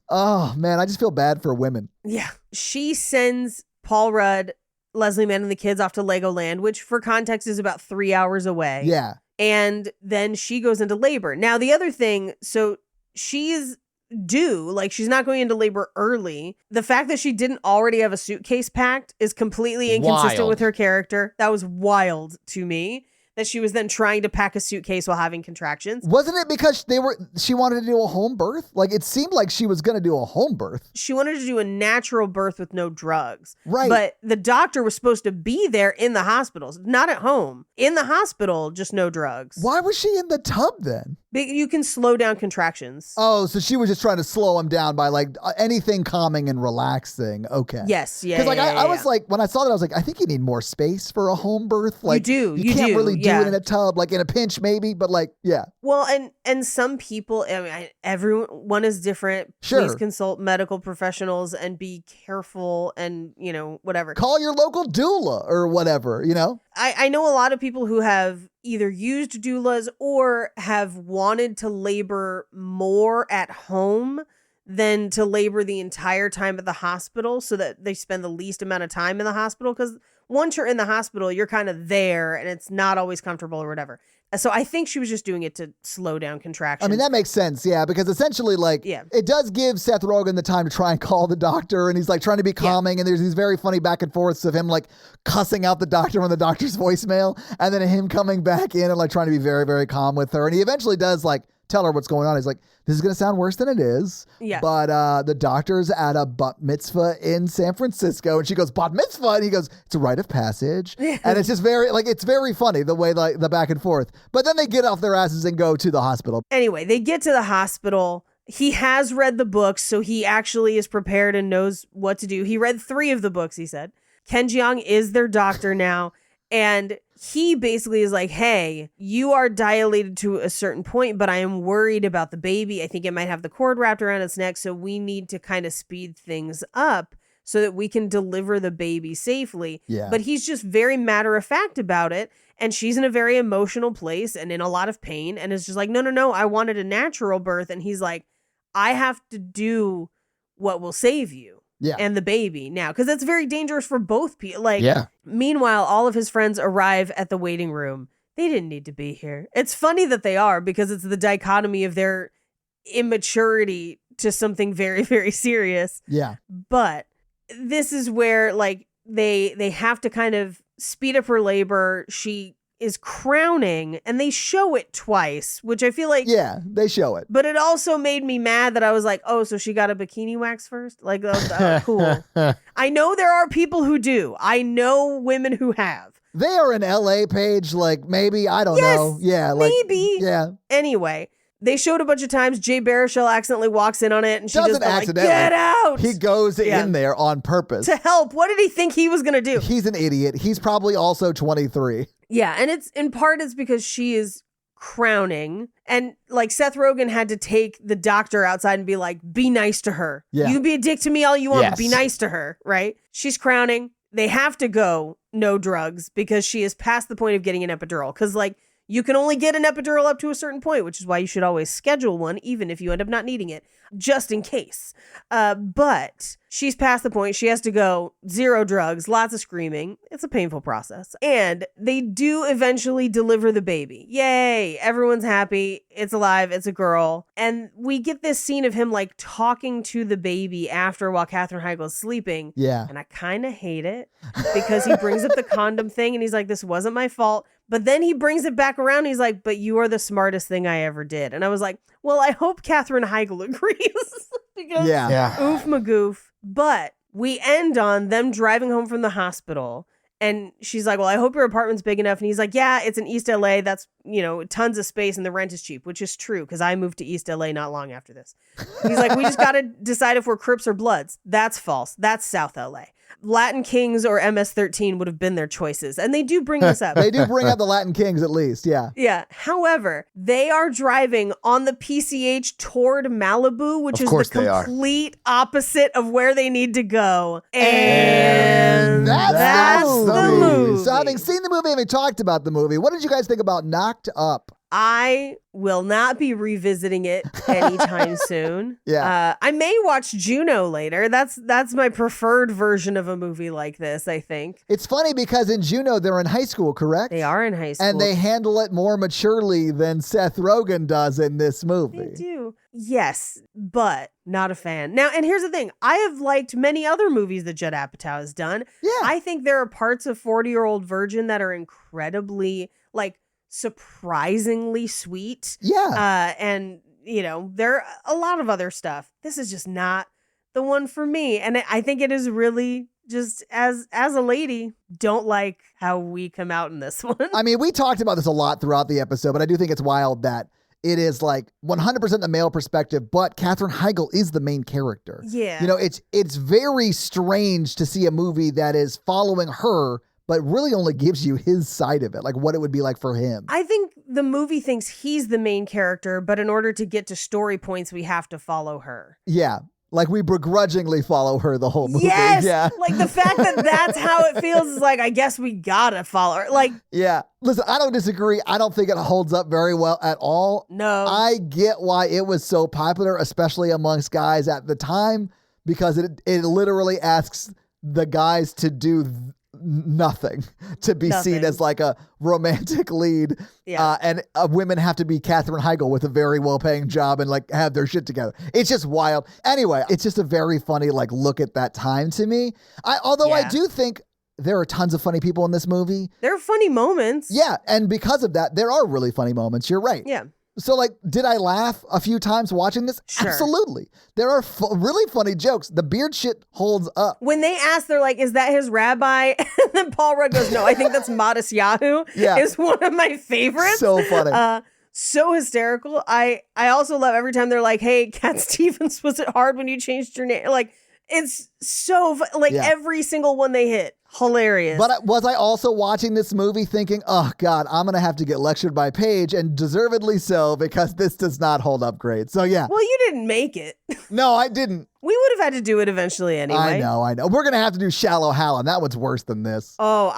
Oh, man. I just feel bad for women. Yeah. She sends Paul Rudd, Leslie Mann, and the kids off to Legoland, which for context is about 3 hours away. Yeah. And then she goes into labor. Now, the other thing, so she's due, like she's not going into labor early. The fact that she didn't already have a suitcase packed is completely inconsistent Wild. with her character. That was wild to me, that she was then trying to pack a suitcase while having contractions. Wasn't it because she wanted to do a home birth? Like, it seemed like she was going to do a home birth. She wanted to do a natural birth with no drugs. Right. But the doctor was supposed to be there in the hospital, not at home. In the hospital, just no drugs. Why was she in the tub then? You can slow down contractions. Oh, so she was just trying to slow him down by like anything calming and relaxing. Okay. Yes, yeah. Because like yeah, I was like, when I saw that, I was like, I think you need more space for a home birth. Like you you can't do, really do yeah. it in a tub, like in a pinch maybe, but like, yeah. Well, and some people, I mean, everyone is different. Sure. Please consult medical professionals and be careful, and you know, whatever. Call your local doula or whatever, you know? I know a lot of people who have either used doulas or have wanted to labor more at home than to labor the entire time at the hospital, so that they spend the least amount of time in the hospital. Because once you're in the hospital, you're kind of there and it's not always comfortable or whatever. So I think she was just doing it to slow down contractions. I mean, that makes sense, yeah, because essentially, like, it does give Seth Rogen the time to try and call the doctor, and he's, like, trying to be calming, and there's these very funny back and forths of him, like, cussing out the doctor on the doctor's voicemail, and then him coming back in and, like, trying to be very, very calm with her, and he eventually does, like, tell her what's going on. He's like, this is going to sound worse than it is. Yeah. But the doctor's at a bat mitzvah in San Francisco. And she goes, bat mitzvah? And he goes, it's a rite of passage. And it's just very, like, it's very funny the way, like, the back and forth. But then they get off their asses and go to the hospital. Anyway, they get to the hospital. He has read the books, so he actually is prepared and knows what to do. He read 3 of the books, he said. Ken Jeong is their doctor now. And he basically is like, hey, you are dilated to a certain point, but I am worried about the baby. I think it might have the cord wrapped around its neck. So we need to kind of speed things up so that we can deliver the baby safely. Yeah. But he's just very matter of fact about it. And she's in a very emotional place and in a lot of pain. And is just like, no, I wanted a natural birth. And he's like, I have to do what will save you. Yeah. And the baby now, because that's very dangerous for both people. Like, meanwhile, all of his friends arrive at the waiting room. They didn't need to be here. It's funny that they are, because it's the dichotomy of their immaturity to something very, very serious. Yeah. But this is where, like, they have to kind of speed up her labor. She is crowning, and they show it twice, which I feel like... Yeah, they show it. But it also made me mad that I was like, oh, so she got a bikini wax first? Like, cool. I know there are people who do. I know women who have. They are in LA, Paige, like, maybe, I don't know. Yeah, like... Maybe. Yeah. Anyway, they showed a bunch of times. Jay Baruchel accidentally walks in on it, and she doesn't just accidentally. Like, get out! He goes in there on purpose. To help. What did he think he was going to do? He's an idiot. He's probably also 23. Yeah, and it's in part it's because she is crowning, and like Seth Rogen had to take the doctor outside and be like, be nice to her. Yeah. You can be a dick to me all you want, but be nice to her, right? She's crowning. They have to go no drugs because she is past the point of getting an epidural. Because like you can only get an epidural up to a certain point, which is why you should always schedule one, even if you end up not needing it, just in case. But she's past the point. She has to go 0 drugs, lots of screaming. It's a painful process. And they do eventually deliver the baby. Yay. Everyone's happy. It's alive. It's a girl. And we get this scene of him like talking to the baby after while Katherine Heigl is sleeping. Yeah. And I kind of hate it because he brings up the condom thing and he's like, this wasn't my fault. But then he brings it back around. He's like, but you are the smartest thing I ever did. And I was like, well, I hope Katherine Heigl agrees. Because oof magoof. But we end on them driving home from the hospital. And she's like, well, I hope your apartment's big enough. And he's like, yeah, it's in East LA. That's, tons of space and the rent is cheap, which is true because I moved to East LA not long after this. He's like, we just got to decide if we're Crips or Bloods. That's false. That's South LA. Latin Kings or MS-13 would have been their choices. And they do bring this up. They do bring up the Latin Kings at least, yeah. Yeah. However, they are driving on the PCH toward Malibu, which is the complete opposite of where they need to go. And that's the movie. So having seen the movie, having talked about the movie, what did you guys think about Knocked Up? I will not be revisiting it anytime soon. Yeah. I may watch Juno later. That's my preferred version of a movie like this, I think. It's funny because in Juno, they're in high school, correct? They are in high school. And they handle it more maturely than Seth Rogen does in this movie. They do. Yes, but not a fan. Now, and here's the thing. I have liked many other movies that Judd Apatow has done. Yeah. I think there are parts of 40-Year-Old Virgin that are incredibly, surprisingly sweet. Yeah. And, there are a lot of other stuff. This is just not the one for me. And I think it is really just as a lady, don't like how we come out in this one. I mean, we talked about this a lot throughout the episode, but I do think it's wild that it is 100% the male perspective, but Katherine Heigl is the main character. Yeah. It's very strange to see a movie that is following her, but really only gives you his side of it, like what it would be like for him. I think the movie thinks he's the main character, but in order to get to story points, we have to follow her. Yeah. Like we begrudgingly follow her the whole movie. Yes! Yeah. Like the fact that that's how it feels is I guess we gotta follow her. Yeah. Listen, I don't disagree. I don't think it holds up very well at all. No. I get why it was so popular, especially amongst guys at the time, because it literally asks the guys to do nothing to be seen as like a romantic lead. Yeah. And women have to be Katherine Heigl with a very well-paying job and like have their shit together. It's just wild. Anyway, it's just a very funny like look at that time to me. Although I do think there are tons of funny people in this movie. There are funny moments. Yeah, and because of that, there are really funny moments. You're right. Yeah. So, like, did I laugh a few times watching this? Sure. Absolutely. There are really funny jokes. The beard shit holds up. When they ask, they're like, is that his rabbi? And then Paul Rudd goes, no, I think that's Modest Yahoo. Yeah. Is one of my favorites. So funny. So hysterical. I also love every time they're like, hey, Cat Stevens, was it hard when you changed your name? Like, it's so, every single one they hit. Hilarious. But was I also watching this movie thinking, oh, God, I'm going to have to get lectured by Paige, and deservedly so, because this does not hold up great. So, yeah. Well, you didn't make it. No, I didn't. We would have had to do it eventually anyway. I know. We're going to have to do Shallow Hal, and that one's worse than this. Oh,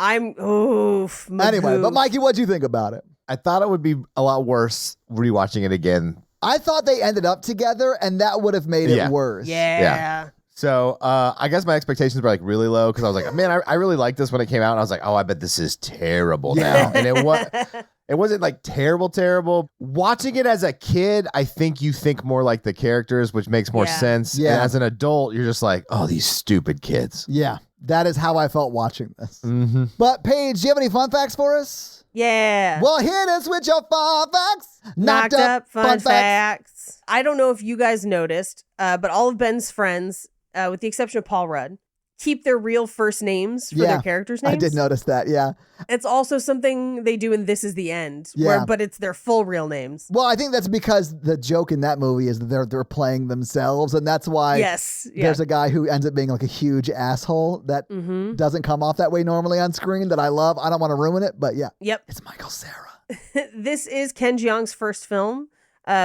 Anyway, but Mikey, what'd you think about it? I thought it would be a lot worse rewatching it again. I thought they ended up together, and that would have made it worse. Yeah. So I guess my expectations were like really low because I was like, man, I really liked this when it came out. And I was like, oh, I bet this is terrible now. And it wasn't like terrible. Watching it as a kid, I think you think more like the characters, which makes more sense. Yeah. And as an adult, you're just like, oh, these stupid kids. Yeah, that is how I felt watching this. Mm-hmm. But Paige, do you have any fun facts for us? Yeah. Well, hit us with your fun facts. Knocked up fun facts. I don't know if you guys noticed, but all of Ben's friends, with the exception of Paul Rudd, keep their real first names for their characters' names. I did notice that, yeah. It's also something they do in This Is the End, but it's their full real names. Well, I think that's because the joke in that movie is that they're playing themselves, and that's why there's a guy who ends up being like a huge asshole that doesn't come off that way normally on screen that I love. I don't want to ruin it, but yeah. Yep. It's Michael Cera. This is Ken Jeong's first film.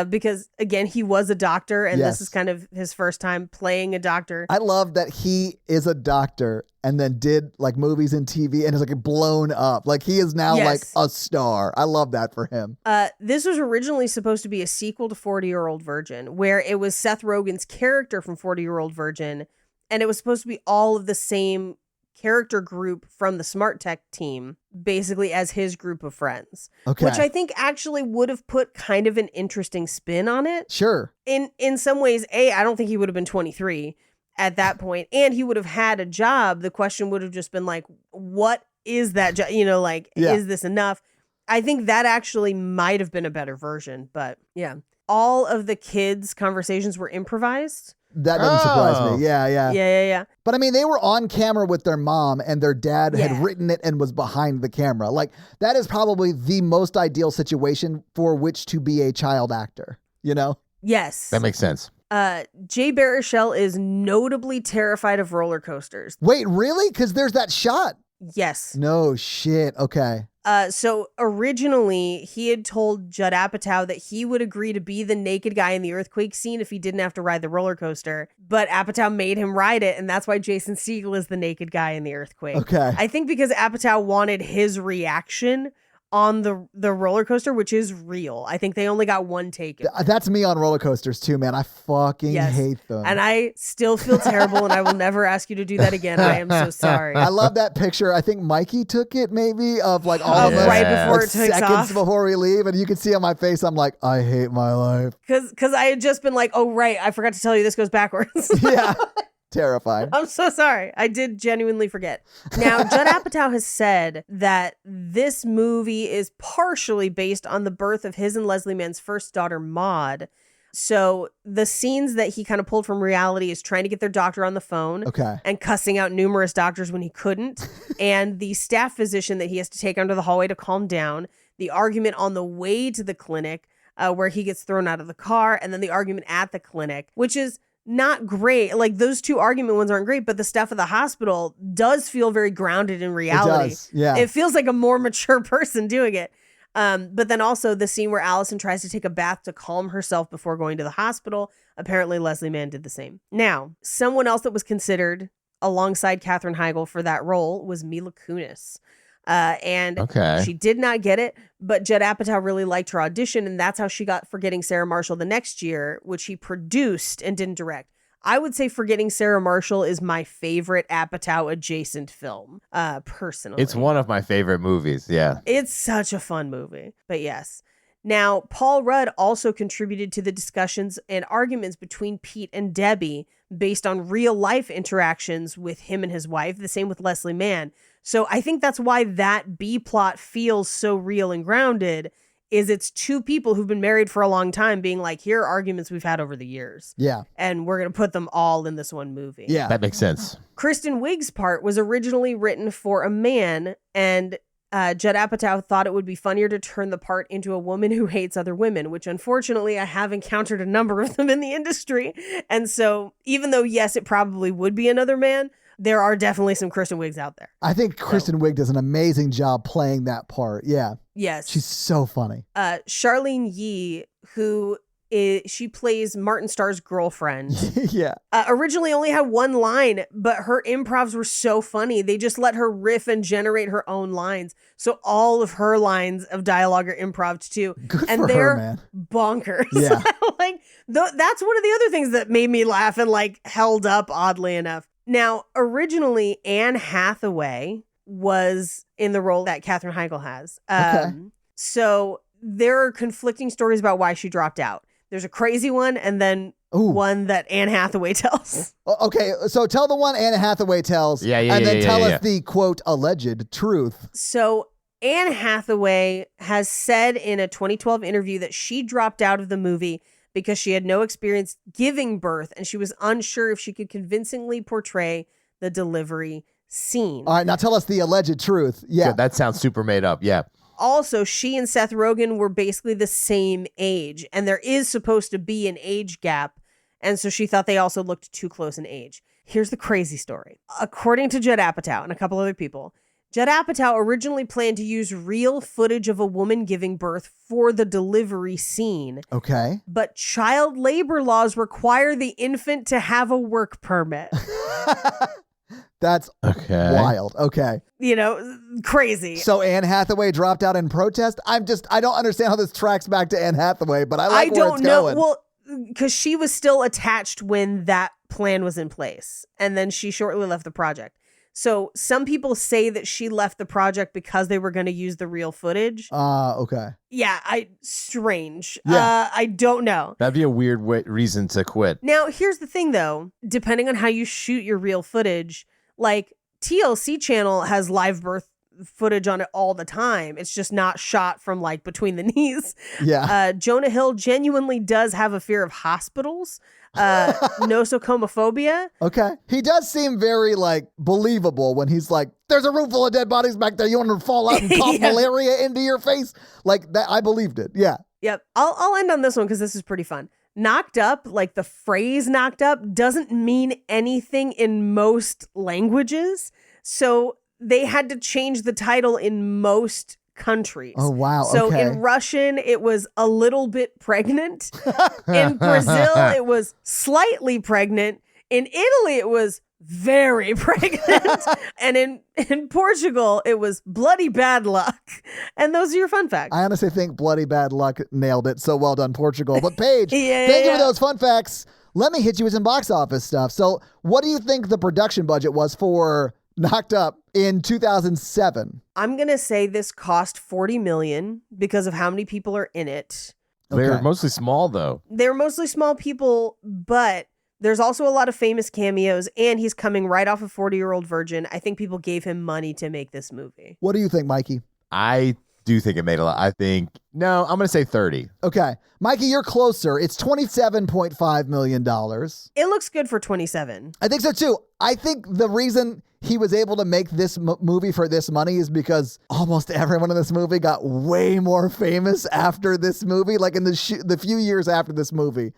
Because again, he was a doctor, and this is kind of his first time playing a doctor. I love that he is a doctor and then did like movies and TV and is like blown up. Like he is now like a star. I love that for him. This was originally supposed to be a sequel to 40-Year-Old Virgin, where it was Seth Rogen's character from 40-Year-Old Virgin, and it was supposed to be all of the same character group from the Smart Tech team, basically as his group of friends. Okay. Which I think actually would have put kind of an interesting spin on it. Sure. In some ways, I don't think he would have been 23 at that point, and he would have had a job. The question would have just been like, what is that job? Is this enough? I think that actually might have been a better version, but yeah. All of the kids' conversations were improvised. That doesn't surprise me. Yeah. Yeah. But I mean, they were on camera with their mom and their dad had written it and was behind the camera. Like, that is probably the most ideal situation for which to be a child actor, you know? Yes. That makes sense. Jay Baruchel is notably terrified of roller coasters. Wait, really? Because there's that shot. Yes. No shit. Okay. So originally he had told Judd Apatow that he would agree to be the naked guy in the earthquake scene if he didn't have to ride the roller coaster, but Apatow made him ride it, and that's why Jason Segel is the naked guy in the earthquake. Okay. I think because Apatow wanted his reaction on the roller coaster, which is real. I think they only got one take. That's me on roller coasters too, man. I fucking hate them. And I still feel terrible, and I will never ask you to do that again. I am so sorry. I love that picture. I think Mikey took it maybe of like all of us right before like it takes seconds off. Before we leave, and you can see on my face, I'm like, I hate my life. Because I had just been like, oh, right, I forgot to tell you this goes backwards. Yeah. Terrifying. I'm so sorry. I did genuinely forget. Now, Judd Apatow has said that this movie is partially based on the birth of his and Leslie Mann's first daughter, Maude. So the scenes that he kind of pulled from reality is trying to get their doctor on the phone and cussing out numerous doctors when he couldn't, and the staff physician that he has to take under the hallway to calm down, the argument on the way to the clinic where he gets thrown out of the car, and then the argument at the clinic, which is not great. Like, those two argument ones aren't great, but the stuff at the hospital does feel very grounded in reality. It does, yeah. It feels like a more mature person doing it. But then also the scene where Allison tries to take a bath to calm herself before going to the hospital. Apparently Leslie Mann did the same. Now, someone else that was considered alongside Katherine Heigl for that role was Mila Kunis. And she did not get it, but Judd Apatow really liked her audition, and that's how she got Forgetting Sarah Marshall the next year, which he produced and didn't direct. I would say Forgetting Sarah Marshall is my favorite Apatow adjacent film, personally. It's one of my favorite movies. Yeah. It's such a fun movie. But yes. Now, Paul Rudd also contributed to the discussions and arguments between Pete and Debbie based on real life interactions with him and his wife. The same with Leslie Mann. So I think that's why that B plot feels so real and grounded, is it's two people who've been married for a long time being like, here are arguments we've had over the years. Yeah. And we're going to put them all in this one movie. Yeah. That makes sense. Kristen Wiig's part was originally written for a man, and Judd Apatow thought it would be funnier to turn the part into a woman who hates other women, which unfortunately I have encountered a number of them in the industry. And so even though, yes, it probably would be another man, there are definitely some Kristen Wiigs out there. I think Kristen Wiig does an amazing job playing that part. Yeah. Yes. She's so funny. Charlene Yee, she plays Martin Starr's girlfriend. Yeah. Originally only had one line, but her improvs were so funny. They just let her riff and generate her own lines. So all of her lines of dialogue are improv too. Good and for they're her, man. bonkers. Yeah. That's one of the other things that made me laugh and held up, oddly enough. Now, originally, Anne Hathaway was in the role that Katherine Heigl has. Okay. So there are conflicting stories about why she dropped out. There's a crazy one, and then one that Anne Hathaway tells. Okay, so tell the one Anne Hathaway tells, and then tell us the, quote, alleged truth. So Anne Hathaway has said in a 2012 interview that she dropped out of the movie because she had no experience giving birth, and she was unsure if she could convincingly portray the delivery scene. All right, now tell us the alleged truth. Yeah. Good, that sounds super made up. Yeah. Also, she and Seth Rogen were basically the same age, and there is supposed to be an age gap, and so she thought they also looked too close in age. Here's the crazy story. According to Judd Apatow and a couple other people, Judd Apatow originally planned to use real footage of a woman giving birth for the delivery scene. Okay. But child labor laws require the infant to have a work permit. That's wild. Okay. Crazy. So Anne Hathaway dropped out in protest? I don't understand how this tracks back to Anne Hathaway, but I like where it's going. Well, because she was still attached when that plan was in place. And then she shortly left the project. So some people say that she left the project because they were going to use the real footage. Okay. Yeah, strange. Yeah. I don't know. That'd be a weird reason to quit. Now, here's the thing, though. Depending on how you shoot your real footage, TLC channel has live birth footage on it all the time. It's just not shot from between the knees. Yeah. Jonah Hill genuinely does have a fear of hospitals. Nosocomophobia. Okay. He does seem very believable when he's like, there's a room full of dead bodies back there. You want to fall out and cough malaria into your face? That. I believed it. Yeah. Yep. I'll end on this one because this is pretty fun. Knocked up, the phrase knocked up, doesn't mean anything in most languages. So they had to change the title in most countries. Oh, wow. So okay. in Russian, it was a little bit pregnant. In Brazil, it was slightly pregnant. In Italy, it was very pregnant. And in Portugal, it was bloody bad luck. And those are your fun facts. I honestly think bloody bad luck nailed it. So well done, Portugal. But Paige, thank you for those fun facts. Let me hit you with some box office stuff. So what do you think the production budget was for Knocked Up in 2007? I'm going to say this cost $40 million because of how many people are in it. They're mostly small, though. They're mostly small people, but there's also a lot of famous cameos, and he's coming right off of 40-Year-Old Virgin. I think people gave him money to make this movie. What do you think, Mikey? I do think it made a lot. I'm going to say 30. Okay. Mikey, you're closer. It's $27.5 million. It looks good for 27. I think so, too. I think the reason he was able to make this movie for this money is because almost everyone in this movie got way more famous after this movie. In the few years after this movie.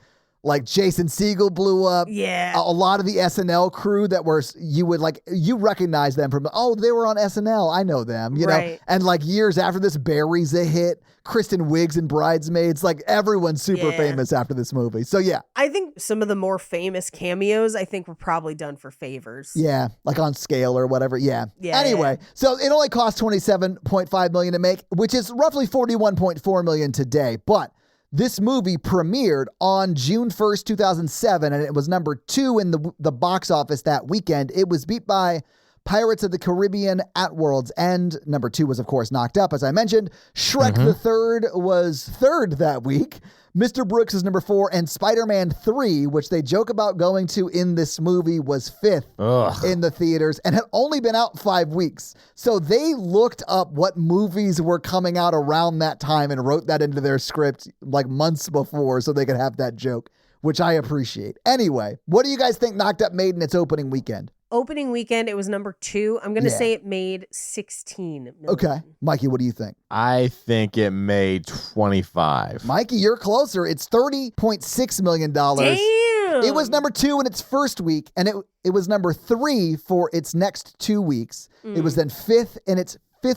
Jason Segel blew up. Yeah. A lot of the SNL crew that were, you recognize them from, they were on SNL. I know them, you know? And years after this, Barry's a hit. Kristen Wiig's in Bridesmaids. Everyone's super famous after this movie. So yeah. I think some of the more famous cameos, were probably done for favors. Yeah. On scale or whatever. Yeah. Anyway, so it only cost $27.5 million to make, which is roughly $41.4 million today. But This movie premiered on June 1st, 2007, and it was number 2 in the box office that weekend. It was beat by Pirates of the Caribbean at World's End. Number 2 was, of course, Knocked Up, as I mentioned. Shrek the Third was 3rd that week. Mr. Brooks is number 4, and Spider-Man 3, which they joke about going to in this movie, was 5th in the theaters and had only been out 5 weeks. So they looked up what movies were coming out around that time and wrote that into their script like months before so they could have that joke, which I appreciate. Anyway, what do you guys think Knocked Up made in its opening weekend? Opening weekend, it was number 2. I'm going to say it made 16 million. Okay. Mikey, what do you think? I think it made 25. Mikey, you're closer. It's $30.6 million. Damn! It was number 2 in its first week, and it was number 3 for its next 2 weeks. It was then 5th in its in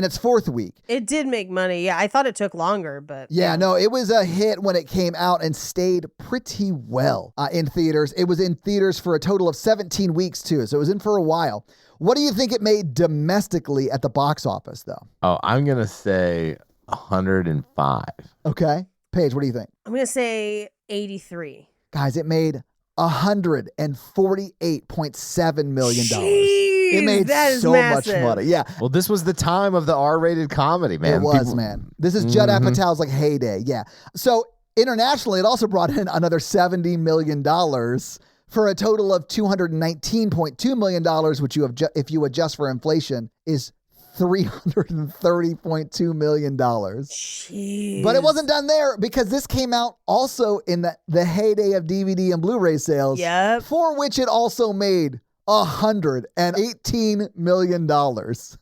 its 4th week. It did make money. Yeah, I thought it took longer, but... Yeah, no, it was a hit when it came out and stayed pretty well in theaters. It was in theaters for a total of 17 weeks, too, so it was in for a while. What do you think it made domestically at the box office, though? Oh, I'm going to say 105. Okay. Paige, what do you think? I'm going to say 83. Guys, it made $148.7 million. It made so much money. Yeah. Well, this was the time of the R-rated comedy, man. It was, man. This is Judd Apatow's like heyday. Yeah. So internationally, it also brought in another $70 million for a total of $219.2 million, which if you adjust for inflation, is $330.2 million. Jeez. But it wasn't done there because this came out also in the heyday of DVD and Blu-ray sales. Yep. For which it also made $118 million.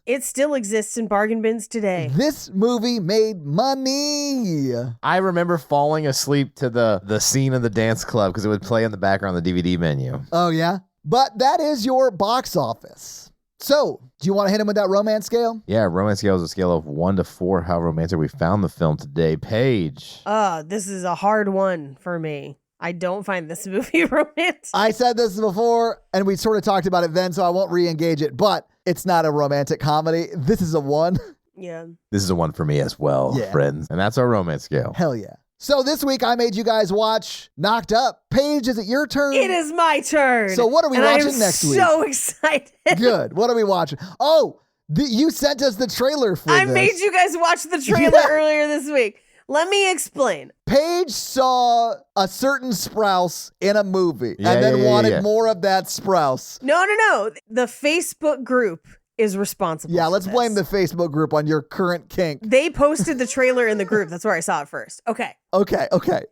It still exists in bargain bins today. This movie made money. I remember falling asleep to the scene of the dance club because it would play in the background of the DVD menu. Oh, yeah? But that is your box office. So, do you want to hit him with that romance scale? Yeah, romance scale is a scale of 1 to 4. How romantic we found the film today. Paige. This is a hard one for me. I don't find this movie romantic. I said this before, and we sort of talked about it then, so I won't re-engage it, but it's not a romantic comedy. This is a 1. Yeah. This is a 1 for me as well, friends. And that's our romance scale. Hell yeah. So this week, I made you guys watch Knocked Up. Paige, is it your turn? It is my turn. So what are we watching next week? I'm so excited. Good. What are we watching? Oh, you sent us the trailer for this. I made you guys watch the trailer earlier this week. Let me explain. Paige saw a certain Sprouse in a movie and then wanted more of that Sprouse. No. The Facebook group is responsible. Yeah, for let's this. blame the Facebook group on your current kink. They posted the trailer in the group. That's where I saw it first. Okay.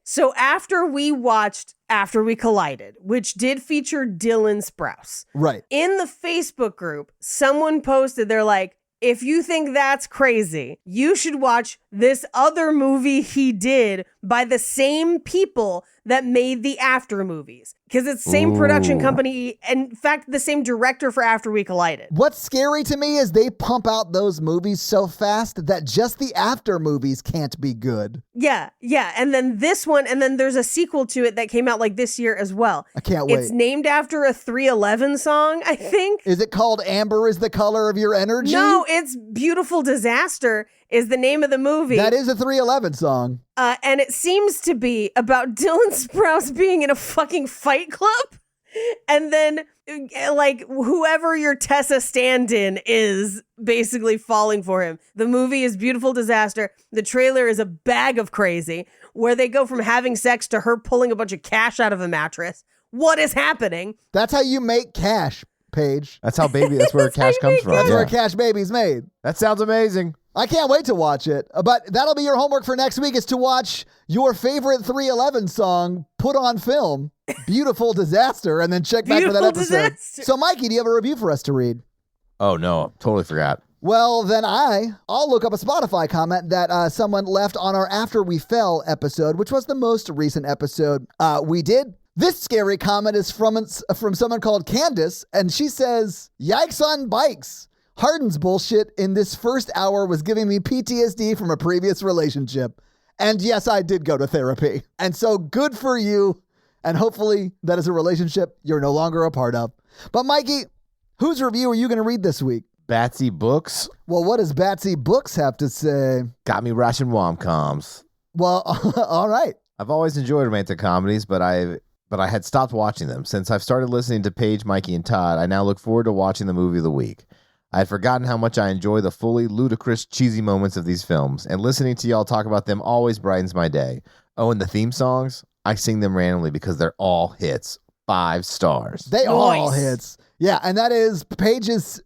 So after we watched After We Collided, which did feature Dylan Sprouse. Right. In the Facebook group, someone posted, they're like, if you think that's crazy, you should watch this other movie he did by the same people that made the After movies. Because it's the same production company, and in fact, the same director for After We Collided. What's scary to me is they pump out those movies so fast that just the After movies can't be good. Yeah. And then this one, and then there's a sequel to it that came out like this year as well. I can't wait. It's named after a 311 song, I think. Is it called Amber is the Color of Your Energy? No, it's Beautiful Disaster is the name of the movie. That is a 311 song. And it seems to be about Dylan Sprouse being in a fucking fight club. And then, like, whoever your Tessa stand-in is basically falling for him. The movie is Beautiful Disaster. The trailer is a bag of crazy, where they go from having sex to her pulling a bunch of cash out of a mattress. What is happening? That's how you make cash, Paige. That's how that's where cash comes from. That's where Cash Baby's made. That sounds amazing. I can't wait to watch it. But that'll be your homework for next week, is to watch your favorite 311 song put on film, Beautiful Disaster, and then check back for that episode. Disaster. So, Mikey, do you have a review for us to read? Oh, no. Totally forgot. Well, then I'll look up a Spotify comment that someone left on our After We Fell episode, which was the most recent episode we did. This scary comment is from someone called Candace, and she says, "Yikes on bikes. Harden's bullshit in this first hour was giving me PTSD from a previous relationship. And yes, I did go to therapy. And so good for you. And hopefully that is a relationship you're no longer a part of." But Mikey, whose review are you going to read this week? Batsy Books. Well, what does Batsy Books have to say? Got me watching wom-coms. Well, all right. I've always enjoyed romantic comedies, but I had stopped watching them. Since I've started listening to Paige, Mikey, and Todd, I now look forward to watching the movie of the week. I had forgotten how much I enjoy the fully ludicrous, cheesy moments of these films, and listening to y'all talk about them always brightens my day. Oh, and the theme songs? I sing them randomly because they're all hits. 5 stars. They are all hits. Yeah, and that is Paige's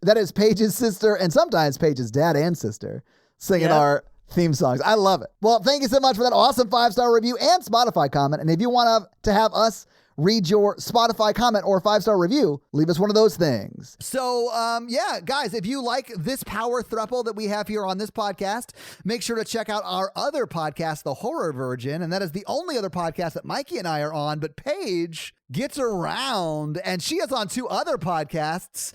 sister, and sometimes Paige's dad and sister singing our theme songs. I love it. Well, thank you so much for that awesome 5-star review and Spotify comment. And if you want to have us read your Spotify comment or 5-star review, leave us one of those things. So, guys, if you like this power throuple that we have here on this podcast, make sure to check out our other podcast, The Horror Virgin. And that is the only other podcast that Mikey and I are on. But Paige gets around, and she is on 2 other podcasts,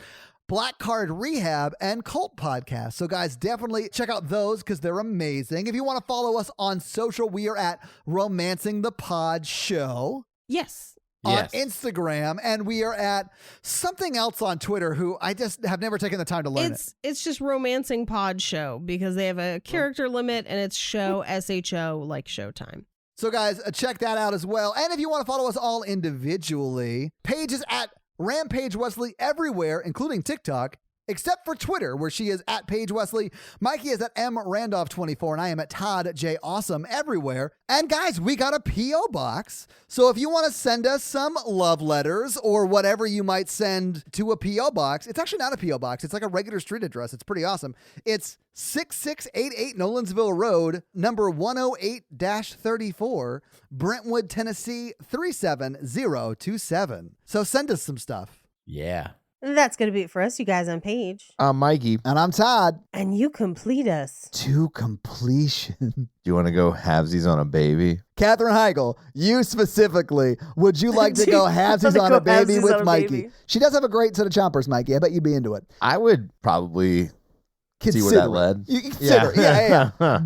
Black Card Rehab and Cult Podcast. So guys, definitely check out those because they're amazing. If you want to follow us on social, we are at Romancing the Pod Show. Yes. On Instagram, and we are at something else on Twitter who I just have never taken the time to learn It's just Romancing Pod Show because they have a character limit and it's show, SHO, like Showtime. So guys, check that out as well. And if you want to follow us all individually, Paige is at Rampage Wesley everywhere, including TikTok, except for Twitter, where she is at Paige Wesley. Mikey is at MRandolph24, and I am at Todd J. Awesome everywhere. And guys, we got a P.O. box. So if you want to send us some love letters or whatever you might send to a P.O. box, it's actually not a P.O. box. It's like a regular street address. It's pretty awesome. It's 6688 Nolensville Road, number 108-34, Brentwood, Tennessee, 37027. So send us some stuff. Yeah. That's going to be it for us, you guys, on Paige. I'm Mikey. And I'm Todd. And you complete us. To completion. Do you want to go halvesies on a baby? Katherine Heigl, you specifically, would you like to go halvesies on a baby with Mikey? Baby. She does have a great set of chompers, Mikey. I bet you'd be into it. I would probably see where that led. You consider. Yeah. Bye.